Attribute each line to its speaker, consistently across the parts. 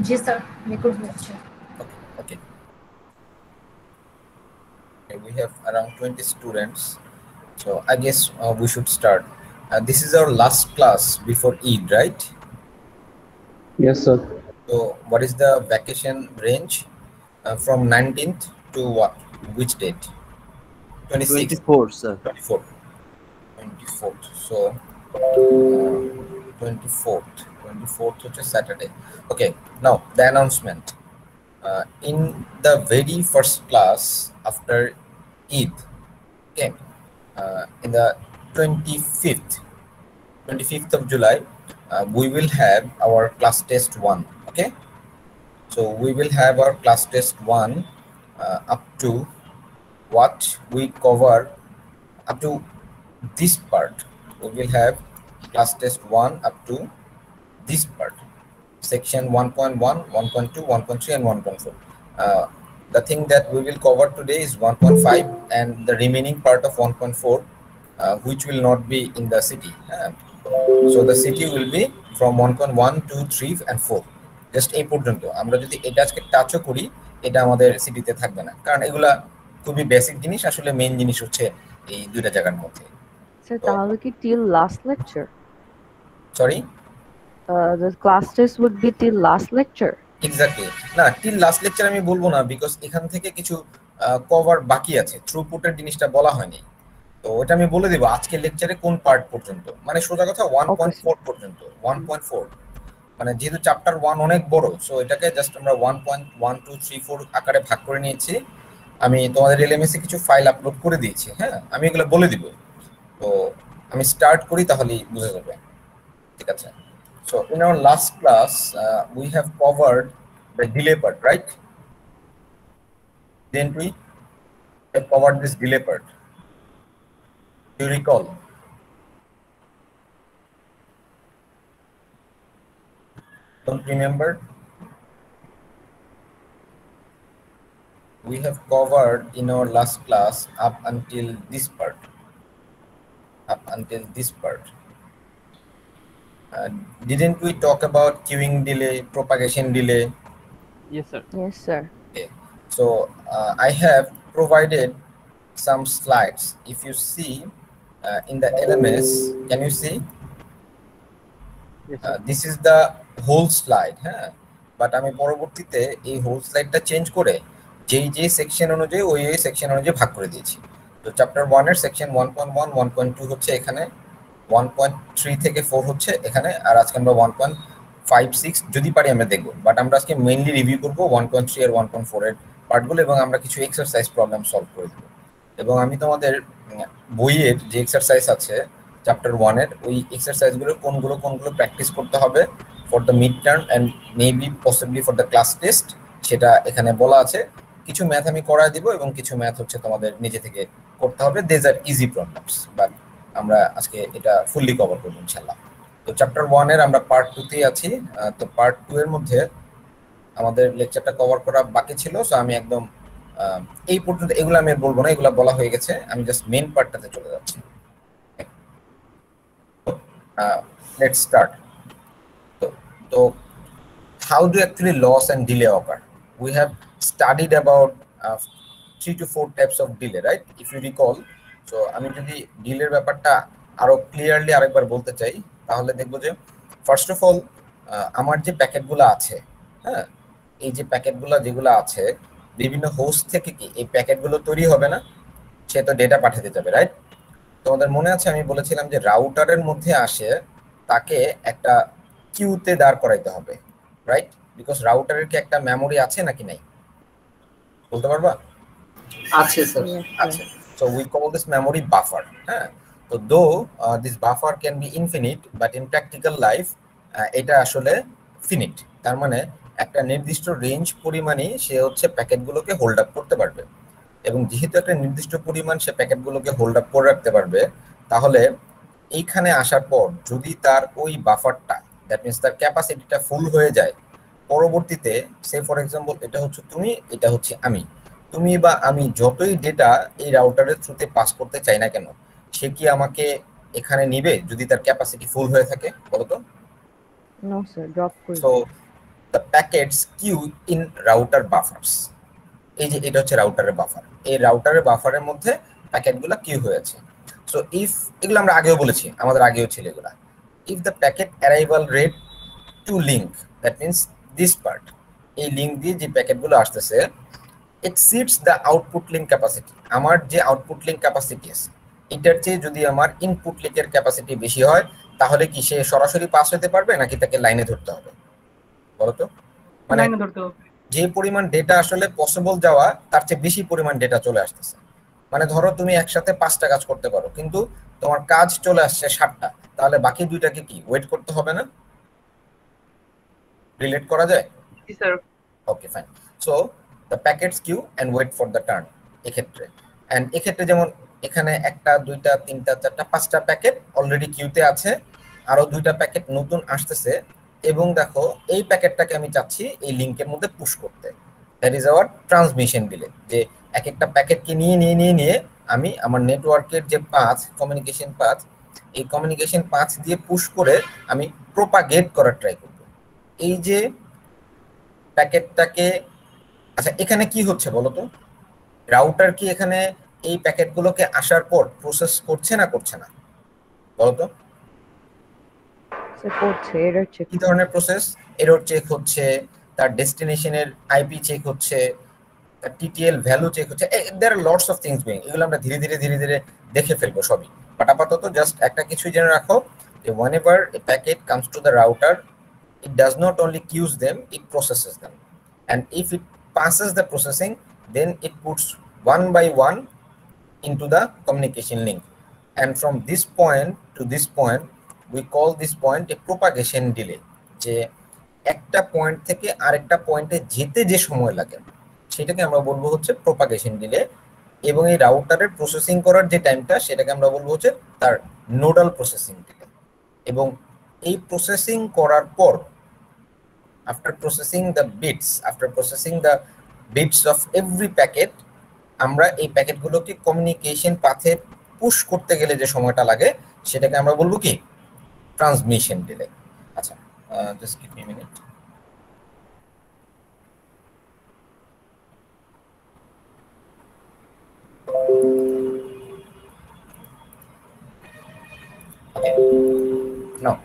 Speaker 1: জি sir, record হচ্ছে।
Speaker 2: Okay, okay. We have around 20 students, so I guess we should start. This is our last class before Eid, right?
Speaker 3: Yes, sir.
Speaker 2: So what is the vacation range from 19th to what? Which date? 26th.
Speaker 4: 24, sir.
Speaker 2: 24th. 24th. So 24th which is Saturday. Okay, now the announcement. In the very first class after Eid, okay, in the 25th of July, we will have our class test 1. Okay, so we will have our class test 1 up to what we cover up to this part. We will have class test 1 up to this part, section 1.1, 1.2, 1.3 and 1.4. The thing that we will cover today is 1.5 and the remaining part of 1.4, which will not be in the city. So the city will be from 1.1, 2, 3 and 4. Just এই পর্যন্ত। আমরা যদি এটা আজকে টাচও করি, এটা আমাদের সিটিতে থাকবে না, কারণ এগুলা খুবই বেসিক জিনিস। আসলে মেইন জিনিস হচ্ছে এই দুইটা জায়গার মধ্যে।
Speaker 5: স্যার তাহলে কি till last lecture?
Speaker 2: Sorry?
Speaker 5: The class test would be till last lecture.
Speaker 2: Exactly. না, till last lecture আমি বলবো না, বিকজ এখান থেকে কিছু কভার বাকি আছে, থ্রুপুটের জিনিসটা বলা হয়নি। তো ওটা আমি বলে দেব আজকের লেকচারে কোন পার্ট পর্যন্ত, মানে সোজা কথা 1.4 পর্যন্ত। 1.4 মানে যেহেতু চ্যাপ্টার 1 অনেক বড়, সো এটাকে জাস্ট আমরা 1.1 2 3 4 আকারে ভাগ করে নিয়েছি। আমি তোমাদের এলএমএসে কিছু ফাইল আপলোড করে দিয়েছি, হ্যাঁ, আমি এগুলো বলে দিব। তো আমি স্টার্ট করি, তাহলেই বুঝে যাবে। ঠিক আছে। So in our last class, we have covered the delay part, right? Then we have covered this delay part. Do you recall? Don't remember? We have covered in our last class up until this part. Up until this part. Didn't we talk about queuing delay, propagation delay?
Speaker 4: Yes, sir.
Speaker 5: Yes, sir.
Speaker 2: Okay. So I have provided some slides. If you see in the LMS, can you see?
Speaker 4: Yes, sir.
Speaker 2: This is the whole slide, হ্যাঁ, but আমি পরবর্তীতে এই whole স্লাইডটা change করে যেই section অনুযায়ী ওই section অনুযায়ী ভাগ করে দিয়েছি। তো চ্যাপ্টার 1 এর সেকশন 1.1 1.2 হচ্ছে এখানে, 1.3 থেকে 4 হচ্ছে এখানে, আর আজকে আমরা 1.5 6 যদি পারি আমরা দেখব, বাট আমরা আজকে মেইনলি রিভিউ করব 1.3 আর 1.4 এর পার্টগুলো, এবং আমরা কিছু এক্সারসাইজ প্রবলেম সলভ করে দেব। এবং আমি তোমাদের বইয়ের যে এক্সারসাইজ আছে চ্যাপ্টার 1 এর, ওই এক্সারসাইজগুলো কোনগুলো প্র্যাকটিস করতে হবে for the mid term and maybe possibly for the class test, সেটা এখানে বলা আছে। কিছু ম্যাথ আমি করায় দিব এবং কিছু ম্যাথ হচ্ছে তোমাদের নিজে থেকে করতে হবে। These are easy problems, but আমরা আজকে এটা ফুললি কভার করব ইনশাআল্লাহ। তো চ্যাপ্টার 1 এর আমরা পার্ট 2 তেই আছি। তো পার্ট 2 এর মধ্যে আমাদের লেকচারটা কভার করা বাকি ছিল, সো আমি একদম এই পর্যন্ত এগুলো আমি বলবো না, এগুলো বলা হয়ে গেছে। আমি জাস্ট মেইন পার্টটাতে চলে যাচ্ছি। Let's start. So how do actually loss and delay occur? We have studied about 3 to 4 types of delay, right? If you recall. So আমি যদি ডিলের ব্যাপারটা আরো ক্লিয়ারলি আরেকবার বলতে চাই, তাহলে দেখবো যে ফার্স্ট অফ অল আমার যে প্যাকেটগুলো আছে, হ্যাঁ, এই যে প্যাকেটগুলো যেগুলো আছে বিভিন্ন হোস্ট থেকে কি এই প্যাকেটগুলো তৈরি হবে না, সে তো ডেটা পাঠাতে যাবে, রাইট? তোমাদের মনে আছে আমি বলেছিলাম যে রাউটারের মধ্যে আসে তাকে একটা কিউতে দাঁড় করাইতে হবে, রাইট? বিকজ রাউটারের কি একটা মেমোরি আছে নাকি নাই, বলতে পারবা?
Speaker 1: আছে স্যার।
Speaker 2: আচ্ছা, so we call this memory buffer, হ্যাঁ। তো though this buffer can be infinite, but in practical life এটা আসলে ফিনিট। তার মানে একটা নির্দিষ্ট রেঞ্জ পরিমাণে সে হচ্ছে প্যাকেটগুলোকে হোল্ড আপ করতে পারবে, এবং যেহেতু একটা নির্দিষ্ট পরিমাণ সে প্যাকেটগুলোকে হোল্ড আপ করে রাখতে পারবে, তাহলে এইখানে আসার পর যদি তার ওই বাফারটা, দ্যাট মিনস তার ক্যাপাসিটিটা ফুল হয়ে যায়, পরবর্তীতে সে ফর এক্সাম্পল এটা হচ্ছে তুমি, এটা হচ্ছে আমি, তুমি বা আমি যতই ডেটা এই রাউটারের থ্রুতে পাস করতে চাই না কেন, সে কি আমাকে এখানে নিবে যদি তার ক্যাপাসিটি ফুল হয়ে থাকে, বলো তো?
Speaker 5: No, sir. Drop করে
Speaker 2: So the packets queue in router buffers. এই যে এটা হচ্ছে রাউটারের বাফার, এই রাউটারের বাফারের মধ্যে প্যাকেটগুলো কিউ হয়েছে। সো ইফ, এগুলো আমরা আগেও বলেছি, আমাদের আগেও ছিল এগুলা। If the packet arrival rate two link, that means this part, এই লিঙ্ক দিয়ে যে প্যাকেটগুলো আসতেছে exceeds the output link capacity, আমার যে আউটপুট লিঙ্ক ক্যাপাসিটি আছে এটার চেয়ে যদি আমার ইনপুট লিঙ্কের ক্যাপাসিটি বেশি হয়, তাহলে কি সে সরাসরি পাস হতে পারবে নাকি তাকে লাইনে ধরতে হবে বলো তো? মানে যে পরিমাণ ডেটা আসলে পসিবল যাওয়া তার চেয়ে বেশি পরিমাণ ডেটা চলে আসতেছে। মানে ধরো তুমি একসাথে 5টা কাজ করতে পারো, কিন্তু তোমার কাজ চলে আসছে 7টা, তাহলে বাকি 2টাকে কি ওয়েট করতে হবে না? রিলেট করা যায়?
Speaker 4: জি sir.
Speaker 2: Okay fine. So the packets queue and wait for the turn এক্ষেত্রে। এন্ড এক্ষেত্রে যেমন এখানে 1টা 2টা 3টা 4টা 5টা প্যাকেট অলরেডি কিউতে আছে, আরো 2টা প্যাকেট নতুন আসতেছে, এবং দেখো এই প্যাকেটটাকে আমি চাচ্ছি এই লিংকের মধ্যে পুশ করতে। That is our transmission delay, যে এক একটা প্যাকেটকে নিয়ে আমি আমার নেটওয়ার্কের যে পাথ, কমিউনিকেশন পাথ, এই কমিউনিকেশন পাথ দিয়ে পুশ করে আমি প্রোপাগেট করার ট্রাই করব এই যে প্যাকেটটাকে। আচ্ছা এখানে কি হচ্ছে বলো তো? রাউটার কি এখানে এই প্যাকেটগুলোকে আসার পর প্রসেস করছে না করছে না বলো তো?
Speaker 5: করছে, এরর চেক।
Speaker 2: কি ধরনের প্রসেস? এরর চেক হচ্ছে, তার ডেস্টিনেশনের আইপি চেক হচ্ছে, তার টিটিএল ভ্যালু চেক হচ্ছে। There are lots of things going. এগুলো আমরা ধীরে ধীরে দেখে ফেলবো সবই, বাট আপাতত জাস্ট একটা কিছু জেনে রাখো যে whenever a packet comes to the router, it does not only queues them, it processes them, and if it passes the processing, then it puts one by one into the communication link, and from this point to this point we call this point a propagation delay, যে একটা point থেকে আরেকটা পয়েন্টে যেতে যে সময় লাগে সেটাকে আমরা বলবো হচ্ছে প্রপাগেশন ডিলে, এবং এই রাউটারের প্রসেসিং করার যে টাইমটা সেটাকে আমরা বলবো হচ্ছে তার নোডাল প্রসেসিং ডিলে। এবং এই প্রসেসিং করার পর after processing the bits of every packet, আমরা এই প্যাকেটগুলোকে কমিউনিকেশন পাথে পুশ করতে গেলে যে সময়টা লাগে সেটাকে আমরা বলবো কি? Transmission delay. আচ্ছা just give me a minute. Okay. Now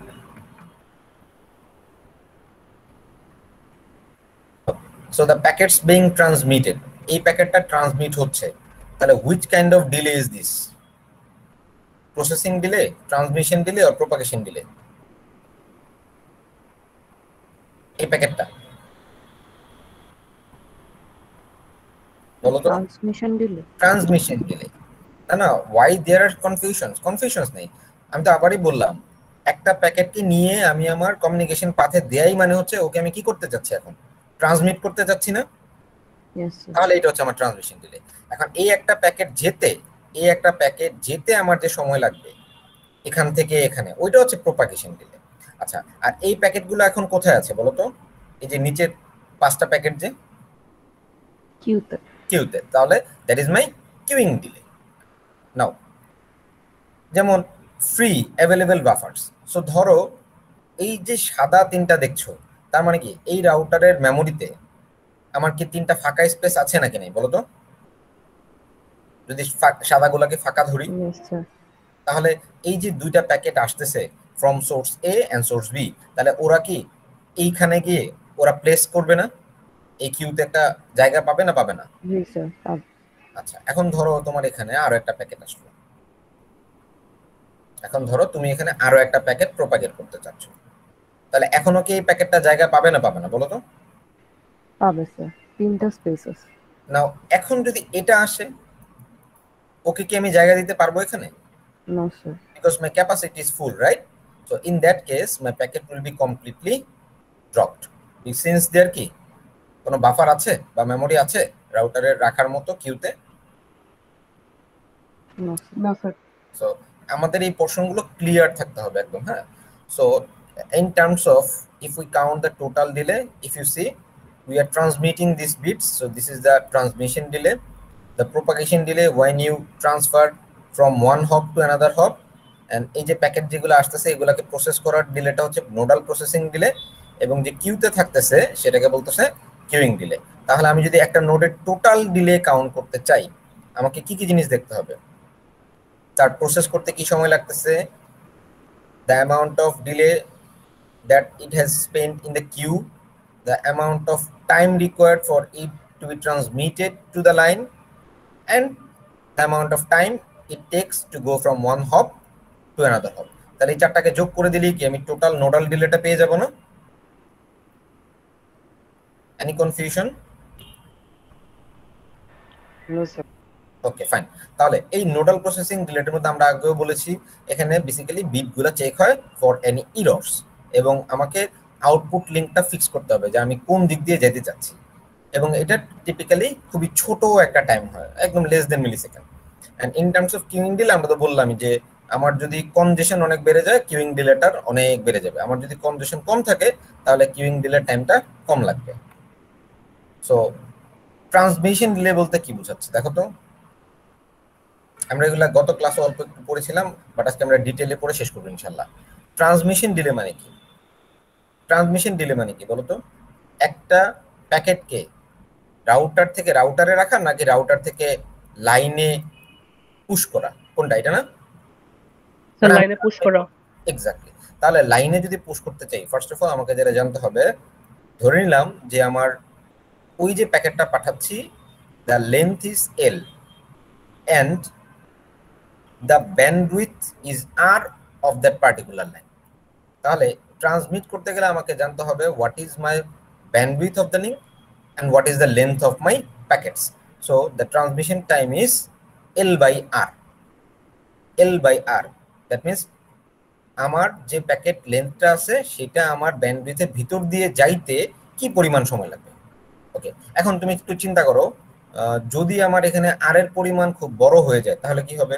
Speaker 2: so the packets being transmitted, এই প্যাকেটটা ট্রান্সমিট হচ্ছে, তাহলে which kind of delay is this? Processing delay, transmission delay or propagation delay? এই প্যাকেটটা বলো তো?
Speaker 5: Transmission delay.
Speaker 2: Transmission delay. না why there are confusions নেই। আমি তো আবারই বললাম, একটা প্যাকেটকে নিয়ে আমি আমার কমিউনিকেশন পাথে দেয়াই মানে হচ্ছে ওকে আমি কি করতে যাচ্ছি, এখন ট্রান্সমিট করতে যাচ্ছি না? তাহলে এটা হচ্ছে আমার ট্রান্সমিশন ডিলে। এখন এই একটা প্যাকেট যেতে আমার যে সময় লাগবে এখান থেকে এখানে, ওইটা হচ্ছে প্রপাগেশন ডিলে। আচ্ছা আর এই প্যাকেটগুলো এখন কোথায় আছে বলো তো? এই যে নিচের 5টা প্যাকেট যে কিউতে, তাহলে that is my queueing delay. Now যেমন ফ্রি অ্যাভেলেবল বাফারস। সো ধরো এই যে সাদা 3টা দেখছো, তার মানে কি এই রাউটারের মেমোরিতে আমার কি 3টা ফাঁকা স্পেস আছে নাকি নেই বলো তো? যদি সাদাগুলোকে ফাঁকা ধরি, তাহলে এই যে 2টা প্যাকেট আসতেছে from source A and source B, তাহলে ওরা কি এইখানে গিয়ে ওরা প্লেস করবে না? এই কিউতে একটা জায়গা পাবে না পাবে না?
Speaker 5: জি স্যার পাবে।
Speaker 2: আচ্ছা এখন ধরো তোমার এখানে আরো একটা প্যাকেট আসলো, এখন ধরো তুমি এখানে আরো একটা প্যাকেট প্রপাগেট করতে চাচ্ছ, তাহলে এখনো কি এই প্যাকেটটা জায়গা পাবে না পাবে না বলো তো?
Speaker 5: পাবে স্যার, 3টা স্পেস আছে।
Speaker 2: নাও এখন যদি এটা আসে, ওকে কি আমি জায়গা দিতে পারবো এখানে?
Speaker 5: No sir,
Speaker 2: because my capacity is full, right? So in that case my packet will be completely dropped, since there কি কোনো বাফার আছে বা মেমরি আছে রাউটারের রাখার মতো কিউতে?
Speaker 5: No sir.
Speaker 2: সো আমাদের এই পোরশনগুলো ক্লিয়ার থাকতে হবে একদম, হ্যাঁ। So in terms of if we count the total delay, if you see we are transmitting these bits, so this is the transmission delay. The propagation delay when you transfer from one hop to another hop, and এই যে packet যেগুলো আসতেছে এগুলোকে process করার ডিলেটা হচ্ছে nodal processing delay, এবং যে কিউতে থাকতেছে সেটাকে বলতেছে কিউইং ডিলে। তাহলে আমি যদি একটা নোডের টোটাল ডিলে কাউন্ট করতে চাই আমাকে কি কি জিনিস দেখতে হবে? তার প্রসেস করতে কি সময় লাগতেছে, the amount of delay that it has spent in the queue, the amount of time required for it to be transmitted to the line, and the amount of time it takes to go from one hop to another hop. তাহলে এই চারটাকে যোগ করে দিলেই কি আমি total nodal ডিলেটা পেয়ে যাব না? Any confusion?
Speaker 4: No, sir.
Speaker 2: Okay fine. তাহলে এই নোডাল প্রসেসিং ডিলেটের মধ্যে আমরা আগেও বলেছি এখানে বেসিক্যালি বিটগুলো চেক হয় ফর এনি ইরর্স, এবং আমাকে আউটপুট লিঙ্কটা ফিক্স করতে হবে যে আমি কোন দিক দিয়ে যেতে চাচ্ছি, এবং এটা টিপিক্যালি খুবই ছোট একটা টাইম হয়, একদম less than millisecond. And in terms of queuing delay আমরা তো বললামই যে আমার যদি কনজেশন অনেক বেড়ে যায় কিউইং ডিলেটার অনেক বেড়ে যাবে, আমার যদি কনজেশন কম থাকে তাহলে কিউইং ডিলের টাইমটা কম লাগবে। সো ট্রান্সমিশন ডিলে বলতে কি বোঝাচ্ছে দেখো তো, আমরা এগুলা গত ক্লাসে অল্প একটু পড়েছিলাম, বাট আজকে আমরা ডিটেইলে পড়ে শেষ করব ইনশাআল্লাহ। ট্রান্সমিশন ডিলে মানে কি? ট্রান্সমিশন ডিলে মানে কি বলতো? একটা প্যাকেটকে রাউটার থেকে রাউটারে রাখা নাকি রাউটার থেকে লাইনে পুশ করা, কোনটা? এটা না,
Speaker 6: স্যার লাইনে পুশ করা।
Speaker 2: এক্স্যাক্টলি। তাহলে লাইনে যদি পুশ করতে চাই ফার্স্ট অফ অল আমাকে যেটা জানতে হবে, ধরে নিলাম যে আমার ওই যে প্যাকেটটা পাঠাচ্ছি the length is L and the bandwidth is r of that particular line. তাহলে ট্রান্সমিট করতে গেলে আমাকে জানতে হবে what is my bandwidth of the link and what is the length of my packets. So the transmission time is L by R. L by R. That means আমার যে packet লেন্থটা আছে সেটা আমার ব্যান্ডউইথের ভিতর দিয়ে যাইতে কি পরিমাণ সময় লাগবে। ওকে, এখন তুমি একটু চিন্তা করো যদি আমার এখানে আর এর পরিমাণ খুব বড় হয়ে যায় তাহলে কি হবে,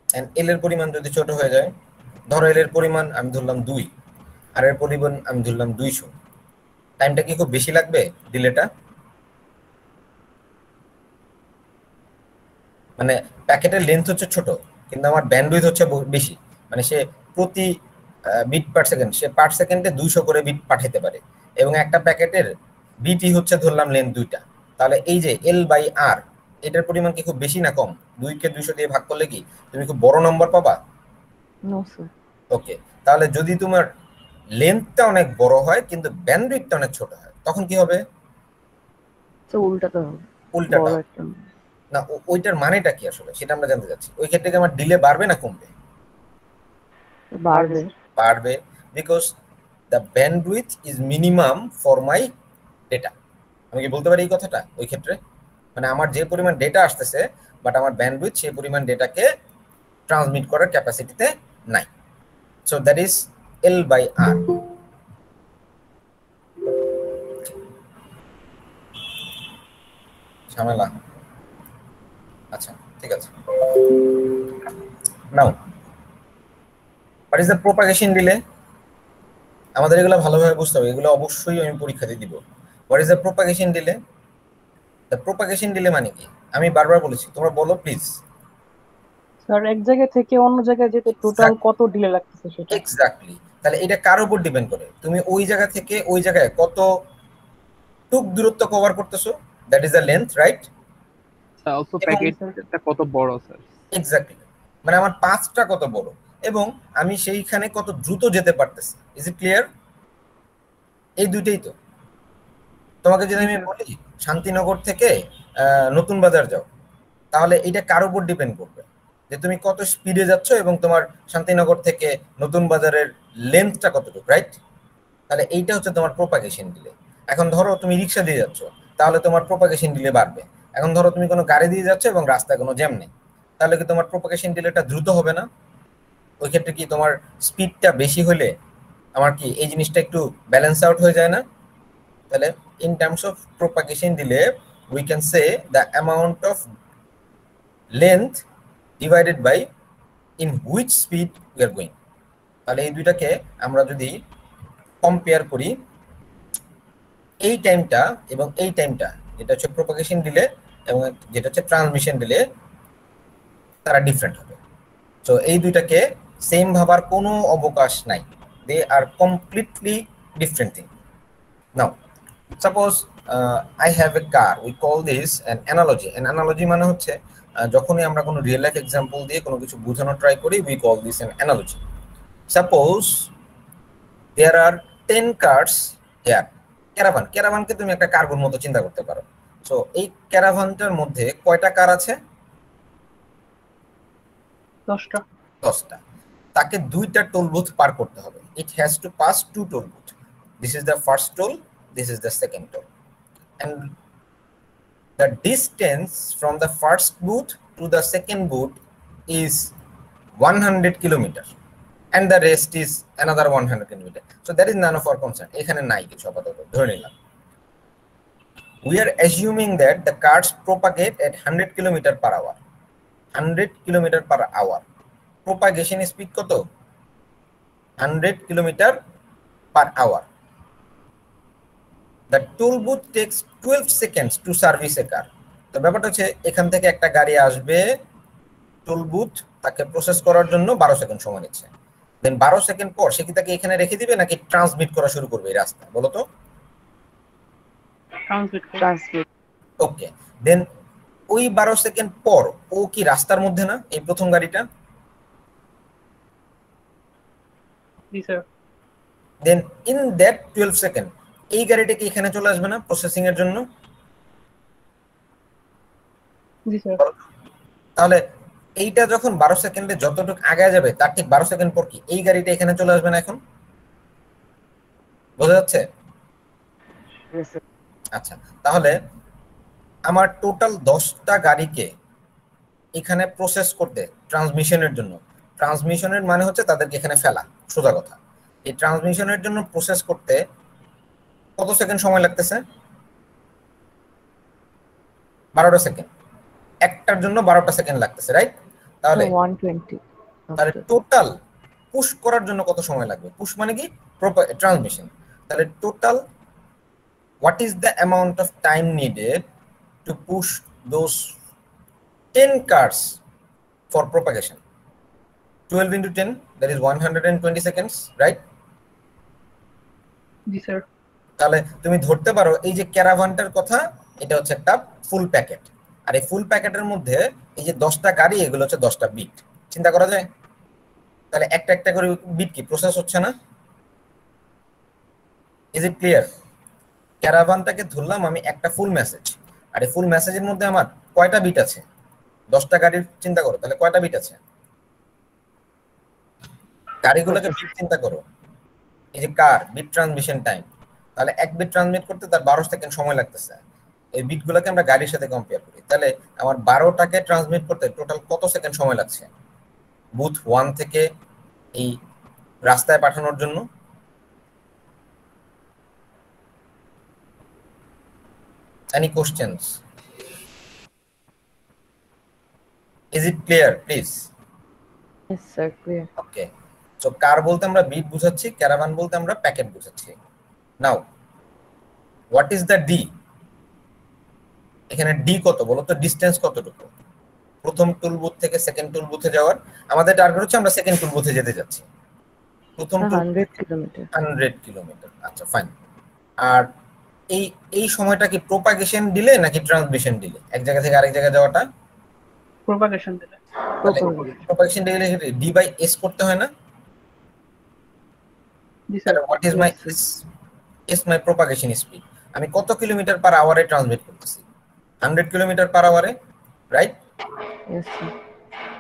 Speaker 2: এন্ড এল এর পরিমাণ যদি ছোট হয়ে যায়, ধরো এল এর পরিমাণ আমি ধরলাম 2, আর এর পরিমাণ আমি ধরলাম 200, টাইমটা কি খুব বেশি লাগবে ডিলেটা? মানে প্যাকেটের লেন্থ হচ্ছে ছোট কিন্তু আমার ব্যান্ডউইথ হচ্ছে বেশি, মানে সে প্রতি বিট পার সেকেন্ড সে পার সেকেন্ডে 200 করে বিট পাঠাতে পারে, এবং একটা প্যাকেটের বিটি হচ্ছে ধরলাম লেন্থ 2টা, তাহলে এই যে এল বাই আর এটার পরিমাণ কি খুব বেশি না কম? 2 কে 200 দিয়ে ভাগ করলে কি তুমি খুব বড় নম্বর পাবা?
Speaker 5: No, sir.
Speaker 2: ওকে, তাহলে যদি তোমার লেন্থটা অনেক বড় হয় কিন্তু ব্যান্ডউইথটা অনেক ছোট হয় তখন কি হবে?
Speaker 5: So উল্টাটা হবে।
Speaker 2: উল্টাটা
Speaker 5: বড়
Speaker 2: হবে।
Speaker 5: একটা।
Speaker 2: না ওইটার মানেটা কি আসলে সেটা আমরা জানতে চাচ্ছি। ওই ক্ষেত্রে কি আমার ডিলে বাড়বে না কমবে?
Speaker 5: বাড়বে।
Speaker 2: বাড়বে, because the bandwidth is minimum for my data. আমি কি বলতে পারি এই কথাটা? ওই ক্ষেত্রে মানে আমার যে পরিমাণ ডেটা আসতেছে বাট আমার ব্যান্ডউইথ সেই পরিমাণ ডেটাকে ট্রান্সমিট করার ক্যাপাসিটিতে নাই। So that is L by R. ঝামেলা। আচ্ছা ঠিক আছে, now what is the propagation delay? আমাদের এগুলো ভালোভাবে বুঝতে হবে, এগুলো অবশ্যই আমি পরীক্ষাতে দিব। What is the propagation delay? The propagation delay মানে কি আমি বারবার বলেছি, তোমরা বলো প্লিজ।
Speaker 6: স্যার এক জায়গা থেকে অন্য জায়গায় যেতে টোটাল কত ডিলে লাগতেছে সেটা।
Speaker 2: এক্স্যাক্টলি। তাহলে এটা কার উপর ডিপেন্ড করে? তুমি ওই জায়গা থেকে ওই জায়গায় কত টুক দূরত্ব কভার করতেছো, that is the length, right?
Speaker 4: Also প্যাকেটটা কত বড় স্যার?
Speaker 2: এক্স্যাক্টলি, মানে আমার পাথটা কত বড় এবং আমি সেইখানে কত দ্রুত যেতে পারতেছি। Is it clear? এই দুইটাই তো। তোমাকে যদি আমি বলি শান্তিনগর থেকে নতুন বাজার যাও, তাহলে এটা কার উপর ডিপেন্ড করবে যে তুমি কত স্পিডে যাচ্ছ এবং তোমার শান্তিনগর থেকে নতুন বাজারের লেন্থটা কতটুকু, রাইট? তাহলে এইটা হচ্ছে তোমার প্রোপাগেশন ডিলে। এখন ধরো তুমি রিক্সা দিয়ে যাচ্ছ, তাহলে তোমার প্রোপাগেশন ডিলে বাড়বে। এখন ধরো তুমি কোনো গাড়ি দিয়ে যাচ্ছ এবং রাস্তায় কোনো জ্যাম নেই, তাহলে কি তোমার প্রোপাগেশন ডিলেটা দ্রুত হবে না? ওই ক্ষেত্রে কি তোমার স্পিডটা বেশি হলে আমার কি এই জিনিসটা একটু ব্যালেন্স আউট হয়ে যায় না? তাহলে in terms of propagation delay we can say the amount of length divided by in which speed we are going. তাহলে এই দুইটাকে আমরা যদি কম্পেয়ার করি, এই টাইমটা এবং এই টাইমটা যেটা হচ্ছে প্রোপাগেশন ডিলে এবং যেটা হচ্ছে ট্রান্সমিশন ডিলে, তারা ডিফারেন্ট হবে। সো এই দুইটাকে সেম ভাবার কোনো অবকাশ নাই। they are completely different thing. Now suppose I have a car, we call this an analogy. An analogy মানে হচ্ছে যখনই আমরা কোনো রিয়েল লাইফ এক্সাম্পল দিয়ে কোনো কিছু বোঝানো ট্রাই করি, we call this an analogy. Suppose there are 10 cars here. ক্যারাভানকে তুমি একটা কার্গোর মতো চিন্তা করতে পারো। সো এই ক্যারাভানটার মধ্যে কয়টা কার আছে?
Speaker 6: 10টা।
Speaker 2: 10টা। তাকে দুইটা টোল বুথ পার করতে হবে। It has to pass two toll booth. This is the first toll, this is the second toll. And the distance from the first booth to the second booth is 100 kilometers. And the rest is another 100 kilometers. So that is none of our concern. এখানে নাই কিছু আপাতত ধরে নিলাম। We are assuming that the cars propagate at 100 kilometers per hour. 100 kilometers per hour. Propagation speed কত? 100 kilometers per hour. The toll booth takes 12 seconds to service a car. তো ব্যাপারটা হচ্ছে এখান থেকে একটা গাড়ি আসবে, টোল বুথ তাকে প্রসেস করার জন্য 12 সেকেন্ড সময় নিচ্ছে। দেন 12 সেকেন্ড পর সে কি তাকে এখানে রেখে দিবে নাকি ট্রান্সমিট করা শুরু করবে এই রাস্তা? বলো তো।
Speaker 5: Transmit.
Speaker 2: ওকে, দেন ওই 12 সেকেন্ড পর ও কি রাস্তার মধ্যে না এই প্রথম গাড়িটা?
Speaker 6: জি sir.
Speaker 2: Then in that 12 second এই গাড়িটা কি এখানে চলে আসবে না প্রসেসিং এর জন্য?
Speaker 6: জি স্যার।
Speaker 2: তাহলে এইটা যখন 12 সেকেন্ডে যতটুকু আগায় যাবে তার ঠিক 12 সেকেন্ড পর কি এই গাড়িটা এখানে চলে আসবে না এখন? বোঝা যাচ্ছে? আচ্ছা, তাহলে আমার টোটাল 10টা গাড়িকে এখানে প্রসেস করতে ট্রান্সমিশনের জন্য, ট্রান্সমিশনের মানে হচ্ছে তাদেরকে এখানে ফেলা, সোজা কথা। এই ট্রান্সমিশনের জন্য প্রসেস করতে কত সেকেন্ড সময় লাগতেছে? 12টা সেকেন্ড। একটার জন্য 12টা সেকেন্ড লাগতেছে, রাইট? তাহলে
Speaker 5: 120.
Speaker 2: তাহলে টোটাল পুশ করার জন্য কত সময় লাগবে? পুশ মানে কি ট্রান্সমিশন। তাহলে total what is the amount of time needed to push those 10 cars for propagation? 12 into 10, that is 120 seconds, right?
Speaker 6: G sir.
Speaker 2: তাহলে তুমি ধরতে পারো এই যে ক্যারাভানটার কথা, এটা হচ্ছে একটা ফুল প্যাকেট, আর এই ফুল প্যাকেটের মধ্যে এই যে 10টা গাড়ি, এগুলো হচ্ছে 10টা বিট। চিন্তা করা যায়? তাহলে একটা একটা করে বিট কি প্রসেস হচ্ছে না? Is it clear? ক্যারাভানটাকে ধরলাম আমি একটা ফুল মেসেজ, আর এই ফুল মেসেজের মধ্যে আমার কয়টা বিট আছে? 10টা গাড়ির চিন্তা করো, তাহলে কয়টা বিট আছে? গাড়িগুলোকে বিট চিন্তা করো, এই যে কার বিট ট্রান্সমিশন টাইম, তাহলে এক বিট ট্রান্সমিট করতে তার 12 সেকেন্ড সময় লাগতেছে। এই বিটগুলোকে আমরা গাড়ির সাথে কম্পেয়ার করি, তাহলে আমার 12টাকে ট্রান্সমিট করতে টোটাল কত সেকেন্ড সময় লাগছে বুথ 1 থেকে এই রাস্তায় পাঠানোর জন্য? Any questions? Is it clear, please?
Speaker 5: Yes, sir. Clear.
Speaker 2: Okay. So কার বলতে আমরা বিট বুঝাচ্ছি, ক্যারাভান বলতে আমরা প্যাকেট বুঝাচ্ছি। Now, what is the D? এখানে D কত বলো তো? ডিসটেন্স কতটুকু প্রথম টুল বুথ থেকে সেকেন্ড টুল বুথে যাওয়ার? আমাদের টার্গেট হচ্ছে আমরা সেকেন্ড টুল বুথে যেতে যাচ্ছি। প্রথম
Speaker 5: 100 কিলোমিটার।
Speaker 2: 100 কিলোমিটার। আচ্ছা, ফাইন। আর এই সময়টা কি প্রোপাগেশন ডিলে নাকি ট্রান্সমিশন ডিলে? এক জায়গা থেকে আরেক জায়গায় যাওয়াটা
Speaker 6: propagation delay.
Speaker 2: Propagation delay D by S করতে হয় না?
Speaker 6: জি sir.
Speaker 2: What is my S? My propagation speed. আমি কত কিলোমিটার পার আওয়ারে ট্রান্সমিট করতেছি? 100 কিলোমিটার পার আওয়ারে, রাইট?
Speaker 5: Yes, sir.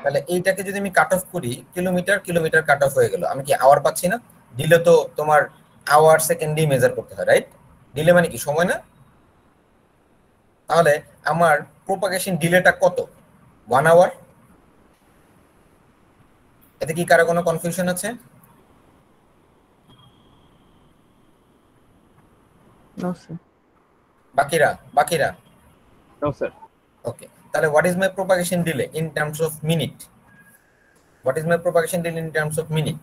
Speaker 2: তাহলে এইটাকে যদি আমি কাট অফ করি, কিলোমিটার কিলোমিটার কাট অফ হয়ে গেল, আমি কি আওয়ার পাচ্ছি না? ডিলে তো তোমার আওয়ার সেকেন্ডে মেজার করতে হয়, রাইট? ডিলে মানে কি সময় না? তাহলে আমার প্রোপাগেশন ডিলেটা কত? 1 আওয়ার। এতে কি কারো কোনো কনফিউশন আছে?
Speaker 5: No, sir.
Speaker 2: বাকিরা
Speaker 4: নো স্যার।
Speaker 2: ওকে, তাহলে what is my propagation delay in terms of minute? What is my propagation delay in terms of minute?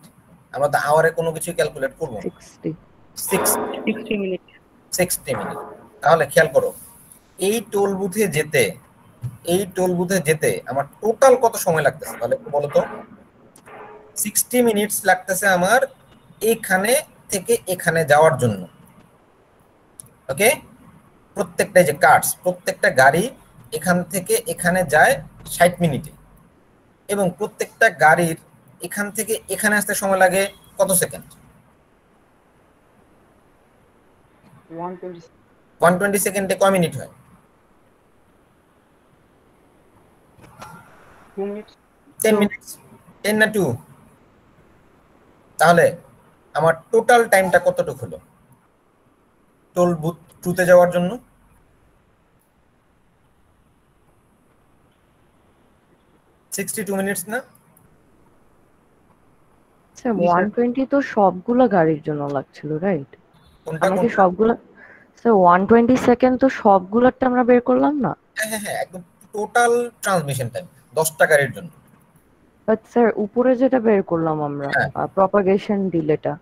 Speaker 2: আমরা তো আওয়ারে কোনো কিছু ক্যালকুলেট করব না।
Speaker 5: 60.
Speaker 6: 60 মিনিট।
Speaker 2: 60 মিনিট। তাহলে খেয়াল করো, এই টোল বুথে যেতে আমার টোটাল কত সময় লাগতেছে? তাহলে একটু বলো তো। 60 মিনিটস লাগতেছে আমার এখানে থেকে এখানে যাওয়ার জন্য। ওকে, প্রত্যেকটা যে কার্স, প্রত্যেকটা গাড়ি এখান থেকে এখানে যায় 60 মিনিটে, এবং প্রত্যেকটা গাড়ির এখান থেকে এখানে আসতে সময় লাগে কত সেকেন্ড? 120 সেকেন্ডে কয় মিনিট হয়? 10 মিনিট। 10 না 2? তাহলে আমার টোটাল টাইমটা কতটুকু হলো টোল বুথ 2 তে যাওয়ার জন্য? 62 মিনিটস না?
Speaker 5: স্যার 120 তো সবগুলো গাড়ির জন্য লাগছিল, রাইট?
Speaker 2: কোনটা
Speaker 5: আমরা কি
Speaker 2: কোনটা?
Speaker 5: সবগুলো, স্যার 120 সেকেন্ড তো সবগুলোরটা আমরা বের করলাম না?
Speaker 2: হ্যাঁ হ্যাঁ হ্যাঁ, একদম টোটাল ট্রান্সমিশন টাইম 10টা গাড়ির জন্য।
Speaker 5: বাট স্যার উপরে যেটা বের করলাম আমরা
Speaker 2: হ্যাঁ।
Speaker 5: প্রপাগেশন ডিলেটা,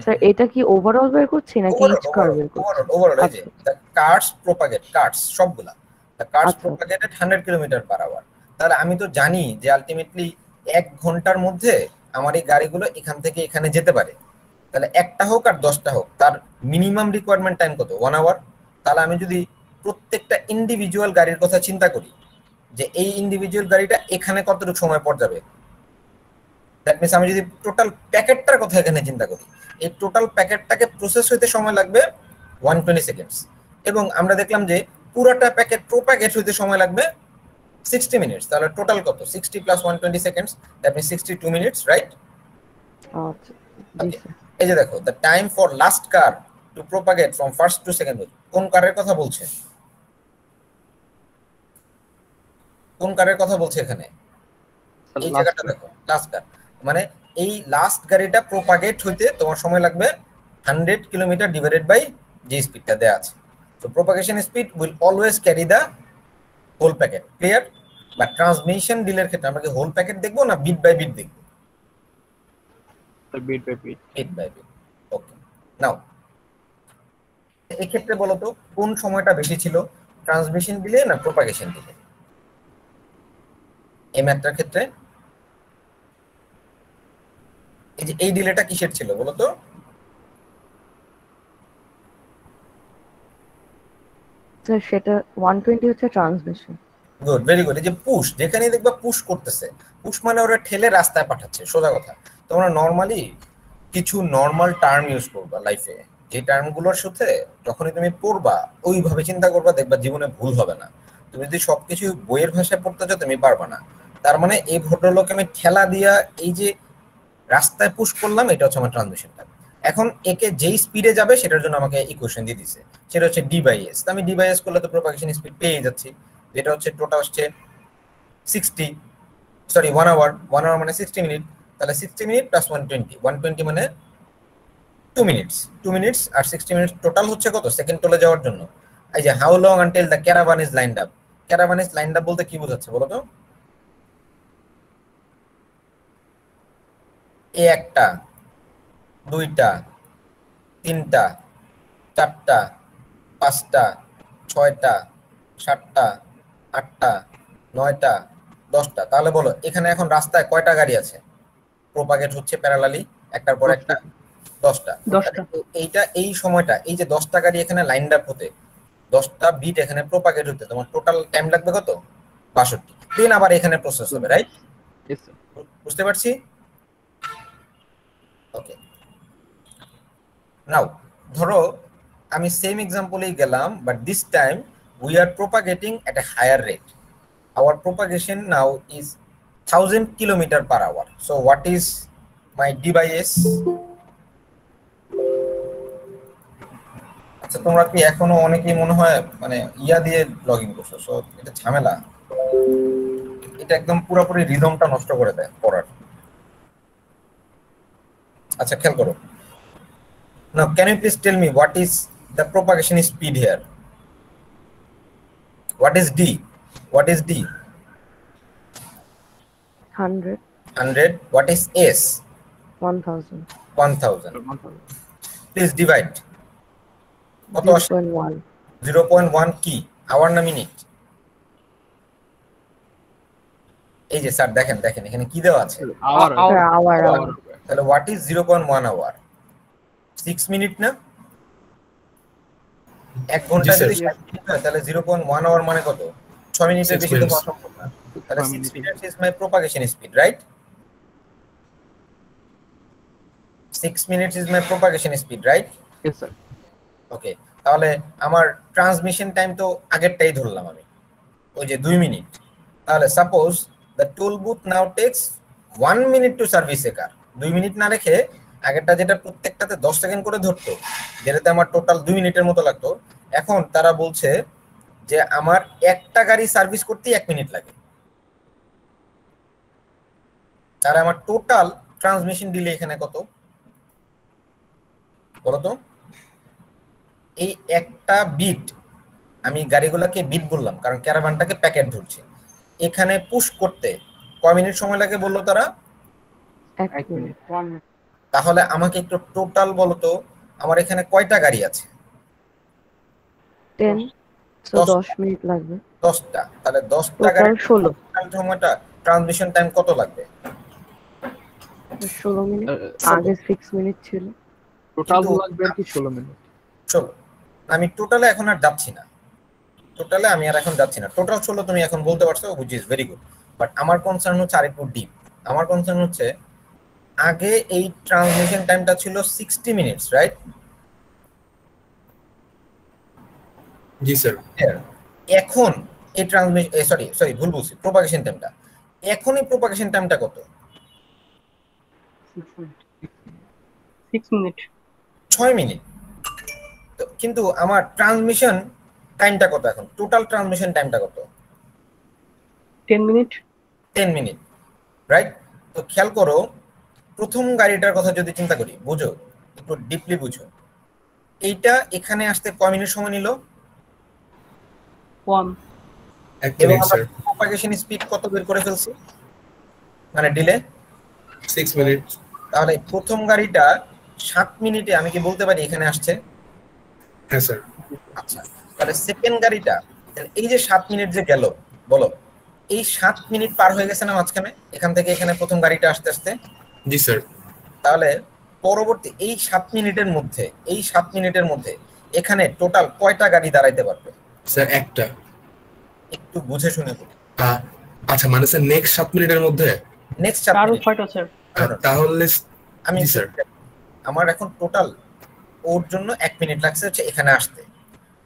Speaker 5: স্যার এটা কি ওভারঅল বের করছি নাকি ইচ কার বের করছি?
Speaker 2: ওভারঅল এই যে
Speaker 5: আচ্ছা।
Speaker 2: the cars propagate, cars সবগুলা the cars
Speaker 5: আচ্ছা।
Speaker 2: propagated 100 কিলোমিটার/আওয়ার। তাহলে আমি তো জানি যে আলটিমেটলি 1 ঘন্টার মধ্যে আমার এই গাড়িগুলো এখান থেকে এখানে যেতে পারে। তাহলে একটা হোক আর 10টা হোক, তার মিনিমাম রিকোয়ারমেন্ট টাইম কত? 1 আওয়ার। তাহলে আমি যদি প্রত্যেকটা ইন্ডিভিজুয়াল গাড়ির কথা চিন্তা করি যে এই ইন্ডিভিজুয়াল গাড়িটা এখানে কতটুকু সময় পর যাবে, দ্যাট মিনস আমি যদি টোটাল প্যাকেটটার কথা এখানে চিন্তা করি, এই টোটাল প্যাকেটটাকে প্রসেস হইতে সময় লাগবে 120 সেকেন্ডস, এবং আমরা দেখলাম যে পুরোটা প্যাকেট প্রোপাগেট হইতে সময় লাগবে 60 মিনিটস। তাহলে টোটাল কত? 60 plus 120 seconds, that means 62 minutes, right?
Speaker 5: আচ্ছা জি স্যার।
Speaker 2: এই যে দেখো, the time for last car to propagate from first to second, কোন কারের কথা বলছে? কোন কারের কথা বলছে এখানে? এই জায়গাটা দেখো, লাস্ট কার, মানে এই লাস্ট গাড়িটা প্রোপাগেট হইতে তোমার সময় লাগবে 100 কিলোমিটার ডিভাইডেড বাই যে স্পিডটা দেয়া আছে। So propagation speed will always carry the whole packet, clear? বা ট্রান্সমিশন ডিলের ক্ষেত্রে আমরা কি হোল প্যাকেট দেখবো না বিট বাই বিট দেখবো?
Speaker 4: Bit by bit.
Speaker 2: Bit by bit. Okay, now এই ক্ষেত্রে বলো তো কোন সময়টা বেশি ছিল, ট্রান্সমিশন ডিলে না প্রোপাগেশন ডিলে? এই ম্যাথটার ক্ষেত্রে এই যে এই ডিলেটা কিসের ছিল বলো তো?
Speaker 5: স্যার সেটা 120 হচ্ছে ট্রান্সমিশন।
Speaker 2: Good, very good. এই যে পুশ, যেখানেই দেখবা পুশ করতেছে, পুশ মানে ওরা ঠেলে রাস্তায় পাঠাচ্ছে, সোজা কথা। তোমরা নর্মালি কিছু নর্মাল টার্ম ইউজ করবা লাইফে, যে টার্মগুলোর সাথে যখনই তুমি পড়বা ওইভাবে চিন্তা করবা, দেখবা জীবনে ভুল হবে না। তুমি যদি সবকিছু বইয়ের ভাষায় পড়তে চাও তুমি পারবা না। তার মানে এই ভদ্রলোক আমি ঠেলা দিয়া এই যে রাস্তায় পুশ করলাম, এটা হচ্ছে আমার ট্রানজিশনটা। এখন একে যেই স্পিডে যাবে সেটার জন্য আমাকে ইকুয়েশন দিয়ে দিছে, সেটা হচ্ছে ডি বাই এস। আমি ডি বাই এস করলে তো প্রোপাগেশন স্পিড পেয়ে যাচ্ছি, যেটা হচ্ছে টোটাল হচ্ছে 60, সরি 1 আওয়ার। 1 আওয়ার মানে 60 মিনিট। তাহলে 60 মিনিট প্লাস 120 মানে 2 মিনিটস। 2 মিনিটস আর 60 মিনিট টোটাল হচ্ছে কত সেকেন্ড টোলে যাওয়ার জন্য? এই যে how long until the caravan is lined up. Caravan is lined up বলতে কি বোঝাচ্ছে বলো তো? এই একটা, দুইটা, তিনটা, চারটা, পাঁচটা, ছয়টা, সাতটা, আটটা, নয়টা, 10টা। তাহলে বলো এখানে এখন রাস্তায় কয়টা গাড়ি আছে প্রোপাগেট হচ্ছে প্যারালালি একটার পর একটা? 10টা। এইটা এই সময়টা, এই যে 10টা গাড়ি এখানে লাইনড আপ হতে, 10টা বিট এখানে প্রোপাগেট হতে তোমার টোটাল টাইম লাগবে কত? 62 দিন। আবার এখানে প্রসেস হবে, রাইট? বুঝতে পারছি? ওকে, নাও ধরো আমি সেম এক্সাম্পলেই গেলাম, but this time we are propagating at a higher rate. Our propagation now is 1000 kilometre per hour. So what is my D by S? আচ্ছা, তোমরা কি এখনো অনেকেই মনে হয় মানে ইয়া দিয়ে লগ ইন করছো? সো এটা ঝামেলা, এটা একদম পুরোপুরি রিদমটা নষ্ট করে দেয় পড়ার। আচ্ছা খেয়াল করো। Now, can you please tell me what is the propagation speed here? What is D? What is D?
Speaker 5: 100,
Speaker 2: 100. What is S?
Speaker 5: 1000,
Speaker 2: 1000. Please divide. কত আসে?
Speaker 5: 0.1,
Speaker 2: 0.1 কি আওয়ার না মিনিট? এই যে স্যার দেখেন দেখেন এখানে কি দেওয়া আছে?
Speaker 5: hour.
Speaker 2: তাহলে what is 0.1 আওয়ার? 6 মিনিট না? 1 ঘন্টা
Speaker 7: জি, স্যার।
Speaker 2: যদি 60 মিনিট হয় তাহলে 0.1 আওয়ার মানে কত? 6 মিনিটের
Speaker 7: 6
Speaker 2: বেশি তো
Speaker 7: minutes.
Speaker 2: হওয়া সম্ভব না। তাহলে
Speaker 4: 6
Speaker 2: 6
Speaker 4: minutes.
Speaker 2: Minutes is my propagation speed, right? 6 minutes is my propagation speed, right?
Speaker 4: Yes, sir.
Speaker 2: ওকে, তাহলে আমার ট্রান্সমিশন টাইম তো আগেরটাই ধরলাম আমি, ওই যে 2 মিনিট। তাহলে suppose the toll booth now takes 1 minute to service a car. 2 minute না রেখে আগেরটা যেটা প্রত্যেকটাতে 10 সেকেন্ড করে ধরতো, যেটাতে আমার টোটাল 2 মিনিটের মতো লাগতো, এখন তারা বলছে যে আমার একটা গাড়ি সার্ভিস করতে 1 মিনিট লাগে। তাহলে আমার টোটাল ট্রান্সমিশন ডিলে এখানে কত বলতো? এই একটা বিট, আমি গাড়িগুলোকে বিট বললাম কারণ ক্যারাভানটাকে প্যাকেট ধরছে, এখানে পুশ করতে কয় মিনিট সময় লাগে বললো তারা?
Speaker 5: 1 মিনিট।
Speaker 2: তাহলে আমাকে একটু টোটাল বলো তো, আমার এখানে কয়টা গাড়ি আছে?
Speaker 5: 10, so
Speaker 2: 10
Speaker 5: 10 মিনিট লাগবে।
Speaker 2: 10টা। তাহলে 10টা
Speaker 5: টোটাল
Speaker 2: গাড়ি
Speaker 5: 16
Speaker 2: সময়টা ট্রান্সমিশন টাইম কত লাগবে?
Speaker 5: 16 মিনিট।
Speaker 4: Uh,
Speaker 5: আগে 6 মিনিট ছিল।
Speaker 4: টোটাল
Speaker 2: কিন্তু-
Speaker 4: লাগবে আর কি 16 মিনিট।
Speaker 2: চলো, আমি টোটালে এখন আর যাচ্ছি না, টোটালে আমি আর এখন যাচ্ছি না। টোটাল 16 তুমি এখন বলতে পারছো, which is very good. But আমার কনসার্ন হচ্ছে আরেকটু ডিপ। আমার কনসার্ন হচ্ছে আগে এই ট্রান্সমিশন টাইমটা ছিল 60 মিনিটস, রাইট?
Speaker 7: জি স্যার।
Speaker 2: এখন এই ট্রান্সমিশন সরি ভুল বলছি, প্রোপাগেশন টাইমটা, এখন এই প্রোপাগেশন টাইমটা কত?
Speaker 6: 6 মিনিট।
Speaker 2: 6 মিনিট। তো কিন্তু আমার ট্রান্সমিশন টাইমটা কত এখন? টোটাল ট্রান্সমিশন টাইমটা কত?
Speaker 6: 10 মিনিট।
Speaker 2: 10 minute, right? তো খেয়াল করো, প্রথম গাড়িটার কথা যদি চিন্তা করি, বুঝো একটু ডিপলি বুঝো, এইটা এখানে আসতে কয় মিনিট সময় নিল?
Speaker 6: 1।
Speaker 7: 1
Speaker 2: এবং
Speaker 7: মিনিট
Speaker 2: আমরা
Speaker 7: স্যার।
Speaker 2: প্রপাগেশন স্পিড কত বের করে ফেলছি, মানে ডিলে?
Speaker 7: 6 মিনিট।
Speaker 2: তাহলে প্রথম গাড়িটা 7 মিনিটে আমি কি বলতে পারি এখানে আসছে?
Speaker 7: হ্যাঁ স্যার।
Speaker 2: আচ্ছা, তাহলে সেকেন্ড গাড়িটা, এই যে 7 মিনিট যে গেল, বলো এই 7 মিনিট পার হয়ে গেছে না মাঝখানে, এখান থেকে এখানে প্রথম গাড়িটা আসতে আসতে?
Speaker 7: জি স্যার।
Speaker 2: তাহলে পরবর্তী এই 7 মিনিটের মধ্যে, এই 7 মিনিটের মধ্যে এখানে টোটাল কয়টা গাড়ি দাঁড়াইতে পারবে?
Speaker 7: স্যার একটা।
Speaker 2: একটু বুঝে শুনে বলুন।
Speaker 7: আচ্ছা, মানে স্যার নেক্সট 7 মিনিটের মধ্যে?
Speaker 2: নেক্সট 7
Speaker 6: আরো
Speaker 2: মিনিট
Speaker 6: 6টা স্যার।
Speaker 7: তাহলে
Speaker 2: আমি
Speaker 7: জি স্যার।
Speaker 2: আমার এখন টোটাল ওর জন্য 1 মিনিট লাগছে হচ্ছে এখানে আসতে,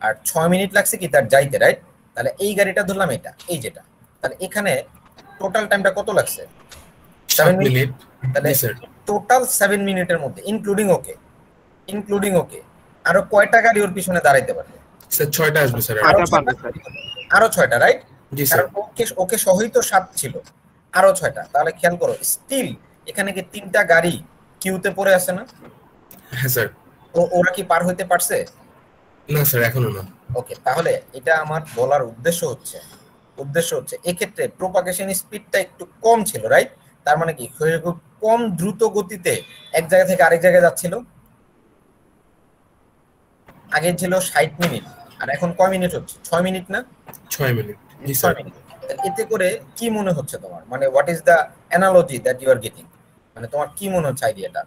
Speaker 2: আর 6 মিনিট লাগছে কি তার যাইতে, রাইট? তাহলে এই গাড়িটা ধরলাম, এটা এই যেটা, তাহলে এখানে টোটাল টাইমটা কত লাগছে?
Speaker 7: 7 মিনিট।
Speaker 2: তাহলে
Speaker 7: জি স্যার।
Speaker 2: টোটাল 7 মিনিটের মধ্যে ইনক্লুডিং ওকে আরো কয়টা গাড়ি ওর পিছনে দাঁড়াইতে পারবে?
Speaker 7: স্যার 6টা আসবে স্যার।
Speaker 2: আরো
Speaker 4: 6টা পারবে স্যার।
Speaker 2: আরো 6টা, রাইট?
Speaker 7: জি স্যার।
Speaker 2: কারণ ওকে সহই তো 7 ছিল, আরো 6টা। তাহলে খেয়াল করো, স্টিল এখানে কি 3টা গাড়ি কিউতে পড়ে আছে না?
Speaker 7: হ্যাঁ স্যার।
Speaker 2: ওরা কি পার হইতে পারছে?
Speaker 7: না স্যার, এখনো না।
Speaker 2: ওকে, তাহলে এটা আমার বলার উদ্দেশ্য হচ্ছে এক্ষেত্রে প্রোপাগেশন স্পিডটা একটু কম ছিল, রাইট? তার মানে কি খুব কম দ্রুত গতিতে এক জায়গা থেকে আরেক জায়গায় যাচ্ছিল। আগে ছিল 60 মিনিট, আর এখন কয় মিনিট হচ্ছে? 6 মিনিট না?
Speaker 7: 6 মিনিট। জি
Speaker 2: 6
Speaker 7: স্যার।
Speaker 2: মিনিট। এতে করে কি মনে হচ্ছে তোমার, মানে what is the analogy that you are getting, মানে তোমার কি মনে হচ্ছে আইডিয়াটা?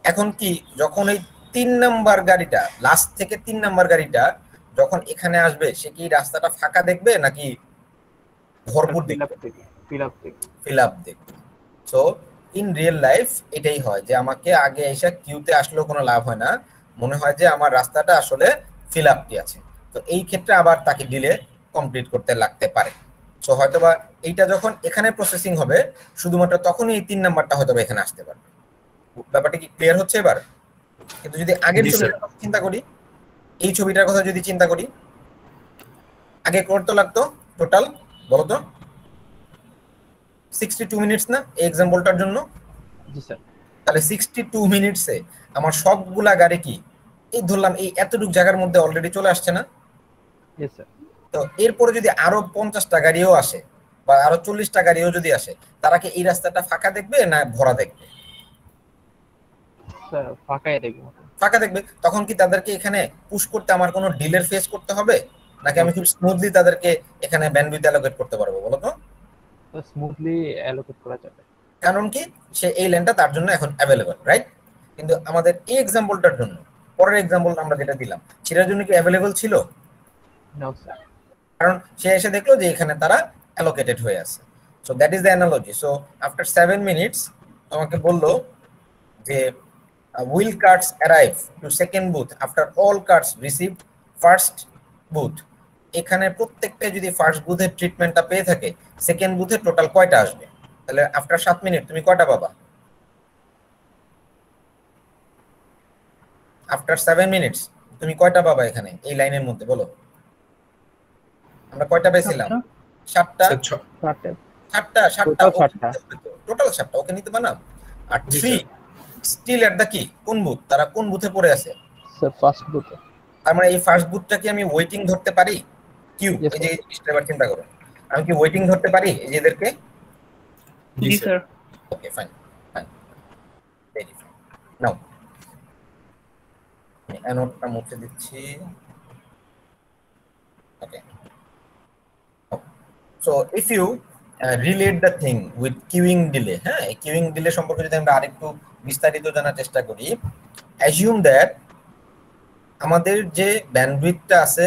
Speaker 2: এখন কি যখন এই 3 নাম্বার গাড়িটা, লাস্ট থেকে 3 নাম্বার গাড়িটা যখন এখানে আসবে, সে কি রাস্তাটা ফাঁকা দেখবে নাকি ভরপুর দেখবে? ফিল আপ দেখবে। সো ইন রিয়েল লাইফ এটাই হয় যে আমাকে আগে এসে কিউতে আসলেও কোনো লাভ হয় না, মনে হয় যে আমার রাস্তাটা আসলে ফিল আপটি আছে। তো এই ক্ষেত্রে আবার তাকে ডিলে কমপ্লিট করতে লাগতে পারে। সো হয়তোবা এইটা যখন এখানে প্রসেসিং হবে, শুধুমাত্র তখনই এই 3 নাম্বারটা হয়তো এখানে আসতে পারবে। ব্যাপারটা কি ক্লিয়ার হচ্ছে এবার? কিন্তু যদি আগের
Speaker 7: জি, স্যার।
Speaker 2: ছবিটার কথা চিন্তা করি, এই ছবিটার কথা যদি চিন্তা করি, আগে করতে লাগতো টোটাল বলো তো 62 মিনিটস না এই এক্সাম্পলটার জন্য?
Speaker 4: জি স্যার।
Speaker 2: তাহলে 62 মিনিটসে আমার সবগুলা গাড়ি কি এই ধরলাম এই এতটুকু জায়গার মধ্যে অলরেডি চলে আসছে না?
Speaker 4: Yes sir.
Speaker 2: তো এরপরে যদি আরো 50টা গাড়িও আসে বা আরো 40টা গাড়িও যদি আসে, তারা কি এই রাস্তাটা ফাঁকা দেখবে না ভরা দেখবে?
Speaker 4: স্যার ফাঁকাই দেখবো।
Speaker 2: ফাঁকা দেখবে। তখন কি তাদেরকে এখানে পুশ করতে আমার কোনো ডিলের ফেস করতে হবে, নাকি আমি খুব স্মুথলি তাদেরকে এখানে ব্যান্ডউইথ অ্যালোকেট করতে পারবো বলো তো?
Speaker 4: স্মুথলি অ্যালোকেট করা যাবে।
Speaker 2: কারণ কি সে এই লেনটা তার জন্য এখন অ্যাভেলেবল, রাইট? কিন্তু আমাদের এই এক্সাম্পলটার জন্য পরের এক্সাম্পলটা আমরা যেটা দিলাম সেটার জন্য কি অ্যাভেলেবল ছিল?
Speaker 4: No sir.
Speaker 2: কারণ সে এসে দেখলো যে এখানে তারা অ্যালোকেটেড হয়ে আছে। So that is the analogy. So after 7 minutes তোমাকে বললো যে will cards arrive to second booth after all cards received first booth? এখানে প্রত্যেকটা যদি ফার্স্ট বুথের ট্রিটমেন্টটা পেয়ে থাকে সেকেন্ড বুথে টোটাল কয়টা আসবে? তাহলে আফটার 7 মিনিট তুমি কয়টা পাবা? আফটার 7 মিনিটস তুমি কয়টা পাবা এখানে এই লাইনের মধ্যে বলো? আমরা কয়টা পেয়েছিলাম? 7টা।
Speaker 7: স্যার
Speaker 2: 7টা
Speaker 4: Total 7টা।
Speaker 2: টোটাল 7টা ওকে নিতে পারলাম। আর 3 স্টিল এট দা কি কোন বুথ? তারা কোন বুথে পড়ে আছে?
Speaker 4: স্যার ফার্স্ট বুথে।
Speaker 2: আমরা এই ফার্স্ট বুথটা কি আমি ওয়েটিং ধরতে পারি? কিউ
Speaker 4: Yes,
Speaker 2: এই যে এবার চিন্তা করুন, আমি কি ওয়েটিং ধরতে পারি এই যে এদেরকে?
Speaker 6: জি sir.
Speaker 2: Okay fine fine very fine. Now আমি অ্যানোটটা মুছে দিচ্ছি। Okay so if you relate the thing with queueing delay, হ্যাঁ এই কিউইং ডিলে সম্পর্কে যদি আমরা আরেকটু বিস্তারিত জানার চেষ্টা করি, অ্যাজিউম দ্যাট আমাদের যে ব্যান্ডউইথটা আছে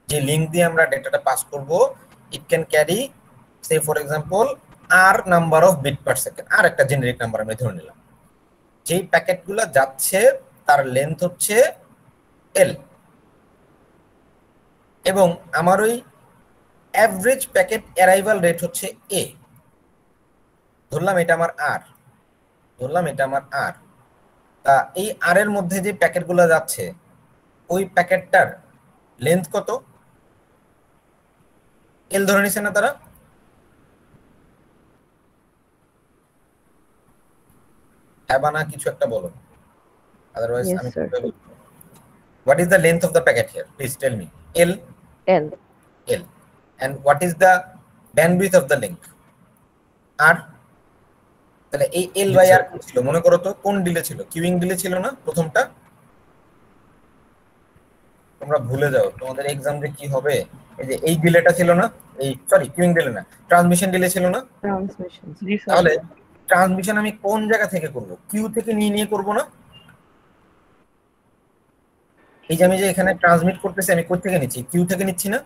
Speaker 2: যে লিংক দিয়ে আমরা ডেটাটা পাস করব it can carry say for example R number of bit per second, আর একটা জেনারিক নাম্বার আমরা ধরে নিলাম। যেই প্যাকেটগুলো যাচ্ছে তার লেন্থ হচ্ছে এল এবং আমার ওই অ্যাভারেজ প্যাকেট অ্যারাইভাল রেট হচ্ছে এ। ধরলাম এটা আমার আর, তা এই আর এর মধ্যে যে প্যাকেটগুলো যাচ্ছে ওই প্যাকেটটার লেন্থ কত? এল ধরে নিছে না তারা? হ্যাঁ বা না কিছু একটা বলো, আদারওয়াইজ
Speaker 5: Yes,
Speaker 2: আমি
Speaker 5: sir.
Speaker 2: What is the length of the packet here? Please tell me. L
Speaker 5: L.
Speaker 2: and what is the bandwidth of the link? আর তাহলে এই এল বাই আর ছিল মনে করো তো কোন ডিলে ছিল? কিউইং ডিলে ছিল না প্রথমটা? তোমরা ভুলে যাও তোমাদের এক্সামে কি হবে। এই যে এই ডিলেটা ছিল না, এই সরি কিউইং ডিলে না, ট্রান্সমিশন ডিলে ছিল না?
Speaker 5: Transmission.
Speaker 6: জি স্যার।
Speaker 2: তাহলে ট্রান্সমিশন আমি কোন জায়গা থেকে করব? কিউ থেকে নিয়ে করব না? এই যে আমি যে এখানে ট্রান্সমিট করতেছি আমি কোথা থেকে নিচ্ছি? কিউ থেকে নিচ্ছি না?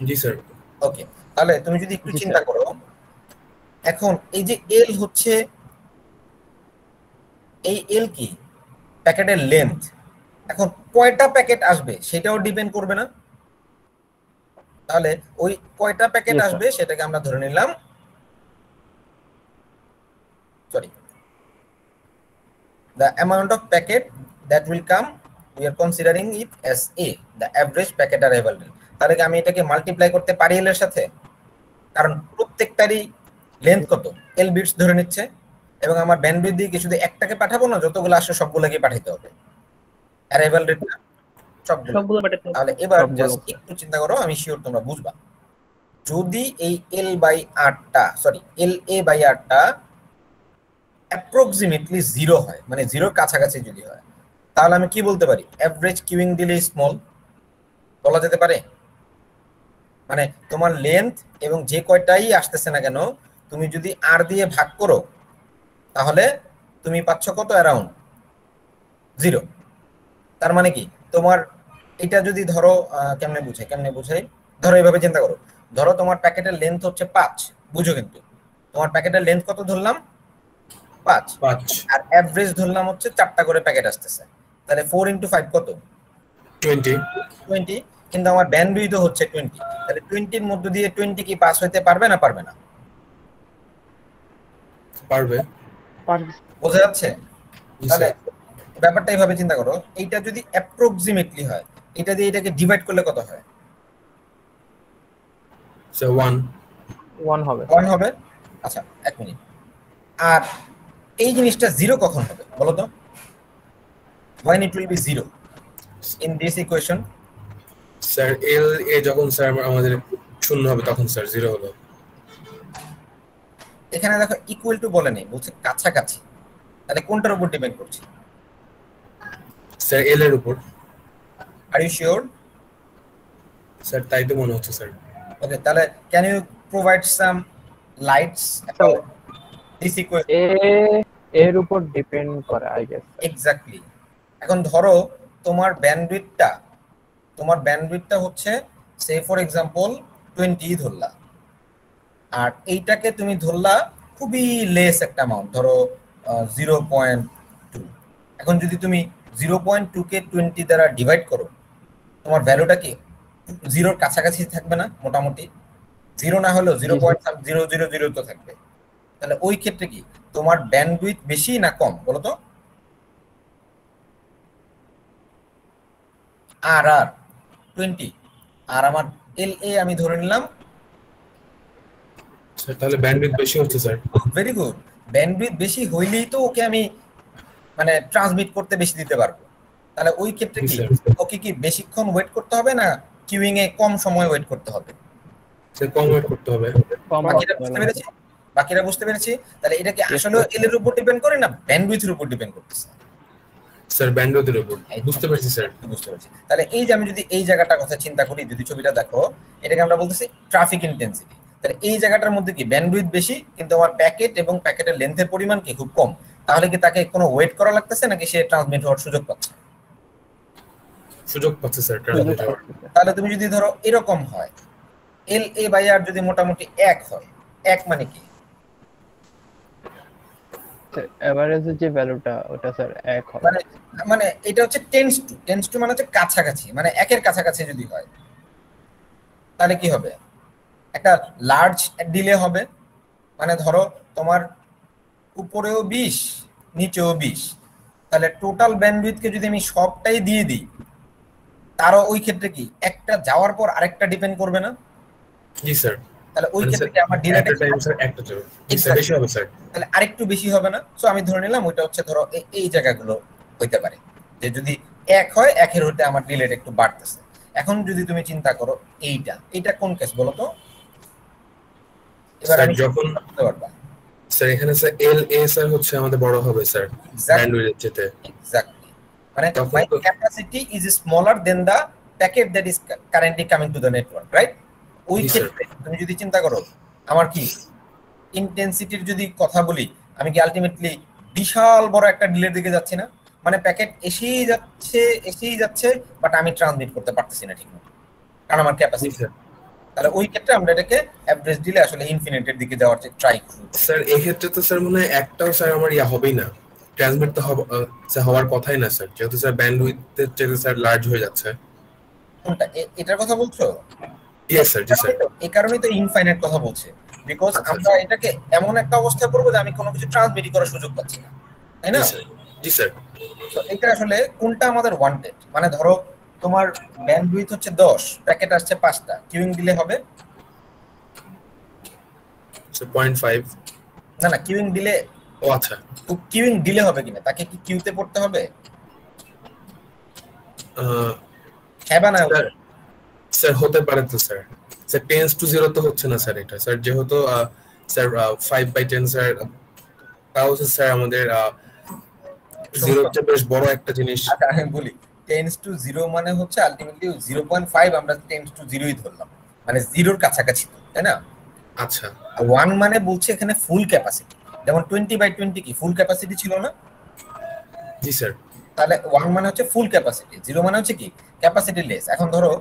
Speaker 7: জি স্যার।
Speaker 2: ওকে তাহলে তুমি যদি একটু চিন্তা করো, এখন এই যে এল হচ্ছে এই এল কি প্যাকেটের লেন্থ, এখন কয়টা প্যাকেট আসবে সেটাও ডিপেন্ড করবে না? তাহলে ওই কয়টা প্যাকেট
Speaker 4: Yes, sir.
Speaker 2: আসবে সেটাকে আমরা ধরে নিলাম, sorry the amount of packet that will come we are considering it as a the average packet arrival rate. তাহলে কি আমি এটাকে মাল্টিপ্লাই করতে পারি এল এর সাথে? কারণ প্রত্যেকটারই লেন্থ কত? এল বিটস ধরে নিচ্ছে এবং আমার ব্যান্ডউইথ দিয়ে কি শুধু একটাকে পাঠাবো না, যতগুলো আসে সবগুলোকে পাঠাতে হবে অ্যারাইভাল রেটটা
Speaker 6: সবগুলো পাঠাতে হবে।
Speaker 2: তাহলে এবার
Speaker 4: সবগুলো।
Speaker 2: জাস্ট একটু চিন্তা করো, আমি শিওর তোমরা বুঝবা। যদি এই এল বাই আরটা সরি এল এ বাই আরটা অ্যাপ্রক্সিমেটলি 0 হয়, মানে 0-র কাছাকাছি যদি হয়, তাহলে আমি কি বলতে পারি? অ্যাভারেজ কিউইং ডিলে স্মল বলা যেতে পারে। মানে তোমার লেন্থ এবং যে কয়টাই আসতেছে না কেন তুমি যদি আর দিয়ে ভাগ করো তাহলে তুমি পাচ্ছ কত? অ্যারাউন্ড 0। তার মানে কি তোমার এটা যদি ধরো কেমনে বুঝাই, ধরো এইভাবে চিন্তা করো, ধরো তোমার প্যাকেটের লেন্থ হচ্ছে 5, বুঝো কিন্তু তোমার প্যাকেটের লেন্থ কত ধরলাম? 5 আর অ্যাভারেজ ধরলাম হচ্ছে 4টা করে প্যাকেট আসতেছে, তাহলে 4 × 5 কত? 20। কিন্তু আমার ব্যান্ডউইথ হচ্ছে 20, তাহলে 20-র মধ্য দিয়ে 20 কি পাস হইতে পারবে না পারবে না?
Speaker 7: পারবে।
Speaker 2: বোঝা যাচ্ছে? তাহলে ব্যাপারটা এইভাবে চিন্তা করো, এইটা যদি অ্যাপ্রক্সিমেটলি হয় এটা দিয়ে এটাকে ডিভাইড করলে কত হয়?
Speaker 7: স্যার 1
Speaker 4: 1 হবে।
Speaker 2: 1 হবে। আচ্ছা এক মিনিট, আর এই জিনিসটা 0 কখন হবে বলো তো? when it will be 0 in this equation?
Speaker 7: Sir এল এ যখন স্যার আমাদের শূন্য হবে তখন স্যার 0 হলো।
Speaker 2: এখানে দেখো ইকুয়াল টু বলে নেই, বলছে কাছাকাছি, তাহলে কোনটার উপর ডিপেন্ড করছে?
Speaker 7: স্যার এল এর উপর।
Speaker 2: Are you sure?
Speaker 7: স্যার তাই তো মনে হচ্ছে স্যার।
Speaker 2: ওকে তাহলে can you provide some lights about this equation?
Speaker 4: এর উপর ডিপেন্ড করে আই গেস।
Speaker 2: এক্স্যাক্টলি। এখন ধরো তোমার ব্যান্ডউইথটা হচ্ছে সে ফর এক্সাম্পল 20 ধরলা, আর এইটাকে তুমি ধরলা খুবই লেস একটা অ্যামাউন্ট, ধরো 0.2। এখন যদি তুমি 0.2 কে 20 দ্বারা ডিভাইড করো, তোমার ভ্যালুটা কি জিরোর কাছাকাছি থাকবে না? মোটামুটি জিরো না হলেও 0.000 তো থাকবে। তাহলে ওই ক্ষেত্রে কি তোমার ব্যান্ডউইথ বেশি না কম বলো তো? আর 20 আর আমার LA আমি ধরে নিলাম।
Speaker 7: স্যার তাহলে ব্যান্ডউইথ বেশি হচ্ছে স্যার।
Speaker 2: Very good. ব্যান্ডউইথ বেশি হইলেই তো ওকে আমি মানে ট্রান্সমিট করতে বেশি দিতে পারবো। তাহলে ওই ক্ষেত্রে কি ওকে কি বেশিক্ষণ ওয়েট করতে হবে না কিউইং এ কম সময় ওয়েট করতে হবে?
Speaker 7: স্যার কম ওয়েট করতে হবে।
Speaker 2: বাকিরা বুঝতে পেরেছি। তাহলে এটা কি আসলে এল এর উপর ডিপেন্ড করে না ব্যান্ডউইথের উপর ডিপেন্ড করতেছে?
Speaker 7: স্যার ব্যান্ডউইথের উপর। বুঝতে পারছি স্যার,
Speaker 2: বুঝতে পারছি। তাহলে এই যে আমি যদি এই জায়গাটার কথা চিন্তা করি, যদি ছবিটা দেখো, এটাকে আমরা বলতেছি ট্রাফিক ইন্টেন্সিটি। তাহলে এই জায়গাটার মধ্যে কি ব্যান্ডউইথ বেশি কিন্তু আমার প্যাকেট এবং প্যাকেটের লেন্থের পরিমাণ কি খুব কম, তাহলে কি তাকে কোনো ওয়েট করা লাগতেছে নাকি সে ট্রান্সমিট হওয়ার সুযোগ পাচ্ছে?
Speaker 7: সুযোগ পাচ্ছে স্যার ট্রান্সমিট হওয়ার।
Speaker 2: তাহলে তুমি যদি ধরো এরকম হয় LA/R যদি মোটামুটি 1 হয়, 1 মানে কি
Speaker 4: এভারেজের যে ভ্যালুটা ওটা স্যার 1 হবে।
Speaker 2: মানে এটা হচ্ছে টেন্স টু মানে হচ্ছে কাছাকাছি, মানে 1 এর কাছাকাছি যদি হয় তাহলে কি হবে? একটা লার্জ ডিলে হবে। মানে ধরো তোমার উপরেও 20 নিচেও 20, তাহলে টোটাল ব্যান্ডউইথকে যদি আমি সবটাই দিয়ে দিই, তারও ওই ক্ষেত্রে কি একটা যাওয়ার পর আরেকটা ডিপেন্ড করবে না?
Speaker 7: জি স্যার।
Speaker 2: তাহলে ওই ক্ষেত্রে কি আমার ডিলেটা
Speaker 7: টাইম স্যার একটা যাবে। জি স্যার বেশি হবে স্যার।
Speaker 2: তাহলে আরেকটু বেশি হবে না? সো আমি ধরে নিলাম ওইটা হচ্ছে ধরো এই জায়গাগুলো হইতে পারে যে যদি 1 হয় 1 এর হতে আমার ডিলেটা একটু বাড়তেছে। এখন যদি তুমি চিন্তা করো এইটা কোন কেস বলো তো? এবার আমি
Speaker 7: যখন
Speaker 2: বুঝতে পারবা
Speaker 7: স্যার এখানে স্যার LA স্যার হচ্ছে আমাদের বড় হবে স্যার ব্যান্ডউইথের চেয়ে।
Speaker 2: এক্স্যাক্টলি। মানে my capacity is smaller than the packet that is currently coming to the network, right? ওই ক্ষেত্রে তুমি যদি চিন্তা করো আমার কি ইন্টেন্সিটির যদি কথা বলি, আমি কি আলটিমেটলি বিশাল বড় একটা ডিলের দিকে যাচ্ছি না? মানে প্যাকেট এসেই যাচ্ছে বাট আমি ট্রান্সমিট করতে পারতেছি না ঠিকমতো, কারণ আমার ক্যাপাসিটি। তাহলে ওই ক্ষেত্রে আমরা এটাকে অ্যাভারেজ ডিলে আসলে ইনফিনিটের দিকে যাওয়ার ট্রাই করি।
Speaker 7: স্যার এই ক্ষেত্রে তো স্যার মনে হয় একটাও স্যার আমার হবেই না, ট্রান্সমিট তো হওয়ার কথাই না স্যার, যেহেতু স্যার ব্যান্ডউইথের চেয়ে স্যার লার্জ হয়ে যাচ্ছে।
Speaker 2: কোনটা এটার কথা বলছো?
Speaker 7: Yes sir. জি স্যার।
Speaker 2: এই কারণেই তো ইনফাইনাইট কথা বলছে, বিকজ আমরা এটাকে এমন একটা অবস্থা করবো যে আমি কোনো কিছু ট্রান্সমিট করার সুযোগ পাচ্ছি না, তাই না?
Speaker 7: জি স্যার।
Speaker 2: তো এটা আসলে কোনটা আমাদের ওয়ান্টেড? মানে ধরো তোমার ব্যান্ডউইথ হচ্ছে 10, প্যাকেট আসছে 5টা, কিউইং ডিলে হবে
Speaker 7: 0.5।
Speaker 2: না কিউইং ডিলে।
Speaker 7: ও আচ্ছা,
Speaker 2: কিউইং ডিলে হবে কিনা, তাকে কি কিউতে পড়তে হবে? হ্যাঁ বা না?
Speaker 7: স্যার হতে পারে তো স্যার। স্যার 10 to 0 তো হচ্ছে না স্যার এটা স্যার, যেহেতু স্যার 5/10 স্যার, তাও স্যার আমাদের 0 হচ্ছে বেশ বড় একটা জিনিস।
Speaker 2: আচ্ছা আমি বলি 10 to 0 মানে হচ্ছে আলটিমেটলি 0.5 আমরা 10 to 0ই ধরলাম, মানে 0-র কাছাকাছি, তাই না?
Speaker 7: আচ্ছা।
Speaker 2: 1 মানে বলছে এখানে ফুল ক্যাপাসিটি, যেমন 20/20 কি ফুল ক্যাপাসিটি ছিল না?
Speaker 7: জি স্যার।
Speaker 2: তাহলে 1 মানে হচ্ছে ফুল ক্যাপাসিটি, 0 মানে হচ্ছে কি ক্যাপাসিটি লেস। এখন ধরো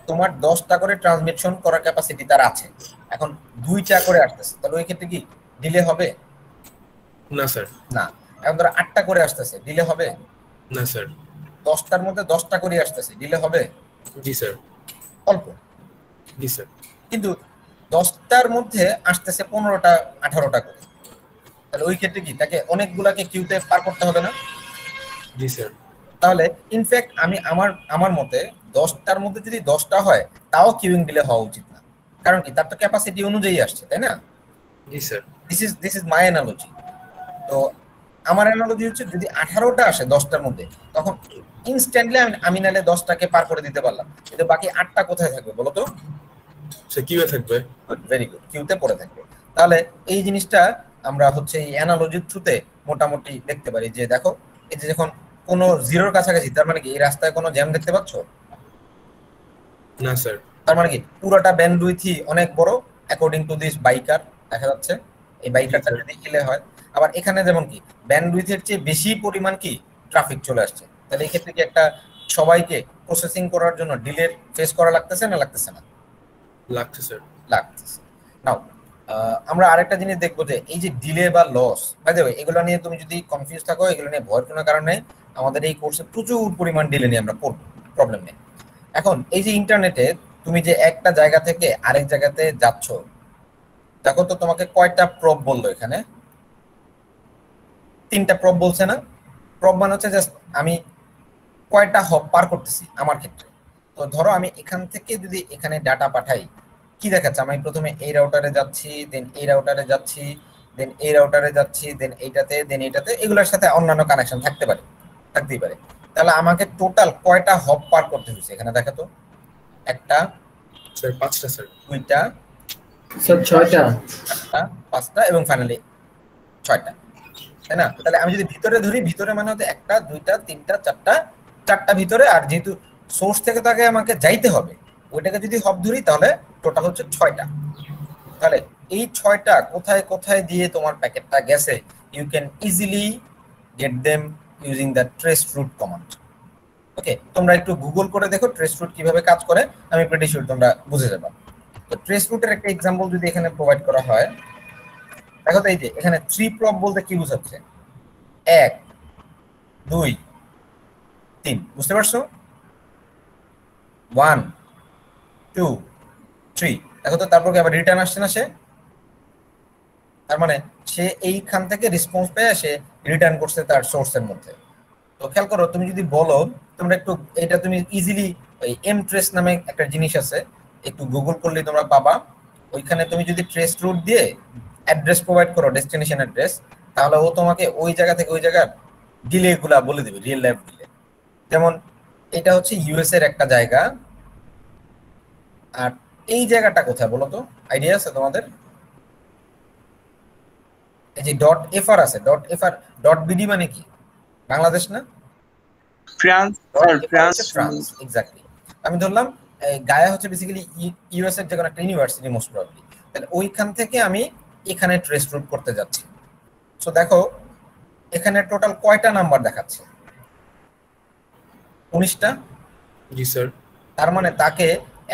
Speaker 2: তোমার 10টা করে ট্রান্সমিশন করার ক্যাপাসিটি তার আছে, এখন 2টা করে আসতেছে, তাহলে ওই ক্ষেত্রে কি ডিলে হবে?
Speaker 7: না স্যার।
Speaker 2: না। এখন ধরো 8টা করে আসতেছে, ডিলে হবে?
Speaker 7: না স্যার।
Speaker 2: 10টার মধ্যে 10টা করে আসতেছে, ডিলে হবে?
Speaker 7: জি স্যার।
Speaker 2: অল্প।
Speaker 7: জি স্যার।
Speaker 2: কিন্তু 10টার মধ্যে আসতেছে 15টা 18টা করে, তাহলে ওই ক্ষেত্রে কি তাকে অনেকগুলাকে কিউতে পার করতে হবে না?
Speaker 7: জি স্যার।
Speaker 2: তাহলে ইনফ্যাক্ট আমি আমার মতে 10টার মধ্যে যদি 10টা হয় তাও কিউইং ডিলে হওয়া উচিত না, কারণ কি তার তো ক্যাপাসিটি অনুযায়ী আসছে, তাই না?
Speaker 7: জি sir.
Speaker 2: This is my analogy. তো আমার অ্যানালজি হচ্ছে যদি 18টা আসে 10টার মধ্যে, তখন ইনস্ট্যান্টলি আমি নালে 10টাকে পার করে দিতে পারলাম, কিন্তু বাকি 8টা কোথায় থাকবে বলো তো?
Speaker 7: সে কিউয়ে থাকবে।
Speaker 2: ভেরি গুড, কিউতে পড়ে থাকবে। তাহলে এই জিনিসটা আমরা হচ্ছে এই অ্যানালজির থ্রুতে মোটামুটি দেখতে পারি যে দেখো এই যে যখন কোনো 0-র কাছাকাছি, তার মানে কি এই রাস্তায় কোনো জ্যাম দেখতে পাচ্ছ?
Speaker 7: না স্যার।
Speaker 2: তার মানে কি পুরোটা ব্যান্ডউইথই অনেক বড় অ্যাকর্ডিং টু দিস বাইকার দেখা যাচ্ছে। এই বাইকারটা যদি হিলে হয় আবার এখানে যেমন কি ব্যান্ডউইথের চেয়ে বেশি পরিমাণ কি ট্রাফিক চলে আসছে, তাহলে এই ক্ষেত্রে কি একটা সবাইকে প্রসেসিং করার জন্য ডিলে ফেস করা লাগতেছে না লাগতেছে না?
Speaker 7: লাগছে স্যার।
Speaker 2: লাগতেছে। নাও আমরা আরেকটা জিনিস দেখবো যে এই যে ডিলে বা লস, বাই দ্য ওয়ে এগুলো নিয়ে তুমি যদি কনফিউজ থাকো, এগুলো নিয়ে ভয়ের কোনো কারণ নেই, আমাদের এই কোর্সে প্রচুর পরিমাণ ডিলে নিয়ে আমরা পড়বো, প্রবলেম নেই। এখন এই যে ইন্টারনেটে তুমি যে একটা জায়গা থেকে আরেক জায়গাতে যাচ্ছ, দেখো তো তোমাকে কয়টা প্রব বললো এখানে? 3টা প্রব বলছে না? প্রব মানে হচ্ছে জাস্ট আমি কয়টা হপ পার করতেছি আমার ক্ষেত্রে। তো ধরো আমি এখান থেকে যদি এখানে ডাটা পাঠাই, কি দেখাচ্ছে? আমি প্রথমে এই রাউটারে যাচ্ছি, দেন এই রাউটারে যাচ্ছি, দেন এই রাউটারে যাচ্ছি, দেন এইটাতে, দেন এইটাতে, এগুলোর সাথে অন্যান্য কানেকশন থাকতেই পারে। তাহলে আমাকে টোটাল কয়টা হপ পার করতে হয়েছে এখানে দেখো তো? একটা,
Speaker 7: স্যার 5টা স্যার।
Speaker 2: দুইটা,
Speaker 1: স্যার 6টা,
Speaker 2: 4টা, 5টা এবং ফাইনালি 6টা, তাই না? তাহলে আমি যদি ভিতরে ধরি, ভিতরে মানে হচ্ছে 1টা 2টা 3টা 4টা ভিতরে, আর যেহেতু সোর্স থেকে তাকে আমাকে যাইতে হবে, ওইটাকে যদি হপ ধরি তাহলে টোটাল হচ্ছে 6টা। তাহলে এই 6টা কোথায় কোথায় দিয়ে তোমার প্যাকেটটা গেছে, you can easily get them using the trace route command. Okay, তোমরা একটু গুগল করে দেখো ট্রেস রুট কিভাবে কাজ করে, আমি প্রিটি শিওর তোমরা বুঝে যাবে। তো ট্রেস রুটের একটা এক্সাম্পল যদি এখানে প্রোভাইড করা হয়, দেখো তো এই যে এখানে 3 প্রব বলতে কি বোঝাচ্ছে? 1 2 3, বুঝতে পারছো? 1 2 3, দেখো তো তারপর কি আবার রিটার্ন আসছে না সে? তার মানে সে এইখান থেকে রেসপন্স পেয়ে সে রিটার্ন করছে তার সোর্সের মধ্যে। তো খেয়াল করো, তুমি যদি বলো, তোমরা একটু এটা তুমি ইজিলি ওই এম ট্রেস নামে একটা জিনিস আছে, একটু গুগল করলে তোমরা পাবা। ওইখানে তুমি যদি ট্রেস রুট দিয়ে অ্যাড্রেস প্রোভাইড করো, ডেস্টিনেশন অ্যাড্রেস, তাহলে ও তোমাকে ওই জায়গা থেকে ওই জায়গার ডিলে গুলা বলে দেবে, রিয়েল লাইফ ডিলে। যেমন এটা হচ্ছে ইউএস এর একটা জায়গা, আর এই জায়গাটা কোথায় বলো তো? আইডিয়া আছে তোমাদের? এই যে ডট এফআর আছে, ডট এফআর ডট বিডি মানে কি? বাংলাদেশ না?
Speaker 8: France sir, France.
Speaker 2: France, exactly. আমি ধরলাম গায়া হচ্ছে বেসিক্যালি ইউএস এর যে কোনো একটা ইউনিভার্সিটি মোস্ট প্রবাবলি, তাহলে ওইখান থেকে আমি এখানে ট্রেস রুট করতে যাচ্ছি। সো দেখো এখানে টোটাল কয়টা নাম্বার দেখাচ্ছে? 19টা।
Speaker 7: জি স্যার।
Speaker 2: তার মানে তাকে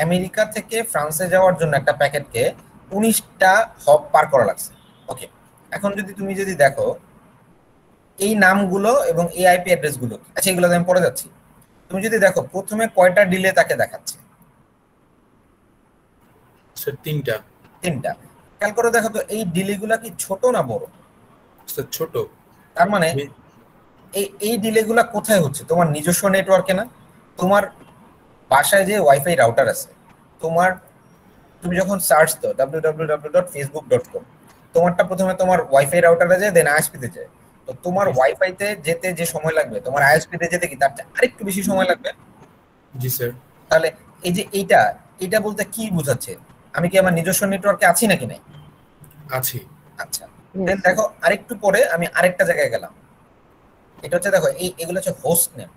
Speaker 2: আমেরিকা থেকে ফ্রান্সে যাওয়ার জন্য একটা প্যাকেটকে 19টা হপ পার করা লাগছে। ওকে, এখন তুমি যদি দেখো এই নামগুলো এবং এই আইপি অ্যাড্রেসগুলো, আচ্ছা এগুলো আমি পড়ে যাচ্ছি, তুমি যদি দেখো প্রথমে কয়টা ডিলে তাকে দেখাচ্ছে?
Speaker 7: স্যার 3টা।
Speaker 2: খেয়াল করে দেখো তো এই ডিলেগুলা কি ছোট না বড়?
Speaker 7: স্যার ছোট।
Speaker 2: তার মানে এই ডিলেগুলা কোথায় হচ্ছে? তোমার নিজস্ব নেটওয়ার্কে না? তোমার বাসায় যে ওয়াইফাই রাউটার আছে, তুমি যখন সার্চ দাও www.facebook.com, তোমারটা প্রথমে তোমার ওয়াইফাই রাউটারে যায়, দেন আইএসপিতে যায়। তো তোমার ওয়াইফাইতে যেতে যে সময় লাগবে, তোমার আইএসপিতে যেতে কি তার আরেকটু বেশি সময় লাগবে?
Speaker 7: জি স্যার।
Speaker 2: তাহলে এই যে এইটা বলতে কি বোঝাচ্ছে? আমি কি আমার নিজস্ব নেটওয়ার্কে আছি নাকি নাই?
Speaker 7: আছি।
Speaker 2: আচ্ছা, দেন দেখো আরেকটু পরে আমি আরেকটা জায়গায় গেলাম, এটা হচ্ছে দেখো এগুলো হচ্ছে হোস্ট নেম,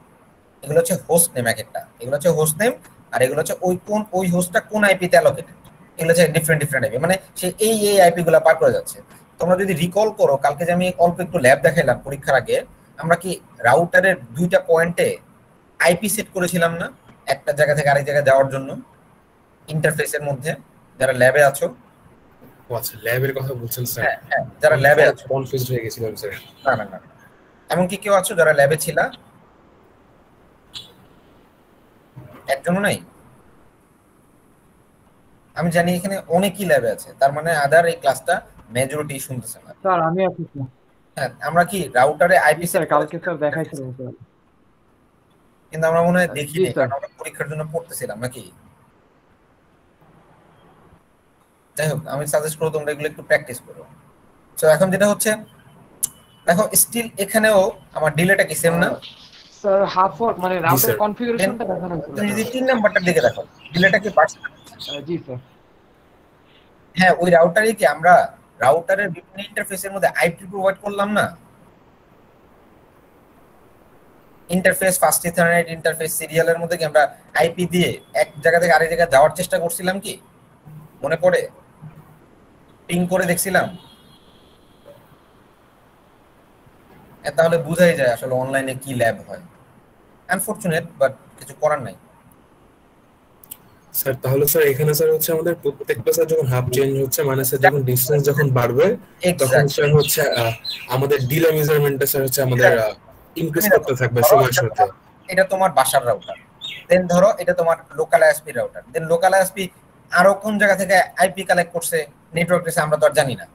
Speaker 2: এগুলো হচ্ছে হোস্ট নেম, এক একটা এগুলো হচ্ছে হোস্ট নেম, আর এগুলো হচ্ছে ওই হোস্টটা কোন আইপিতে অ্যালোকেটেড, এগুলো হচ্ছে ডিফারেন্ট আইপি, মানে সে এই আইপি গুলা পার করে যাচ্ছে। তোমরা যদি রিকল করো, কালকে যে আমি অল্প একটু ল্যাব দেখাইলাম পরীক্ষার আগে, আমরা কি রাউটারের 2টা পয়েন্টে আইপি সেট করেছিলাম না একটা জায়গা থেকে আরেক জায়গায় যাওয়ার জন্য ইন্টারফেসের মধ্যে? যারা ল্যাবে আছো,
Speaker 7: ও আচ্ছা ল্যাবের কথা বলছেন স্যার।
Speaker 2: হ্যাঁ যারা ল্যাবে আছো,
Speaker 7: কনফিউজড হয়ে গেছিলাম স্যার।
Speaker 2: না এমন কি কেউ আছো যারা ল্যাবে ছিলা? একজনও নাই? আমি জানি এখানে অনেকই ল্যাবে আছে, তার মানে আদার এই ক্লাসটা মেজরিটি শুনতেছে না।
Speaker 6: স্যার আমি আছি স্যার।
Speaker 2: হ্যাঁ, আমরা কি রাউটারে আইপি
Speaker 6: স্যার কালকে স্যার দেখাইছিলেন স্যার,
Speaker 2: কিন্তু আমরা মনে হয় দেখিনি,
Speaker 6: জি, স্যার।
Speaker 2: কারণ আমরা পরীক্ষার জন্য পড়তেছিলাম নাকি। যাই হোক, আমি সাজেস্ট করব তোমরা এগুলো একটু প্র্যাকটিস করো। তো এখন যেটা হচ্ছে, দেখো স্টিল এখানেও আমার ডিলেটা কি সেম না?
Speaker 9: স্যার হাফ ওয়ার্ক মানে রাউটার
Speaker 7: স্যার।
Speaker 9: কনফিগারেশনটা দেখানো
Speaker 2: তুমি যদি 3 নাম্বারটার দিকে দেখো, ডিলেটা কি বাড়ছে?
Speaker 9: জি স্যার।
Speaker 2: হ্যাঁ, ওই রাউটারই কি আমরা রাউটারের বিভিন্ন ইন্টারফেসের মধ্যে আইপি প্রোভাইড করলাম না? ইন্টারফেস, ফাস্ট ইথারনেট ইন্টারফেস, সিরিয়ালের মধ্যে কি আমরা আইপি দিয়ে এক জায়গা থেকে আরেক জায়গায় যাওয়ার চেষ্টা করছিলাম কি? মনে পড়ে? পিং করে দেখছিলাম। তাহলে বোঝাই যায় আসলে অনলাইনে কি ল্যাব হয়। আনফরচুনেট, বাট কিছু করার নাই।
Speaker 7: স্যার তাহলে স্যার এখানে স্যার হচ্ছে আমাদের প্রত্যেকটা স্যার যখন হাফ চেঞ্জ হচ্ছে মানে স্যার যখন ডিসটেন্স যখন বাড়বে তখন স্যার হচ্ছে আমাদের ডিলে মেজারমেন্টটা স্যার হচ্ছে আমাদের ইনক্রিজ করতে থাকবে সময়ের সাথে।
Speaker 2: এটা তোমার বাসার রাউটার, দেন ধরো এটা তোমার লোকাল আইএসপি রাউটার, দেন লোকাল আইএসপি আরো কোন জায়গা থেকে আইপি কালেক্ট করছে, নেটওয়ার্ক এসে আমরা তো আর জানি না।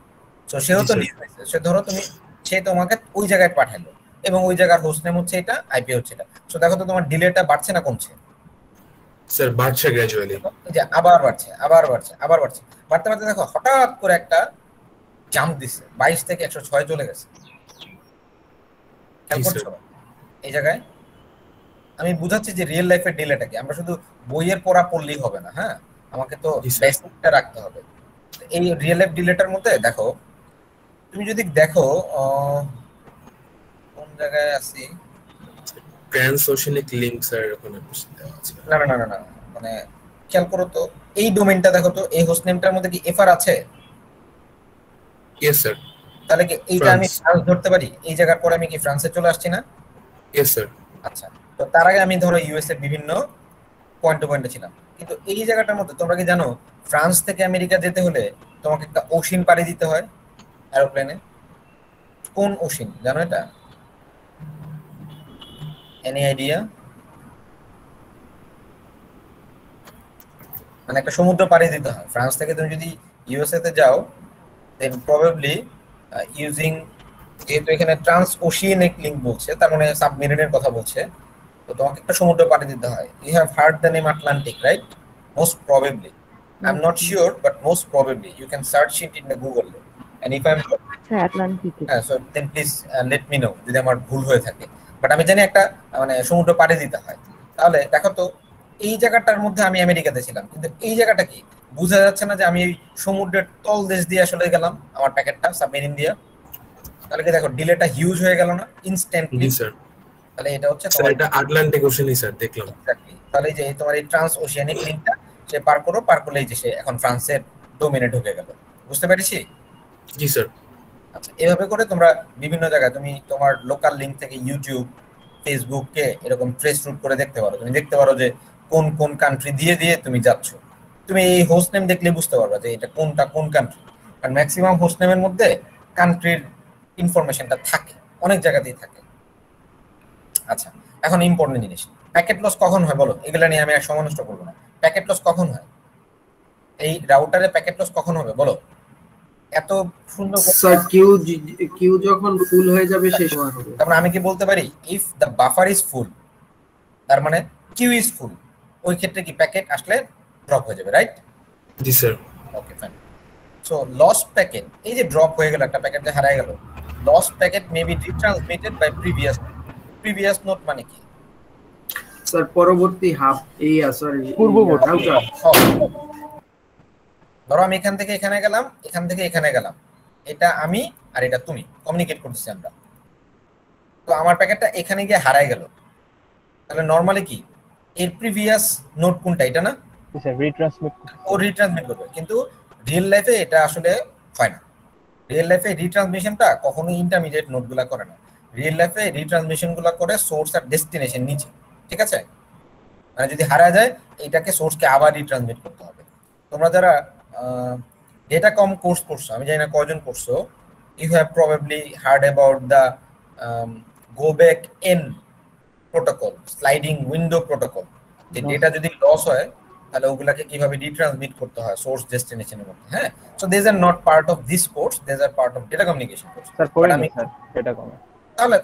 Speaker 2: সো সেও তো লিস্ট হয়েছে, সে ধরো তুমি সে তোমাকে ওই জায়গায় পাঠালো এবং ওই জায়গার হোস্ট নেম হচ্ছে এটা, আইপি হচ্ছে এটা। সো দেখো তো তোমার ডিলেটা বাড়ছে না কমছে?
Speaker 7: স্যার বাড়ছে গ্র্যাজুয়ালি,
Speaker 2: যে আবার বাড়ছে আবার বাড়ছে আবার বাড়ছে, বাড়তে বাড়তে দেখো হঠাৎ করে একটা জাম্প দিচ্ছে, 22 থেকে 106 চলে গেছে। খেয়াল করছো এই জায়গায়? আমি বুঝাচ্ছি যে রিয়েল লাইফের ডিলেটাকে আমরা শুধু বইয়ের পড়া পড়লেই হবে না, হ্যাঁ আমাকে তো বেসিকটা রাখতে হবে। এই রিয়েল লাইফ ডিলেটার মধ্যে দেখো, তুমি যদি দেখো কোন জায়গায় আছি,
Speaker 7: ট্রান্সওশানিক লিংক স্যার ওখানে আছে।
Speaker 2: না না না না, মানে খেয়াল করো তো এই ডোমেইনটা দেখো তো, এই হোস্ট নেমটার মধ্যে কি এফআর আছে?
Speaker 7: Yes sir.
Speaker 2: তাহলে কি এইটা আমি ফ্রান্স ধরতে পারি? এই জায়গার পরে আমি কি ফ্রান্সে চলে আসছি না?
Speaker 7: Yes sir.
Speaker 2: আচ্ছা, তো তার আগে আমি ধরো ইউএস এর বিভিন্ন পয়েন্টে ছিলাম, কিন্তু এই জায়গাটার মধ্যে তোমরা কি জানো ফ্রান্স থেকে আমেরিকা যেতে হলে তোমাকে একটা ওশিন পাড়ি দিতে হয় এরোপ্লেনে? কোন ওশিন জানো এটা? Any idea? মানে একটা সমুদ্র পাড়ি দিতে হয় ফ্রান্স থেকে। তুমি যদি ইউএসএ তে যাও দেন প্রবাবলি ইউজিং, যেহেতু এখানে ট্রান্স ওশিয়ানিক লিংক বলছে তার মানে সাবমেরিনের কথা বলছে, তো তোমাকে একটা সমুদ্র পাড়ি দিতে হয়। You have heard the name Atlantic, right? Most probably, I am not sure, but most probably you can search it in the Google, and if I am
Speaker 5: Atlantic,
Speaker 2: so then please let me know যদি আমার ভুল হয়ে থাকে। But আমি জানি একটা মানে সমুদ্র পাড়ি দিতে হয়। তাহলে দেখো তো এই জায়গাটার মধ্যে আমি আমেরিকাতে ছিলাম, কিন্তু এই জায়গাটা কি বোঝা যাচ্ছে না যে আমি এই সমুদ্রের তল দেশ দিয়ে আসলে গেলাম আমার প্যাকেটটা সাবমেরিন দিয়ে? তাহলে কি দেখো ডিলেটা হিউজ হয়ে গেল না ইনস্ট্যান্টলি?
Speaker 7: স্যার
Speaker 2: তাহলে এটা হচ্ছে
Speaker 7: স্যার এটা আটলান্টিক ওশানই স্যার দেখলাম।
Speaker 2: এক্স্যাক্টলি। তাহলে এই যে তোমার এই ট্রান্স ওশিয়ানিক লিংকটা সে পার করলেই যে সে এখন ফ্রান্সের ডোমেনে ঢুকে গেল। বুঝতে পেরেছি?
Speaker 7: জি স্যার।
Speaker 2: আচ্ছা, এভাবে করে তোমরা বিভিন্ন জায়গায় তুমি তোমার লোকাল লিংক থেকে ইউটিউব, ফেসবুককে এরকম ট্রেস রুট করে দেখতে পারো। তুমি দেখতে পারো যে কোন কোন কান্ট্রি দিয়ে দিয়ে তুমি যাচ্ছ। তুমি এই হোস্ট নেম দেখলে বুঝতে পারবে যে এটা কোনটা কোন কান্ট্রি, কারণ ম্যাক্সিমাম হোস্ট নেমের মধ্যে কান্ট্রির ইনফরমেশনটা থাকে, অনেক জায়গাতেই থাকে। আচ্ছা, এখন ইম্পর্টেন্ট জিনিস, প্যাকেট লস কখন হয় বলো? এগুলা নিয়ে আমি আর সময় নষ্ট করবো না। প্যাকেট লস কখন হয়? এই রাউটারে প্যাকেট লস কখন হবে বলো? এত সুন্দর
Speaker 1: স্যার কিউ যখন ফুল হয়ে যাবে সেই সময় হবে।
Speaker 2: তারপরে আমি কি বলতে পারি if the buffer is full, তার মানে কিউ ইজ ফুল, ওই ক্ষেত্রে কি প্যাকেট আসলে ড্রপ হয়ে যাবে, রাইট?
Speaker 7: জি sir.
Speaker 2: Okay fine. So lost packet, এই যে ড্রপ হয়ে গেল একটা প্যাকেট যে হারিয়ে গেল, lost packet may be retransmitted by previous node মানে কি?
Speaker 1: স্যার পরবর্তী হাফ এই সরি
Speaker 4: পূর্ববর্তী
Speaker 1: রাউটার।
Speaker 2: ধরো আমি এখান থেকে এখানে গেলাম, এখান থেকে এখানে গেলাম, এটা আমি আর এটা তুমি কমিউনিকেট করতেছি আমরা, তো আমার প্যাকেটটা এখানে গিয়ে হারায় গেল, তাহলে নরমালি কি এর প্রিভিয়াস নোট কোনটা? এটা না?
Speaker 4: স্যার রিট্রান্সমিট
Speaker 2: ও রিট্রান্সমিট করবে, কিন্তু রিয়েল লাইফে এটা আসলে হয় না। রিয়েল লাইফে রিট্রান্সমিশনটা কখনোই ইন্টারমিডিয়েট নোটগুলা করে না। রিয়েল লাইফে রিট্রান্সমিশনগুলো করে সোর্স আর ডেস্টিনেশন নিচে, ঠিক আছে? মানে যদি হারা যায় এইটাকে সোর্সকে আবার রিট্রান্সমিট করতে হবে। তোমরা যারা ডেটা কম কোর্স করছো, আমি জানি না কয়জন করছো, you have probably heard about the go back N protocol, sliding window protocol. যে ডেটা যদি লস হয় তাহলে ওগুলাকে কিভাবে রিট্রান্সমিট করতে হয় সোর্স ডেস্টিনেশনের মধ্যে। হ্যাঁ, so this are not part of this course, this are part of data communication course.
Speaker 4: Sir করে আমি স্যার এটা কমে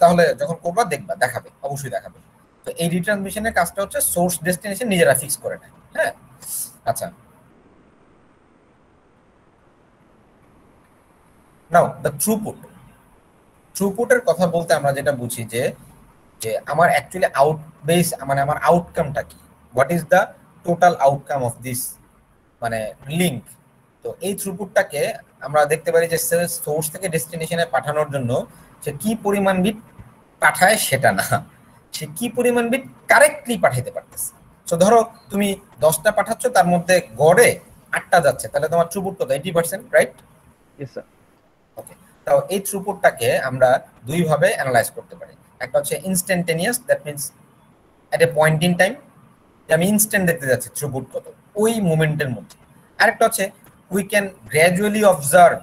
Speaker 2: তাহলে যখন করবা দেখবা, দেখাবে, অবশ্যই দেখাবে। তো এই রিট্রান্সমিশনের কাজটা হচ্ছে সোর্স ডেস্টিনেশন নিজেরা ফিক্স করে নেয়। হ্যাঁ, আচ্ছা, নাও দ্য থ্রুপুটের কথা বলতে আমরা যেটা বুঝি যে যে আমার অ্যাকচুয়ালি বেস মানে আমার আউটকামটা কি, what is the total outcome of this মানে লিংক। তো এই থ্রুপুটটাকে আমরা দেখতে পারি যে সোর্স থেকে ডেস্টিনেশনে পাঠানোর জন্য সে কি পরিমাণ বিট পাঠায় সেটা না, সে কি পরিমাণ বিট কারেক্টলি পাঠাইতে পারতেছে। তো ধরো তুমি 10টা পাঠাচ্ছ, তার মধ্যে গড়ে 8টা যাচ্ছে, তাহলে তোমার থ্রুপুট কত? 80%, রাইট?
Speaker 4: Yes sir.
Speaker 2: ওকে, তো এই থ্রুপুটটাকে আমরা দুই ভাবে অ্যানালাইজ করতে পারি। একটা হচ্ছে instantaneous, that means at A point in time, আমি ইনস্ট্যান্ট দেখতে যাচ্ছি থ্রুপুট কত ওই মোমেন্টের মধ্যে। আরেকটা হচ্ছে we can gradually observe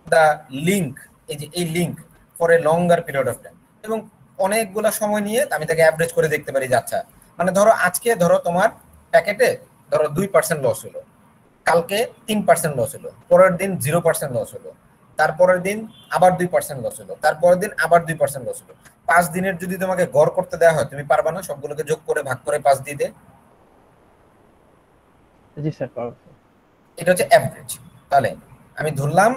Speaker 2: the link, এই যে এই link for a longer period of time, এবং অনেকগুলো সময় নিয়ে আমি তাকে অ্যাভারেজ করে দেখতে পারি যে আচ্ছা মানে ধরো আজকে ধরো তোমার প্যাকেটে ধরো 2% লস হলো, কালকে 3% লস হলো, পরের দিন 0% লস হলো, তারপরের দিন আবার 2% লস হলো, তারপরের দিন আবার 2% লস হলো। 5 দিনের যদি তোমাকে গড় করতে দেওয়া হয় তুমি পারবা না সবগুলোকে যোগ করে ভাগ করে 5 দিয়ে দে?
Speaker 4: জি স্যার পারবো।
Speaker 2: এটা হচ্ছে অ্যাভারেজ। তাহলে আমি ধরলাম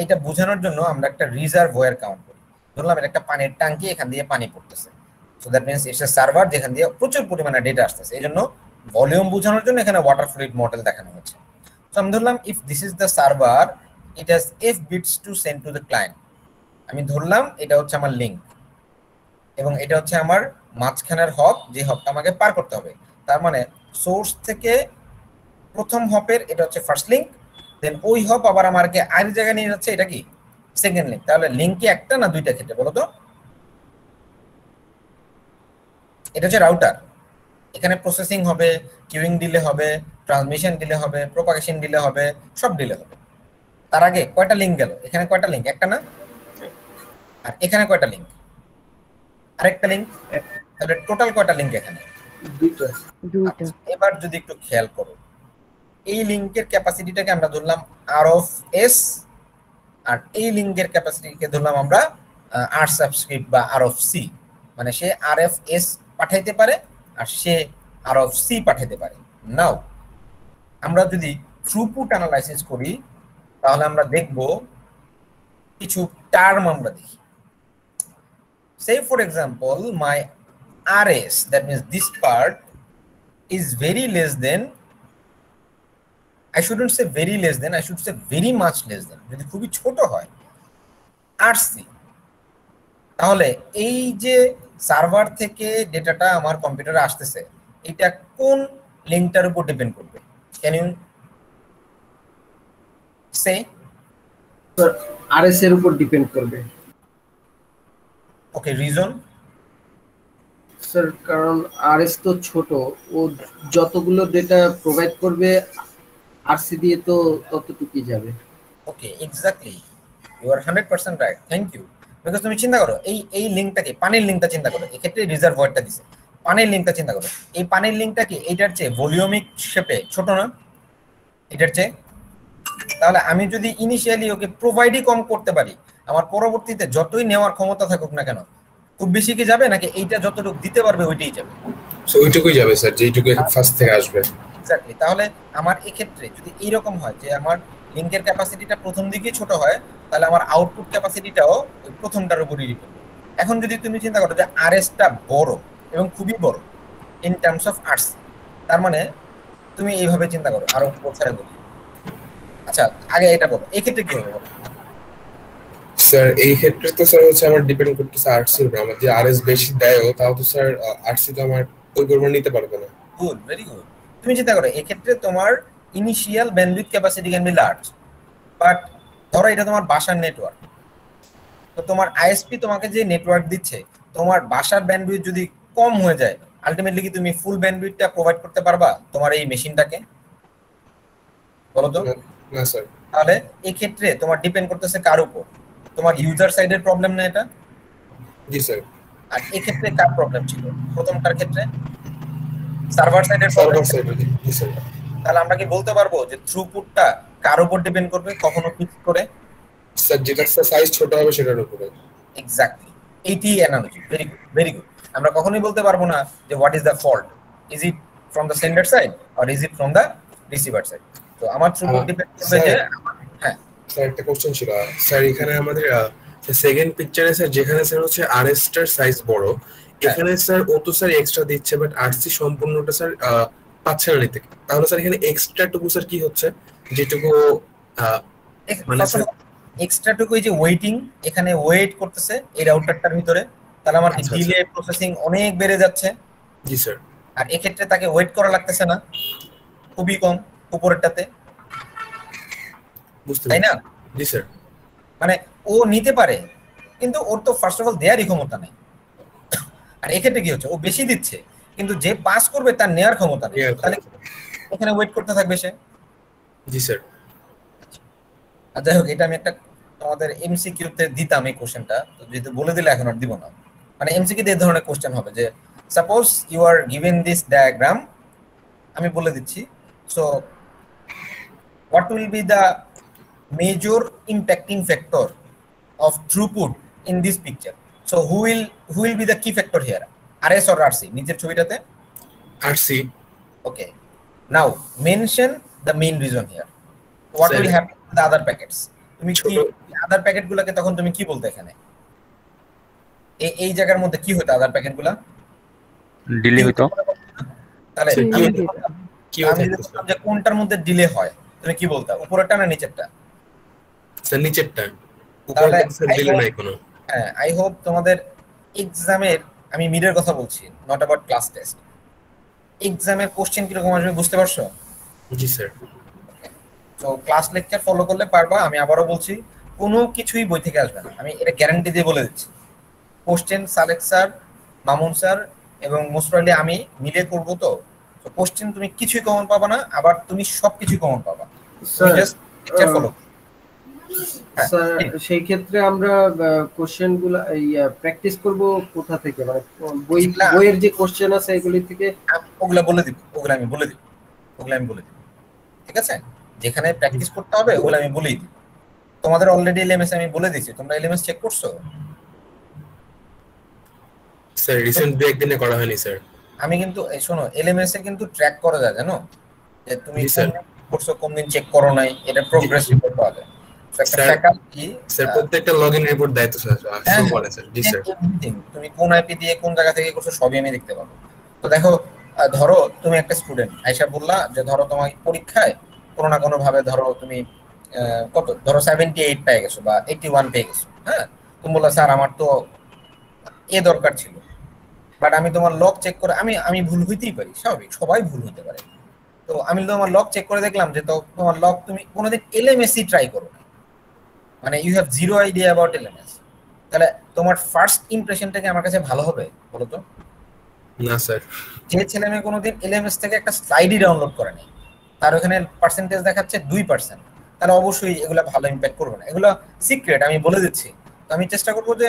Speaker 2: এটা বোঝানোর জন্য আমরা একটা রিজার্ভয়ার কাউন্ট করি। ধরলাম এটা একটা পানির ট্যাঙ্কি, এখান দিয়ে পানি পড়তেছে, so that means it's a server যেখান দিয়ে প্রচুর পরিমাণে ডেটা আসতেছে। এই জন্য ভলিউম বোঝানোর জন্য এখানে ওয়াটার ফ্লুইড মডেল দেখানো হচ্ছে। সো আমি ধরলাম if this is the server, it has f bits to send to the client. আমি ধরলাম এটা হচ্ছে আমার লিঙ্ক এবং এটা হচ্ছে আমার মাঝখানের হপ, যে হপটা আমাকে পার করতে হবে। তার মানে সোর্স থেকে প্রথম হপের এটা হচ্ছে ফার্স্ট লিঙ্ক, দেন ওই হপ আবার আমাকে আরেক জায়গায় নিয়ে যাচ্ছে, এটা কি সেকেন্ড লিঙ্ক। তাহলে লিঙ্ক কি একটা না দুইটা ক্ষেত্রে বলো তো? এটা হচ্ছে রাউটার, এখানে প্রসেসিং হবে, কিউইং ডিলে হবে, ট্রান্সমিশন ডিলে হবে, প্রোপাগেশন ডিলে হবে, সব ডিলে হবে। তার আগে কয়টা লিঙ্ক গেল? এখানে কয়টা লিঙ্ক? একটা না? আর এখানে কয়টা লিঙ্ক? আরেকটা লিঙ্ক। তাহলে টোটাল কয়টা লিঙ্ক এখানে?
Speaker 1: দুইটা।
Speaker 2: এবার যদি একটু খেয়াল করো, এই লিঙ্কের ক্যাপাসিটিটাকে আমরা ধরলাম আর অফ এস, আর এই লিঙ্কের ক্যাপাসিটিকে ধরলাম আমরা আর সাবস্ক্রিপ্ট বা আর অফ সি। মানে সে আর এফ এস পাঠাইতে পারে আর সে আর অফ সি পাঠাইতে পারে। নাও আমরা যদি থ্রুপুট অ্যানালাইসিস করি তাহলে আমরা দেখব কিছু টার্ম আমরা দেখি। Say for example my RS, that means this part is very less than, I shouldn't say very less than, I should say very much less than, যদি খুবই ছোট হয় RC, তাহলে এই যে সার্ভার থেকে ডেটাটা আমার কম্পিউটারে আসতেছে এটা কোন লিঙ্কটার উপর ডিপেন্ড করবে? Can you say?
Speaker 1: RS এর উপর ডিপেন্ড করবে।
Speaker 2: ওকে, রিজন?
Speaker 1: স্যার কারণ RS তো ছোট, ও যতগুলো ডেটা প্রোভাইড করবে RC দিয়ে তো ততটুকুই যাবে।
Speaker 2: Okay, exactly, you are 100% right, thank you. Because তুমি চিন্তা করো এই লিঙ্কটাকে, পানির লিঙ্কটা চিন্তা করো, এক্ষেত্রে রিজার্ভয়ারটা দিছে, পানির লিঙ্কটা চিন্তা করো, এই পানির লিঙ্কটা কি এইটার চেয়ে ভলিউমিক শেপে ছোট না এটার চেয়ে? তাহলে আমি যদি ইনিশিয়ালি ওকে প্রোভাইডই কম করতে পারি, আমার পরবর্তীতে যতই নেওয়ার ক্ষমতা থাকুক না কেন খুব বেশি কি যাবে, নাকি এইটা যতটুকু দিতে পারবে ওইটাই যাবে?
Speaker 7: সো ওইটুকুই যাবে স্যার, যেইটুকু ফার্স্ট থেকে আসবে।
Speaker 2: এক্স্যাক্টলি। তাহলে আমার এক্ষেত্রে যদি এইরকম হয় যে আমার লিঙ্কের ক্যাপাসিটিটা প্রথম দিকেই ছোট হয়, তাহলে আমার আউটপুট ক্যাপাসিটিটাও ওই প্রথমটার উপরই ডিপেন্ড করবে। এখন যদি তুমি চিন্তা করো যে আরএসটা বড় এবং খুবই বড় ইন টার্মস অফ আরসি, তার মানে তুমি এইভাবে চিন্তা করো, আরো বছরে বলি। আচ্ছা আগে এটা বলো, এই ক্ষেত্রে কি হবে?
Speaker 7: স্যার এই ক্ষেত্রে তো স্যার হচ্ছে আমার ডিপেন্ড করতেছে আরসি উপর। আমার যে আরএস বেশি দেয় তাও তো স্যার আরসি তো আমার ওই পরিমাণ নিতে পারবে না।
Speaker 2: Good, very good. তুমি চিন্তা করো এই ক্ষেত্রে তোমার initial bandwidth capacity can be large, but ধরো এটা তোমার বাসার নেটওয়ার্ক, তো তোমার আইএসপি তোমাকে যে নেটওয়ার্ক দিচ্ছে, তোমার বাসার ব্যান্ডউইথ যদি কম হয়ে যায়, আলটিমেটলি কি তুমি ফুল ব্যান্ডউইথটা প্রোভাইড করতে পারবা তোমার এই মেশিনটাকে? বলো তো।
Speaker 7: না স্যার।
Speaker 2: তাহলে এই ক্ষেত্রে তোমার ডিপেন্ড করতেছে কার উপর? তোমার ইউজার সাইডের প্রবলেম না এটা?
Speaker 7: জি স্যার।
Speaker 2: আর এই ক্ষেত্রে কার প্রবলেম ছিল? প্রথমটার ক্ষেত্রে সার্ভার সাইডের প্রবলেম।
Speaker 7: জি স্যার।
Speaker 2: তাহলে আমরা কি বলতে পারবো যে থ্রুপুটটা কার উপর ডিপেন্ড করবে কখনো ফিক্স করে?
Speaker 7: স্যার যেটা সাইজ ছোট হবে সেটার উপরে।
Speaker 2: এক্স্যাক্টলি, এইটি analogy. Very good, very good. আমরা কখনোই বলতে পারবো না যে what is the fault, is it from the sender side or is it from the receiver side. তো আমার থ্রুপুট ডিপেন্ড করবে যে, হ্যাঁ
Speaker 7: স্যার একটা কোশ্চেন ছিল স্যার, এখানে আমাদের সেকেন্ড পিকচারে স্যার যেখানে স্যার হচ্ছে আরএস টার সাইজ বড়, এখানে স্যার ও তো স্যার এক্সট্রা দিচ্ছে বাট আরসি সম্পূর্ণটা স্যার পাচ্ছে না নিতে। তাহলে স্যার এখানে এক্সট্রা টুকু স্যার কি হচ্ছে, যেটুকু মানে স্যার
Speaker 2: এক্সট্রা টুকু এই যে ওয়েটিং, এখানে ওয়েট করতেছে এই রাউটারটার ভিতরে, তাহলে আমার ডিলে প্রসেসিং অনেক বেড়ে যাচ্ছে।
Speaker 7: জি স্যার।
Speaker 2: আর এক্ষেত্রে তাকে ওয়েট করা লাগতেছে না, খুবই কম উপরেরটাতে,
Speaker 7: বুঝতে
Speaker 2: তাই না?
Speaker 7: জি স্যার।
Speaker 2: মানে ও নিতে পারে, কিন্তু ওর তো ফার্স্ট অফ অল দেয়ারই ক্ষমতা নেই। আর এক্ষেত্রে কি হচ্ছে, ও বেশি দিচ্ছে কিন্তু যে পাস করবে তার নেয়ার ক্ষমতা নেই, তাহলে এখানে ওয়েট করতে থাকবে সে।
Speaker 7: জি স্যার।
Speaker 2: আর যাই হোক, এটা আমি একটা তোমাদের এমসিকিউ তে দিতাম এই কোশ্চেনটা, তো যেহেতু বলে দিলে এখন আর দিব না। মানে এমসিকিউ তে এই ধরনের কোশ্চেন হবে যে suppose you are given this diagram, আমি বলে দিচ্ছি, so what will be the major impacting factor of throughput in this picture, so who will be the key factor here, RS or RC? নিচের ছবিটাতে
Speaker 7: RC.
Speaker 2: Okay, now mention the main reason here. What will happen to the other packets? তুমি কি আদার packet গুলোকে তখন তুমি কি বলতে এখানে এই জায়গার মধ্যে কি হতো? আদার প্যাকেট গুলা
Speaker 4: ডিলে হতো।
Speaker 2: তাহলে কি হতো যে কোনটার মধ্যে ডিলে হয় তুমি কি বলতা, উপরেরটা না নিচেরটা?
Speaker 7: স্যার নিচেরটা।
Speaker 2: তাহলে
Speaker 7: ডিলে নাই কোনো।
Speaker 2: হ্যাঁ, আই হোপ তোমাদের এক্সামের, আমি মিডের কথা বলছি, নট অ্যাবাউট ক্লাস টেস্ট, এক্সামের কোশ্চেন কিরকম আসবে বুঝতে পারছো?
Speaker 7: জি স্যার।
Speaker 2: তো ক্লাস লেকচার ফলো করলে পারবা। আমি আবারও বলছি, কোনো কিছুই বই থেকে আসবে না, আমি এটা গ্যারান্টি দিয়ে বলে দিচ্ছি। কোশ্চেন সালেক স্যার, মামুন স্যার এবং মোস্টলি আমি মিলে করবো। তো কোশ্চেন তুমি কিছুই কমন পাবা না, আবার তুমি সবকিছু কমন পাবা। Just lecture follow.
Speaker 1: স্যার সেই ক্ষেত্রে আমরা কোশ্চেন গুলা প্র্যাকটিস করব কোথা থেকে, মানে বইয়ের যে কোশ্চেন আছে এগুলি থেকে?
Speaker 2: ওগুলা বলে দিব, ওগুলা আমি বলে দিব, ঠিক আছে? যেখানে প্র্যাকটিস করতে হবে ওগুলা আমি বলেই দিব। তোমাদের অলরেডি এলএমএস আমি বলে দিয়েছি, তোমরা এলএমএস চেক করছো?
Speaker 7: স্যার রিসেন্ট ব্রেক দিনে করা হয়নি স্যার।
Speaker 2: আমি কিন্তু শোনো, এলএমএস এ কিন্তু ট্র্যাক করা যায়, জানো যে তুমি করছো কোন দিন চেক করো নাই, এটা প্রোগ্রেস রিপোর্ট পাওয়া যায়।
Speaker 7: স্যার প্রত্যেকটা লগইন রিপোর্ট দেয় তো স্যার, সব বলে স্যার। জি স্যার।
Speaker 2: তুমি কোন আইপি দিয়ে কোন জায়গা থেকে করছো সবই আমি দেখতে পাবো। তো দেখো, ধরো তুমি একটা স্টুডেন্ট, আয়শা বললা যে ধরো তোমার পরীক্ষায় কোনো না কোনো ভাবে ধরো তুমি কত, ধরো 78 পেয়ে গেছো বা 81 পেয়ে গেছো। হ্যাঁ, তুমি বললা স্যার আমার তো এ দরকার ছিল, বাট আমি তোমার লগ চেক করে, আমি ভুল হইতেই পারি, স্বাভাবিক, সবাই ভুল হতে পারে। তো আমি তোমার লগ চেক করে দেখলাম যে তোমার লগ তুমি কোনোদিন এলএমএসই ট্রাই করো, মানে you have zero idea about LMS, তাহলে তোমার ফার্স্ট ইমপ্রেশনটা কি আমার কাছে ভালো হবে বলো তো?
Speaker 7: না স্যার।
Speaker 2: যে ছেলে মেয়ে কোনোদিন এলএমএস থেকে একটা স্লাইডই ডাউনলোড করে নেই, তার ওখানে পার্সেন্টেজ দেখাচ্ছে 2%, তাহলে অবশ্যই এগুলো ভালো ইম্প্যাক্ট করবে না। এগুলো সিক্রেট, আমি বলে দিচ্ছি। তো আমি চেষ্টা করবো যে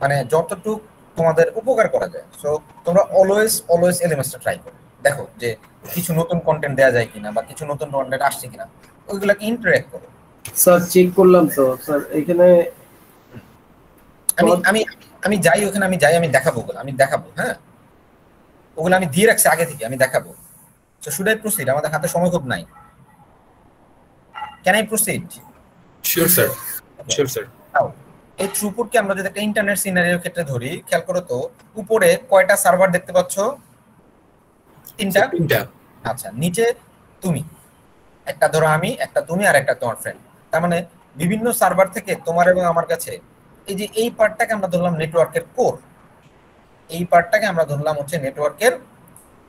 Speaker 2: মানে যতটুকু তোমাদের উপকার করা যায়। সো তোমরা অলওয়েজ এলএমএসটা ট্রাই করো, দেখো যে কিছু নতুন কন্টেন্ট দেওয়া যায় কিনা বা কিছু নতুন কন্টেন্ট আসছে কিনা, ওইগুলোকে ইন্টারঅ্যাক্ট করো।
Speaker 1: স্যার চেক করলাম তো স্যার, এখানে
Speaker 2: আমি যাই ওখানে, আমি দেখাবো ওগুলো, আমি দেখাবো। হ্যাঁ, ওগুলো আমি দিয়ে রাখছি আগে থেকে, আমি দেখাবো। So should I proceed? আমাদের হাতে সময় খুব নাই। Can I proceed?
Speaker 7: Sure sir, sure sir.
Speaker 2: এই থ্রুপুটকে আমরা যদি একটা ইন্টারনেট সিনারিওর ক্ষেত্রে ধরি, খেয়াল করো তো উপরে কয়টা সার্ভার দেখতে পাচ্ছ? তিনটা। আচ্ছা, নিচে তুমি একটা, ধরো আমি একটা, তুমি আর একটা তোমার ফ্রেন্ড। তার মানে বিভিন্ন সার্ভার থেকে তোমার এবং আমার কাছে এই যে এই পার্টটাকে আমরা ধরলাম নেটওয়ার্কের কোর, এই পার্টটাকে আমরা ধরলাম হচ্ছে নেটওয়ার্কের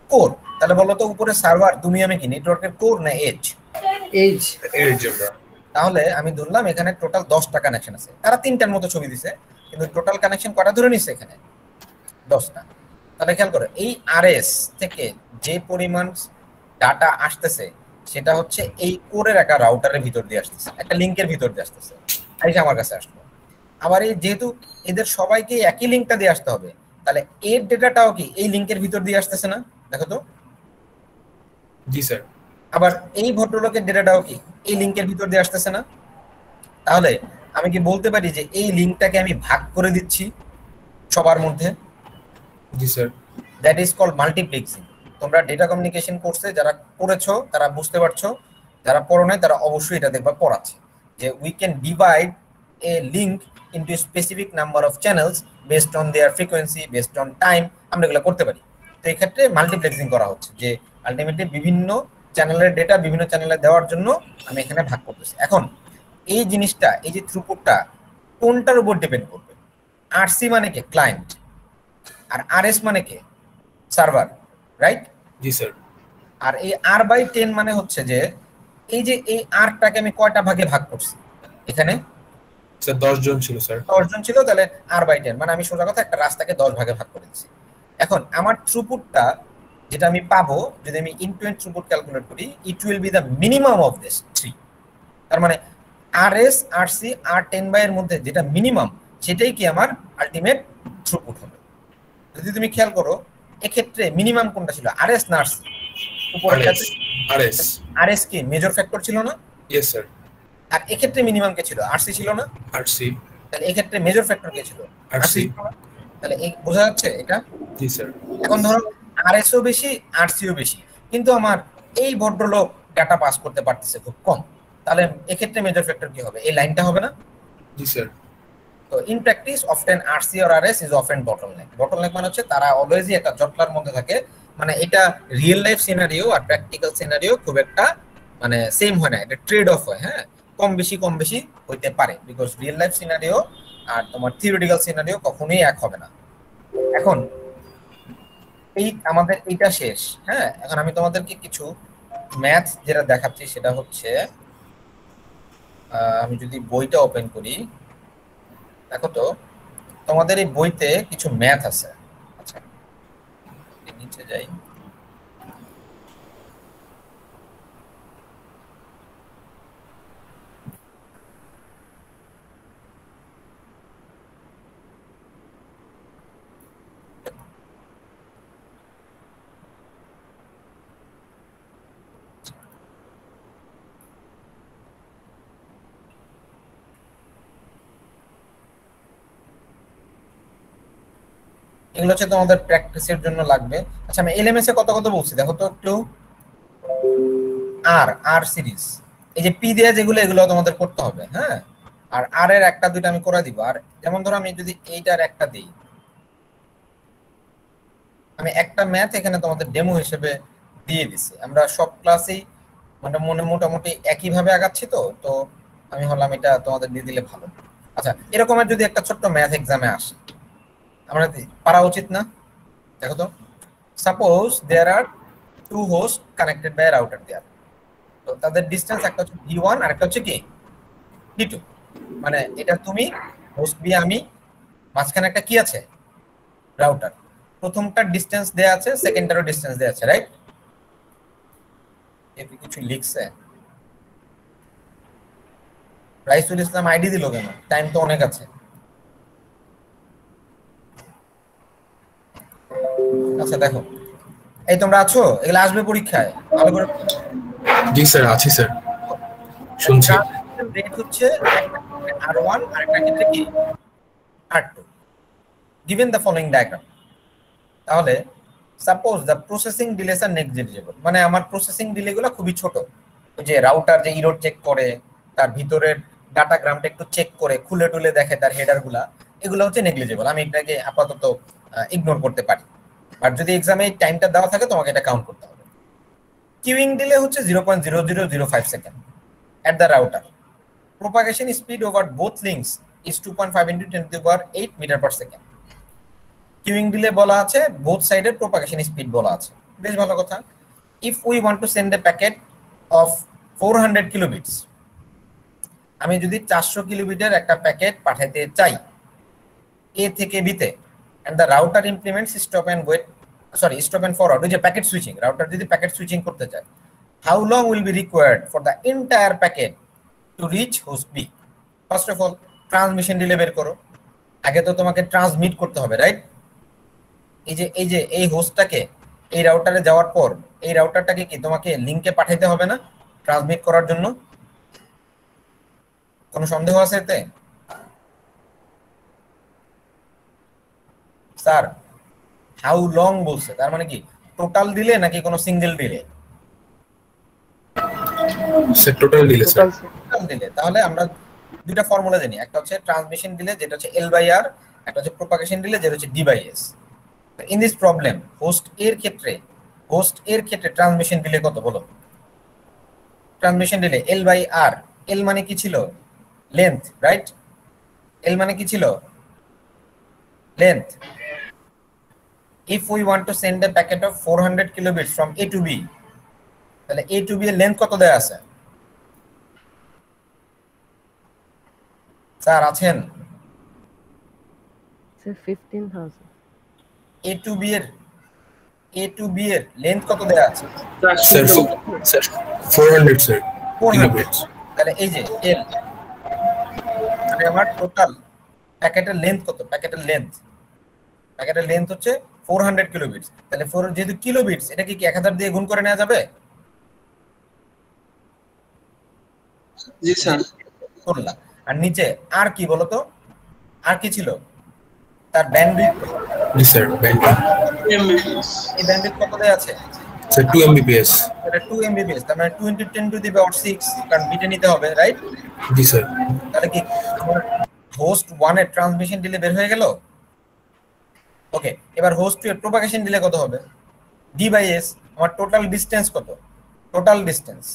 Speaker 2: কোর। তাহলে বলো তো উপরে সার্ভার, তুমি আমি কি নেটওয়ার্কের কোর না এজ?
Speaker 1: এজ।
Speaker 2: তাহলে আমি ধরলাম এখানে টোটাল 10টা কানেকশন আছে, তারা 3টার মতো ছবি দিছে, কিন্তু টোটাল কানেকশন কটা ধরে নিছে এখানে? 10টা। তাহলে খেয়াল করো এই আরএস থেকে যে পরিমাণ ডাটা আসতেছে সেটা হচ্ছে এই কোরের একটা রাউটারের ভিতর দিয়ে আসতেছে, একটা লিংকের ভিতর দিয়ে আসতেছে, আইসা আমার কাছে আসলো। আবার এই যেহেতু এদের সবাইকে একই লিংকটা দিয়ে আসতে হবে, তাহলে এর ডেটাটাও কি এই লিংকের ভিতর দিয়ে আসতেছে না? দেখো তো।
Speaker 7: জি স্যার।
Speaker 2: আবার এই ভদ্রলোকের ডেটাটাও কি এই লিংকের ভিতর দিয়ে আসতেছে না? তাহলে আমি কি বলতে পারি যে এই লিংকটাকে আমি ভাগ করে দিচ্ছি সবার মধ্যে?
Speaker 7: জি sir.
Speaker 2: That is called multiplexing. তোমরা ডেটা কমিউনিকেশন কোর্সে যারা পড়েছো তারা বুঝতে পারছো, যারা পড়ো নাই তারা অবশ্যই এটা দেখবা পড়াচ্ছে, যে we can divide A link into specific number of channels based on their frequency, based on time, আমরা এগুলো করতে পারি। তো এই ক্ষেত্রে মাল্টিপ্লেক্সিং করা হচ্ছে, যে আলটিমেটলি বিভিন্ন চ্যানেলের ডেটা বিভিন্ন চ্যানেলে দেওয়ার জন্য আমি এখানে ভাগ করতেছি। এখন এই জিনিসটা, এই যে থ্রুপুটটা কোনটার উপর ডিপেন্ড করবে? আরসি মানে কি ক্লায়েন্ট, আর আরএস মানে কি সার্ভার, রাইট?
Speaker 7: জি স্যার।
Speaker 2: আর এই R/10 মানে হচ্ছে যে এই যে এই আরটাকে আমি কয়টা ভাগে ভাগ করছি, এখানে
Speaker 7: স্যার 10 জন ছিল স্যার।
Speaker 2: 10 জন ছিল, তাহলে r/10, মানে আমি সোজা কথা একটা রাস্তাকে 10 ভাগে ভাগ করে দিচ্ছি। এখন আমার থ্রুপুটটা যেটা আমি পাবো, যদি আমি end to end throughput calculate করি, it will be the minimum of this 3। তার মানে RS RC R10 এর মধ্যে যেটা মিনিমাম, সেটাই কি আমার আলটিমেট থ্রুপুট হবে। যদি তুমি খেয়াল করো, এক্ষেত্রে মিনিমাম কোনটা ছিল, RS না RC? উপরেরটাতে RS কি মেজর ফ্যাক্টর ছিল না?
Speaker 7: Yes sir.
Speaker 2: আর এক্ষেত্রে মিনিমাম কে ছিল, RC ছিল না?
Speaker 7: RC।
Speaker 2: তাহলে এক্ষেত্রে মেজর ফ্যাক্টর কে ছিল?
Speaker 7: RC।
Speaker 2: তাহলে এই বোঝা যাচ্ছে এটা?
Speaker 7: জি স্যার।
Speaker 2: এখন ধরো RS ও বেশি RC ও বেশি, কিন্তু আমার এই ভদ্রলোক ডাটা পাস করতে পারতেছে খুব কম, তাহলে এক্ষেত্রে মেজর ফ্যাক্টর কি হবে? এই লাইনটা হবে না?
Speaker 7: জি স্যার।
Speaker 2: তো in practice often RC or RS is often bottleneck. Bottleneck মানে হচ্ছে তারা অলওয়েজই একটা জটলার মধ্যে থাকে, মানে এটা রিয়েল লাইফ সিনারিও আর প্র্যাকটিক্যাল সিনারিও খুব একটা মানে সেম হয় না, এটা ট্রেড অফ হয়। হ্যাঁ, কম বেশি হইতে পারে, বিকজ রিয়েল লাইফ সিনারিও আর তোমার থিওরিটিক্যাল সিনারিও কখনোই এক হবে না। এখন এই আমাদের এইটা শেষ। হ্যাঁ, এখন আমি তোমাদেরকে কিছু ম্যাথ যেটা দেখাচ্ছি সেটা হচ্ছে, আমি যদি বইটা ওপেন করি, দেখো তো তোমাদের এই বইতে কিছু ম্যাথ আছে। আচ্ছা, নিচে যাই। এগুলো হচ্ছে তোমাদের প্র্যাকটিসের জন্য লাগবে। আচ্ছা, আমি এলএমএস এ কত বলছি দেখো তো একটু। আর সিরিজ, এই যে পি দেয়া যেগুলো, এগুলো তোমাদের করতে হবে। হ্যাঁ, আর আর এর একটা দুইটা আমি করে দিব। আর যেমন ধরো আমি যদি এইটার একটা দিই, আমি একটা ম্যাথ এখানে তোমাদের ডেমো হিসেবে দিয়ে দিছি। আমরা সব ক্লাসেই মানে মোটামুটি একই ভাবে আগাচ্ছি, তো আমি হলাম এটা তোমাদের দিয়ে দিলে ভালো। আচ্ছা, এরকমের যদি একটা ছোট্ট ম্যাথ এক্সামে আসে, আমরা পারা উচিত না? দেখো তো, suppose there are two host connected by router there, তো তাদের ডিসটেন্স একটা হচ্ছে v1 আর একটা হচ্ছে কি v2। মানে এটা তুমি হোস্ট বি, আমি, মাঝখানে একটা কি আছে, রাউটার। প্রথমটার ডিসটেন্স দেয়া আছে, সেকেন্ডটারও ডিসটেন্স দেয়া আছে, রাইট? এতে কিছু লিখছে রাইসুল ইসলাম, আইডি দিল কেন? টাইম তো অনেক আছে। আচ্ছা দেখো, এই তোমরা আছো, এগুলো আসবে পরীক্ষায়, ভালো করে।
Speaker 7: জি স্যার, আছি স্যার, শুনছি।
Speaker 2: রেট হচ্ছে R1 আর একটা ক্ষেত্রে কি R2, given the following diagram। তাহলে suppose the processing delays are negligible, মানে আমার প্রসেসিং ডিলে গুলো খুবই ছোট। ওই যে রাউটার যে ইরোড চেক করে, তার ভিতরের ডাটাগ্রামটা একটু চেক করে, খুলে টুলে দেখে তার হেডার গুলা, এগুলো হচ্ছে নেগলিজিবল। আমি এটাকে আপাতত ইগনোর করতে পারি, আর যদি এক্সামে টাইমটা দেওয়া থাকে তোমাকে এটা কাউন্ট করতে হবে। কিউইং ডিলে হচ্ছে 0.0005 second at the router. Propagation speed over both links is 2.5 into 10⁸ meter per second. Queuing delay বলা আছে, both সাইডের propagation speed বলা আছে, বেশ ভালো কথা। If we want to send a packet of 400 kilobits, আমি যদি 400 কিলোবিটের একটা প্যাকেট পাঠাতে চাই A থেকে B তে, and the router implements stop and forward, ওই যে প্যাকেট সুইচিং, রাউটার যদি প্যাকেট সুইচিং করতে চায়, how long will be required for the entire packet to reach host B? First of all, transmission delay বের করো। আগে তো তোমাকে ট্রান্সমিট করতে হবে, রাইট? এই হোস্টটাকে এই রাউটারে যাওয়ার পর এই রাউটারটাকে কি তোমাকে লিংকে পাঠাইতে হবে না ট্রান্সমিট করার জন্য? কোনো সন্দেহ আছে এতে? স্যার, হাউ লং বলছে, তার মানে কি টোটাল ডিলে নাকি কোনো single delay?
Speaker 7: Sir total delay sir.
Speaker 2: Total delay. তাহলে আমরা দুইটা ফর্মুলা জানি, একটা হচ্ছে ট্রান্সমিশন ডিলে যেটা হচ্ছে L/R, একটা হচ্ছে প্রপাগেশন ডিলে যেটা হচ্ছে D/S। In this problem host এর ক্ষেত্রে ট্রান্সমিশন ডিলে কত বলো? ট্রান্সমিশন ডিলে L/R, L মানে কি ছিল? Length, right? L মানে কি ছিল? Length. If we want to send a packet of 400 kilobits from A to B, তাহলে A to B এর লেন্থ কত দেয়া আছে? স্যার আছেন?
Speaker 5: স্যার 15,000
Speaker 2: এ টু বি এর লেন্থ কত দেয়া আছে?
Speaker 7: Sir sir 400 sir
Speaker 2: 400
Speaker 7: কিলোবিটস।
Speaker 2: তাহলে এই যে এল মানে আমার টোটাল প্যাকেটের লেন্থ কত? প্যাকেটের লেন্থ হচ্ছে 400 কিলোবিটস। তাহলে 4 যেহেতু কিলোবিটস, এটা কি 1000 দিয়ে গুণ করে নেওয়া যাবে?
Speaker 8: জি স্যার।
Speaker 2: করলাম। আর নিচে আর কি বলতো, আর কি ছিল? তার ব্যান্ডউইথ।
Speaker 7: জি স্যার ব্যান্ডউইথ।
Speaker 2: এই ব্যান্ডউইথ কত দেয়া আছে?
Speaker 7: Sir 2 Mbps।
Speaker 2: এটা 2 Mbps, তার মানে 2 × 10 টু দি পাওয়ার 6, কারণ বিটে নিতে হবে, রাইট?
Speaker 7: জি স্যার।
Speaker 2: তাহলে কি আমার হোস্ট 1 এর ট্রান্সমিশন ডিলে বের হয়ে গেল? ওকে, এবার হোস্ট 2 এর প্রোপাগেশন ডিলে কত হবে? d/s। আমার টোটাল ডিসটেন্স কত? টোটাল ডিসটেন্স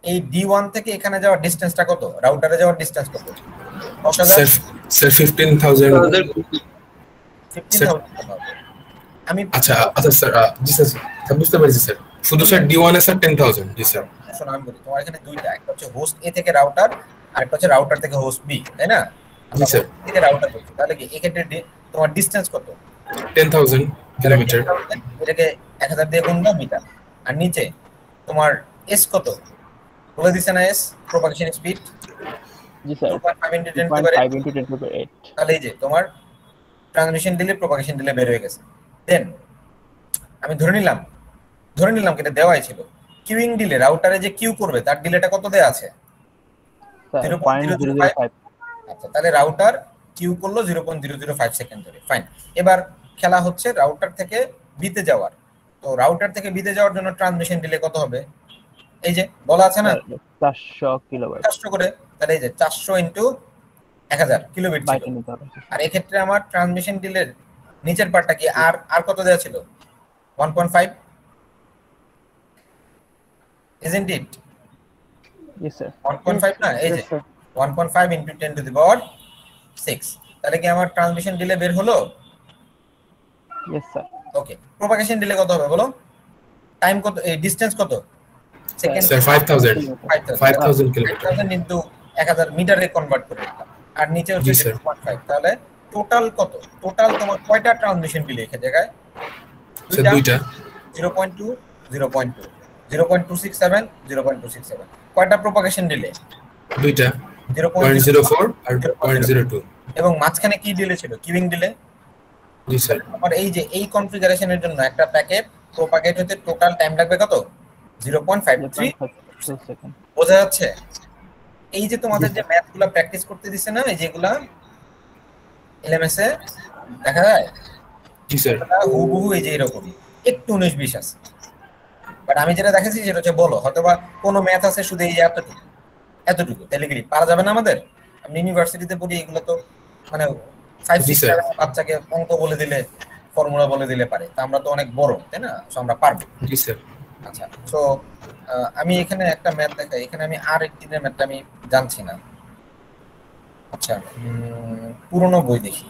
Speaker 2: এই d1 থেকে এখানে যাওয়ার ডিসটেন্সটা কত? রাউটারে যাওয়ার ডিসটেন্স কত? 10,000।
Speaker 7: স্যার 15,000।
Speaker 2: 15,000 আমি
Speaker 7: আচ্ছা স্যার, জি স্যার স্যার বুঝতে পেরেছি স্যার। শুধু স্যার D1 এ স্যার 10,000। জি স্যার।
Speaker 2: শোনো আমি বলি, তোমার এখানে দুইটা, একটা হচ্ছে হোস্ট এ থেকে রাউটার, আর একটা হচ্ছে রাউটার থেকে হোস্ট বি, তাই না?
Speaker 7: জি স্যার।
Speaker 2: থেকে রাউটার করতে, তাহলে কি এক্ষেত্রে তোমার ডিসটেন্স কত?
Speaker 7: 10,000 কিলোমিটার।
Speaker 2: এটাকে 1000 দিয়ে গুণ দাও মিটার। আর নিচে তোমার এস কত বলে দিছে না? S propagation speed.
Speaker 4: জি স্যার
Speaker 2: 2.5 × 10
Speaker 4: 2.5 × 10⁸।
Speaker 2: তাহলে এই যে তোমার ট্রান্সমিশন ডিলে প্রোপাগেশন ডিলে বের হয়ে গেছে। দেন আমি ধরে নিলাম কি এটা দেওয়াই ছিল। কিউইং ডিলে, রাউটারে যে কিউ করবে তার ডিলেটা কত দেয়া আছে?
Speaker 4: 0.005।
Speaker 2: আচ্ছা, তাহলে রাউটার কিউ করলো 0.005 সেকেন্ড ধরে। ফাইন। এবার খেলা হচ্ছে রাউটার থেকে বিতে যাওয়ার। তো রাউটার থেকে বিতে যাওয়ার জন্য ট্রান্সমিশন ডিলে কত হবে? এই যে বলা আছে না
Speaker 4: 400 কিলোবাইট।
Speaker 2: 400 করে, তাহলে এই যে 400 × 1000 কিলোবিট ছিল। আর এই ক্ষেত্রে আমার ট্রান্সমিশন ডিলের নিচের পার্টটা কি আর কত দেয়া ছিল? 1.5, isn't it?
Speaker 4: Yes sir
Speaker 2: 1.5 না? এই যে 1.5 × 10 টু দি পাওয়ার 6। তাহলে কি আমার ট্রান্সমিশন ডিলে বের হলো?
Speaker 4: Yes sir
Speaker 2: ওকে, প্রোপাগেশন ডিলে কত হবে বলো? টাইম কত? এই ডিসটেন্স কত? Second
Speaker 7: sir 5,000 kilometre.
Speaker 2: 5,000 ইনটু 1000 মিটারে কনভার্ট করে দিলাম। আর নিচে হচ্ছে 2.5। তাহলে টোটাল কত? টোটাল তোমার কয়টা ট্রান্সমিশন ডিলে এই জায়গায়?
Speaker 7: দুইটা।
Speaker 2: 0.2 0.2 0.267 0.267। কয়টা প্রোপাগেশন ডিলে?
Speaker 7: দুইটা। 0.04 আর 0.02।
Speaker 2: এবং মাঝখানে কি ডিলে ছিল? Queueing delay.
Speaker 7: জি স্যার।
Speaker 2: আমার এই যে এই কনফিগারেশনের জন্য একটা প্যাকেট প্রোপাগেট হতে টোটাল টাইম লাগবে কত? 0.53
Speaker 4: সেকেন্ড।
Speaker 2: বোঝা যাচ্ছে? এই যে তোমাদের যে ম্যাথগুলো প্র্যাকটিস করতে দিছে না, এই যেগুলা এলএমএস এ দেখা যায়,
Speaker 7: জি স্যার।
Speaker 2: হুবহু এই যে এরকমই, একটু 19-20 আছে। বাট আমি যেটা দেখেছি সেটা হচ্ছে বলো হয়তোবা কোনো ম্যাথ আছে শুধু এই এতটুকু তাহলে কি পারা যাবে না আমাদের? আমি ইউনিভার্সিটিতে পড়ি, এগুলো তো মানে 5-6 বাচ্চাকে অঙ্ক বলে দিলে, ফর্মুলা বলে দিলে পারে। তা আমরা তো অনেক বড়, তাই না? সো আমরা পারবো।
Speaker 7: জি স্যার।
Speaker 2: আচ্ছা, সো আমি এখানে একটা ম্যাথ দেখাই। এখানে আমি R18 এর ম্যাথটা আমি জানছি না। আচ্ছা, পুরনো বই দেখি।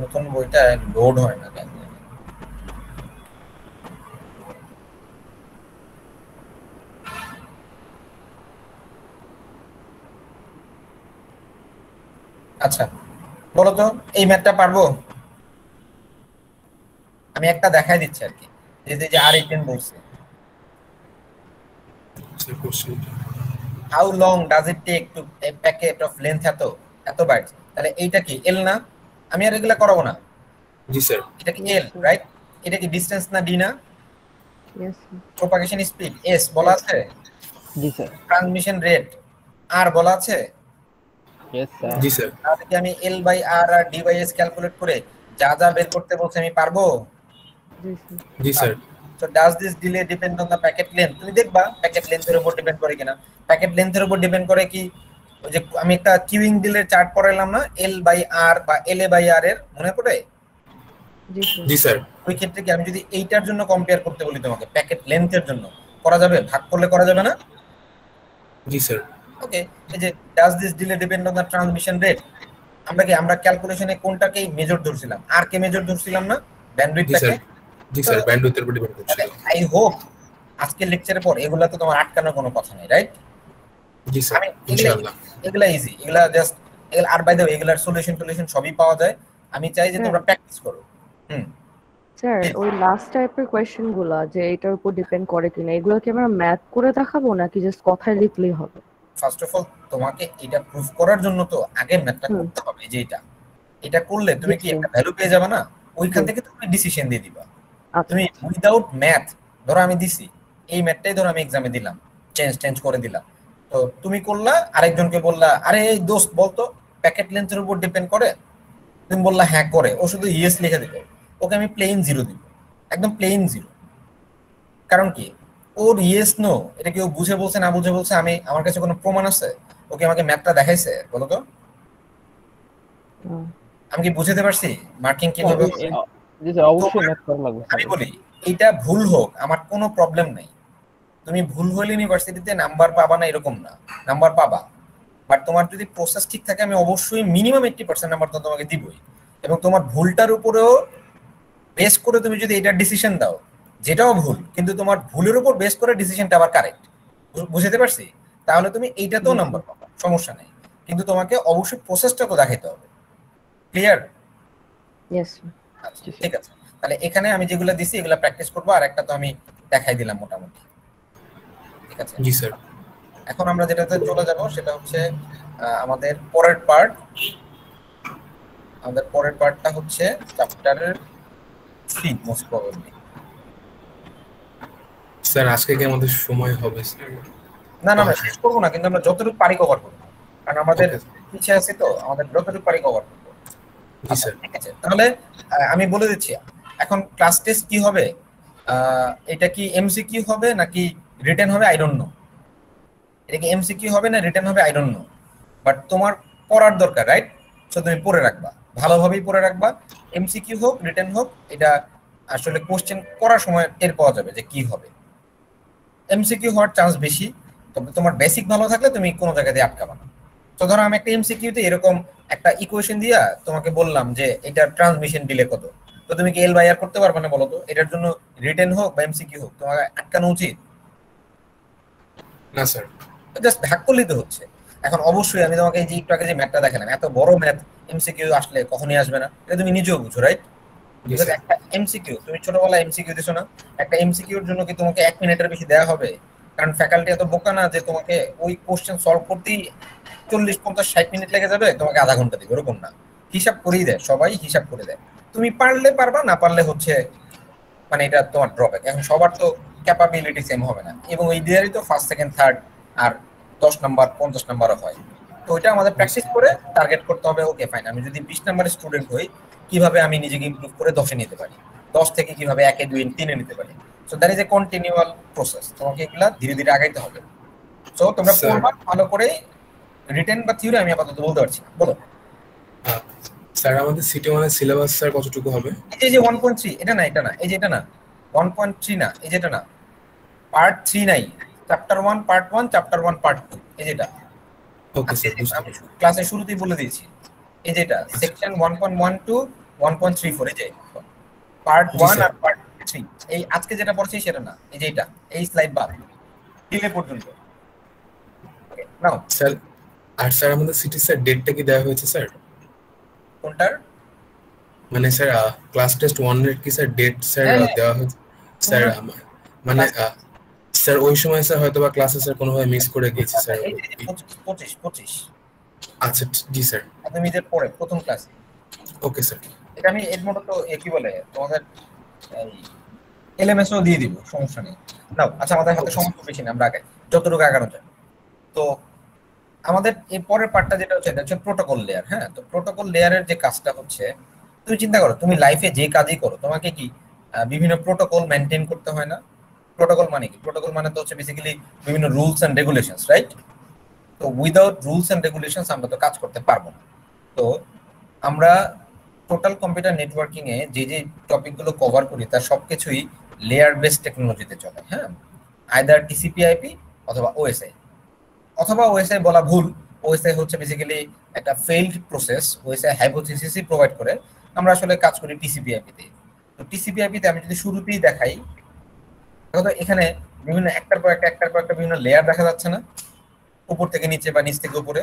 Speaker 2: নতুন বইটা লোড হয় না কেন? আচ্ছা বলো তো এই ম্যাথটা পারবো? আমি একটা দেখাই দিচ্ছি আর কি, যে R18 বলছে how long does it take to a packet of length এত বাইটস। তাহলে এইটা কি এল না? আমি আর এগুলা করাবো না।
Speaker 7: জি স্যার।
Speaker 2: এটা কি এল, রাইট? এটা কি ডিসটেন্স না ডি না?
Speaker 5: Yes
Speaker 2: প্রোপাগেশন স্পিড এস বলা আছে।
Speaker 4: জি স্যার।
Speaker 2: ট্রান্সমিশন রেট আর বলা আছে।
Speaker 4: Yes sir
Speaker 7: জি স্যার।
Speaker 2: তাহলে কি আমি L/R আর D/S ক্যালকুলেট করে যা বের করতে বলছে আমি পারবো?
Speaker 7: জি sir.
Speaker 2: So does this delay depend on the packet length? তুমি দেখবা প্যাকেট লেন্থের উপর ডিপেন্ড করে কিনা। প্যাকেট লেন্থের উপর ডিপেন্ড করে কি, ওই যে আমি একটা কিউইং ডিলের চার্ট পড়াইলাম না, L/R বা LA/R এর, মনে পড়ে?
Speaker 7: জি স্যার।
Speaker 2: ওই ক্ষেত্রে কি আমি যদি এইটার জন্য কম্পেয়ার করতে বলি তোমাকে প্যাকেট লেন্থের জন্য, করা যাবে? ভাগ করলে করা যাবে না?
Speaker 7: জি স্যার।
Speaker 2: ওকে, এই যে does this delay depend on the transmission rate? আমরা ক্যালকুলেশনে কোনটাকে মেজর ধরছিলাম, আর কে মেজর ধরছিলাম না, ব্যান্ডউইথটাকে।
Speaker 7: জি স্যার, ব্যান্ডউইথের উপর ডিপেন্ড করছে।
Speaker 2: আই হোপ আজকের লেকচারের পর এগুলা তো তোমার আটকানোর কোনো কথা নেই, রাইট?
Speaker 7: জি স্যার, ইনশাআল্লাহ।
Speaker 2: এগুলা ইজি, এগুলা জাস্ট আর বাই দ্য ওয়ে এগুলার সলিউশন সবই পাওয়া যায়। আমি চাই যে তোমরা প্র্যাকটিস করো।
Speaker 5: স্যার ওই লাস্ট টাইপের কোয়েশ্চেন গুলা যে এটার উপর ডিপেন্ড করে কিনা, এগুলো কি আমরা ম্যাথ করে দেখাবো নাকি জাস্ট কথায় লিখলেই হবে?
Speaker 2: ফার্স্ট অফ অল তোমাকে এটা প্রুফ করার জন্য তো আগে ম্যাথটা করতে হবে। যে এটা করলে তুমি কি একটা ভ্যালু পেয়ে যাবে না, ওইখান থেকে তুমি ডিসিশন দিয়ে দিবা। তুমি উইদাউট ম্যাথ, ধরো আমি দিছি এই ম্যাথটাই, ধরো আমি এক্সামে দিলাম, চেঞ্জ করে দিলাম, তো তুমি করলা, আরেকজনকে বললা আরে এই দোস্ত বলতো প্যাকেট লেন্থের উপর ডিপেন্ড করে, তুমি বললা হ্যাঁ করে, ও শুধু ইয়েস লিখে দিল, ওকে আমি প্লেন 0 দিব, একদম প্লেন 0। কারণ কি, ওর ইয়েস নো এটা কি ও বুঝে বলছে না বুঝে বলছে, আমার কাছে কোনো প্রমাণ আছে? ওকে আমাকে ম্যাথটা দেখাইছে, বলো তো? আমি কি বুঝাতে পারছি মার্কিং কিভাবে?
Speaker 4: অবশ্যই ম্যাথ করা লাগবে।
Speaker 2: আমি বলি এটা ভুল হোক আমার কোনো প্রবলেম নাই, তুমি ভুল হলে ইউনিভার্সিটিতে নাম্বার পাবা না এরকম না, নাম্বার পাবা, বাট তোমার যদি প্রসেস ঠিক থাকে আমি অবশ্যই মিনিমাম 80% নাম্বার তো তোমাকে দিবই। এবং তোমার ভুলটার উপরেও বেস করে তুমি যদি এটা ডিসিশন দাও যেটাও ভুল, কিন্তু তোমার ভুলের উপর বেস করে ডিসিশনটা আবার কারেক্ট, বুঝতে পারছি, তাহলে তুমি এইটাতেও নাম্বার পাবা, সমস্যা নেই। কিন্তু তোমাকে অবশ্যই প্রসেসটাকে দেখাইতে হবে। ক্লিয়ার?
Speaker 5: ইয়েস।
Speaker 2: ঠিক আছে, তাহলে এখানে আমি যেগুলো দিছি এগুলো প্র্যাকটিস করবো, আর একটা তো আমি দেখাই দিলাম মোটামুটি। ঠিক আছে
Speaker 7: জি স্যার।
Speaker 2: এখন আমরা যেটাতে চলে যাব সেটা হচ্ছে আমাদের পরের পার্ট। আমাদের পরের পার্টটা হচ্ছে চ্যাপ্টারের 3 মোস্ট প্রবাবলি।
Speaker 7: স্যার আজকে কি আমাদের সময় হবে স্যার?
Speaker 2: না আমরা শেষ করবো না, কিন্তু আমরা যতটুকু পারি কভার করবো, কারণ আমাদের পিছিয়ে আছে তো, আমাদের যতটুকু পারি কভার করবো।
Speaker 7: জি স্যার।
Speaker 2: ঠিক আছে, তাহলে আমি বলে দিচ্ছি এখন ক্লাস টেস্ট কি হবে, এটা কি এমসিকিউ হবে নাকি রিটেন হবে আই ডোন্ট নো। এটা কি এমসিকিউ হবে না রিটেন হবে আই ডোন্ট নো, বাট তোমার পড়ার দরকার, রাইট? সো তুমি পড়ে রাখবা, ভালোভাবেই পড়ে রাখবা। এমসিকিউ হোক রিটেন হোক, এটা আসলে কোশ্চেন করার সময় টের পাওয়া যাবে যে কি হবে। এমসিকিউ হওয়ার চান্স বেশি, তবে তোমার বেসিক ভালো থাকলে তুমি কোনো জায়গাতে আটকাবা না। তো ধরো আমি একটা এমসিকিউতে এরকম একটা ইকুয়েশন দিয়া তোমাকে বললাম যে এটা ট্রান্সমিশন ডিলে কত, তো তুমি কি এল বাই আর করতে পারবে না বলো তো? এটার জন্য রিটেন হোক বা এমসিকিউ হোক তোমাকে আটকানো উচিত
Speaker 7: না স্যার,
Speaker 2: জাস্ট ভাগ করলেই তো হচ্ছে। এখন অবশ্যই আমি তোমাকে এই যে একটু আগে যে ম্যাথটা দেখালাম, এত বড় ম্যাথ এমসিকিউ আসলে কখনোই আসবে না, এটা তুমি নিজেও বুঝো, রাইট? একটা এমসিকিউ তুমি ছোটবেলায় এমসিকিউ দিছো না, একটা এমসিকিউর জন্য কি তোমাকে 1 মিনিটের বেশি দেওয়া হবে? কারণ ফ্যাকাল্টি এত বোকা না যে তোমাকে ওই কোশ্চেন সলভ করতেই 40-50-60 মিনিট লেগে যাবে, তোমাকে আধা ঘন্টা দিবে, এরকম না। হিসাব করেই দেয়, সবাই হিসাব করে দেয়। তুমি পারলে পারবা, না পারলে হচ্ছে মানে এটা তোমার ড্রব্যাক। এখন সবার তো ক্যাপাবিলিটি সেম হবে না, এবং এই দিয়ারই তো ফার্স্ট সেকেন্ড থার্ড আর 10 নাম্বার 50 নাম্বারও হয়। তো ওইটা আমাদের প্র্যাকটিস করে টার্গেট করতে হবে। ওকে ফাইন, আমি যদি 20 নাম্বারের স্টুডেন্ট হই, কিভাবে আমি নিজেকে ইমপ্রুভ করে 10-এ নিতে পারি, 10 থেকে কিভাবে 1-এ 2-এ 3-এ নিতে পারি। So that is a continual process, তোমাকে এগুলা ধীরে ধীরে আগাইতে হবে। সো তোমরা পড়বা ভালো করে, রিটেন বা থিওরি আমি আপাতত বলতে পারছি না, বলো।
Speaker 7: স্যার আমাদের সিটি ওয়ানের সিলেবাস স্যার কতটুকু হবে?
Speaker 2: এই যে 1.3, এটা না এই যে এটা না 1.3 না, এই যেটা না পার্ট 3 নাই, চ্যাপ্টার 1 পার্ট 1 চ্যাপ্টার 1 পার্ট 2, এই যেটা।
Speaker 7: ওকে স্যার,
Speaker 2: আমি ক্লাসে শুরুতেই বলে দিয়েছি, এই যেটা সেকশন 1.1 to 1.34, এই যে পার্ট 1 আর পার্ট 3। এই আজকে যেটা পড়ছি সেটা না, এই যে এটা, এই স্লাইড বাদ দিলে পর্যন্ত। নাও
Speaker 7: স্যার, আর স্যার আমাদের সিটি স্যার ডেটটা কি দেওয়া হয়েছে স্যার?
Speaker 2: কোনটার?
Speaker 7: মানে স্যার ক্লাস টেস্ট 1 এর কি স্যার ডেট স্যার দেওয়া হয়েছে স্যার? মানে স্যার ওই সময় স্যার হয়তো বা ক্লাসে স্যার কোনোভাবে মিস করে গিয়েছি স্যার।
Speaker 2: 25।
Speaker 7: আচ্ছা জি স্যার,
Speaker 2: তুমি যে পড়ে প্রথম ক্লাসে।
Speaker 7: Okay sir.
Speaker 2: এটা আমি এর মতো তো কি বলে তোমাদের এলএমএসও দিয়ে দিব, সমস্যা নেই। নাও আচ্ছা, আমাদের হাতে সময় খুব বেশি না, আমরা আগে যতটুকু আগানো যায়। তো আমাদের এই পরের পার্টটা যেটা হচ্ছে, এটা হচ্ছে প্রোটোকল লেয়ার। হ্যাঁ, তো প্রোটোকল লেয়ারের যে কাজটা হচ্ছে, তুমি চিন্তা করো তুমি লাইফে যে কাজই করো তোমাকে কি বিভিন্ন প্রোটোকল মেনটেন করতে হয় না? প্রোটোকল মানে কি? প্রোটোকল মানে তো হচ্ছে বেসিক্যালি বিভিন্ন রুলস এন্ড রেগুলেশনস, রাইট? তো উইদাউট রুলস এন্ড রেগুলেশনস আমরা তো কাজ করতে পারবো না। তো আমরা টোটাল কম্পিউটার নেটওয়ার্কিং এ যে যে টপিকগুলো কভার করি তার সবকিছুই লেয়ার বেসড টেকনোলজিতে চলে। হ্যাঁ, আইদার টিসিপি/আইপি অথবা ওএসআই। অথবা ওএসআই বলা ভুল, ওএসআই হচ্ছে বেসিক্যালি একটা ফেইল্ড প্রসেস, ওএসআই হাইপোথিসিসই প্রোভাইড করে। আমরা আসলে কাজ করি টিসিপি/আইপি তে। তো টিসিপি/আইপি তে আমি যদি শুরুতেই দেখাই, দেখো তো এখানে বিভিন্ন একটার পর একটা বিভিন্ন লেয়ার দেখা যাচ্ছে না, উপর থেকে নিচে বা নিচ থেকে উপরে।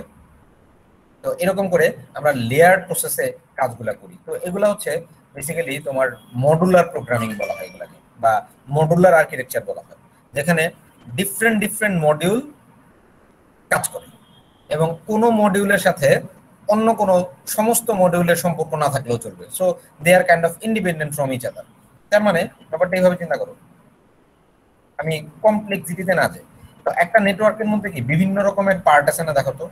Speaker 2: তো এরকম করে আমরা লেয়ার প্রসেসে কাজগুলা করি। তো এগুলা হচ্ছে বেসিক্যালি তোমার মডুলার প্রোগ্রামিং বলা হয় এগুলাকে, বা মডুলার আর্কিটেকচার বলা হয়, যেখানে ডিফারেন্ট মডিউল কাজ করে এবং কোনো মডিউলের সাথে অন্য কোনো সমস্ত মডিউলের সম্পর্ক না থাকলেও চলবে। So they are kind of independent from each other. তার মানে ব্যাপারটা এইভাবে চিন্তা করো, আমি কমপ্লেক্সিটিতে না যাই। তো একটা নেটওয়ার্কের মধ্যে কি বিভিন্ন রকমের পার্ট আছে না? দেখো তো,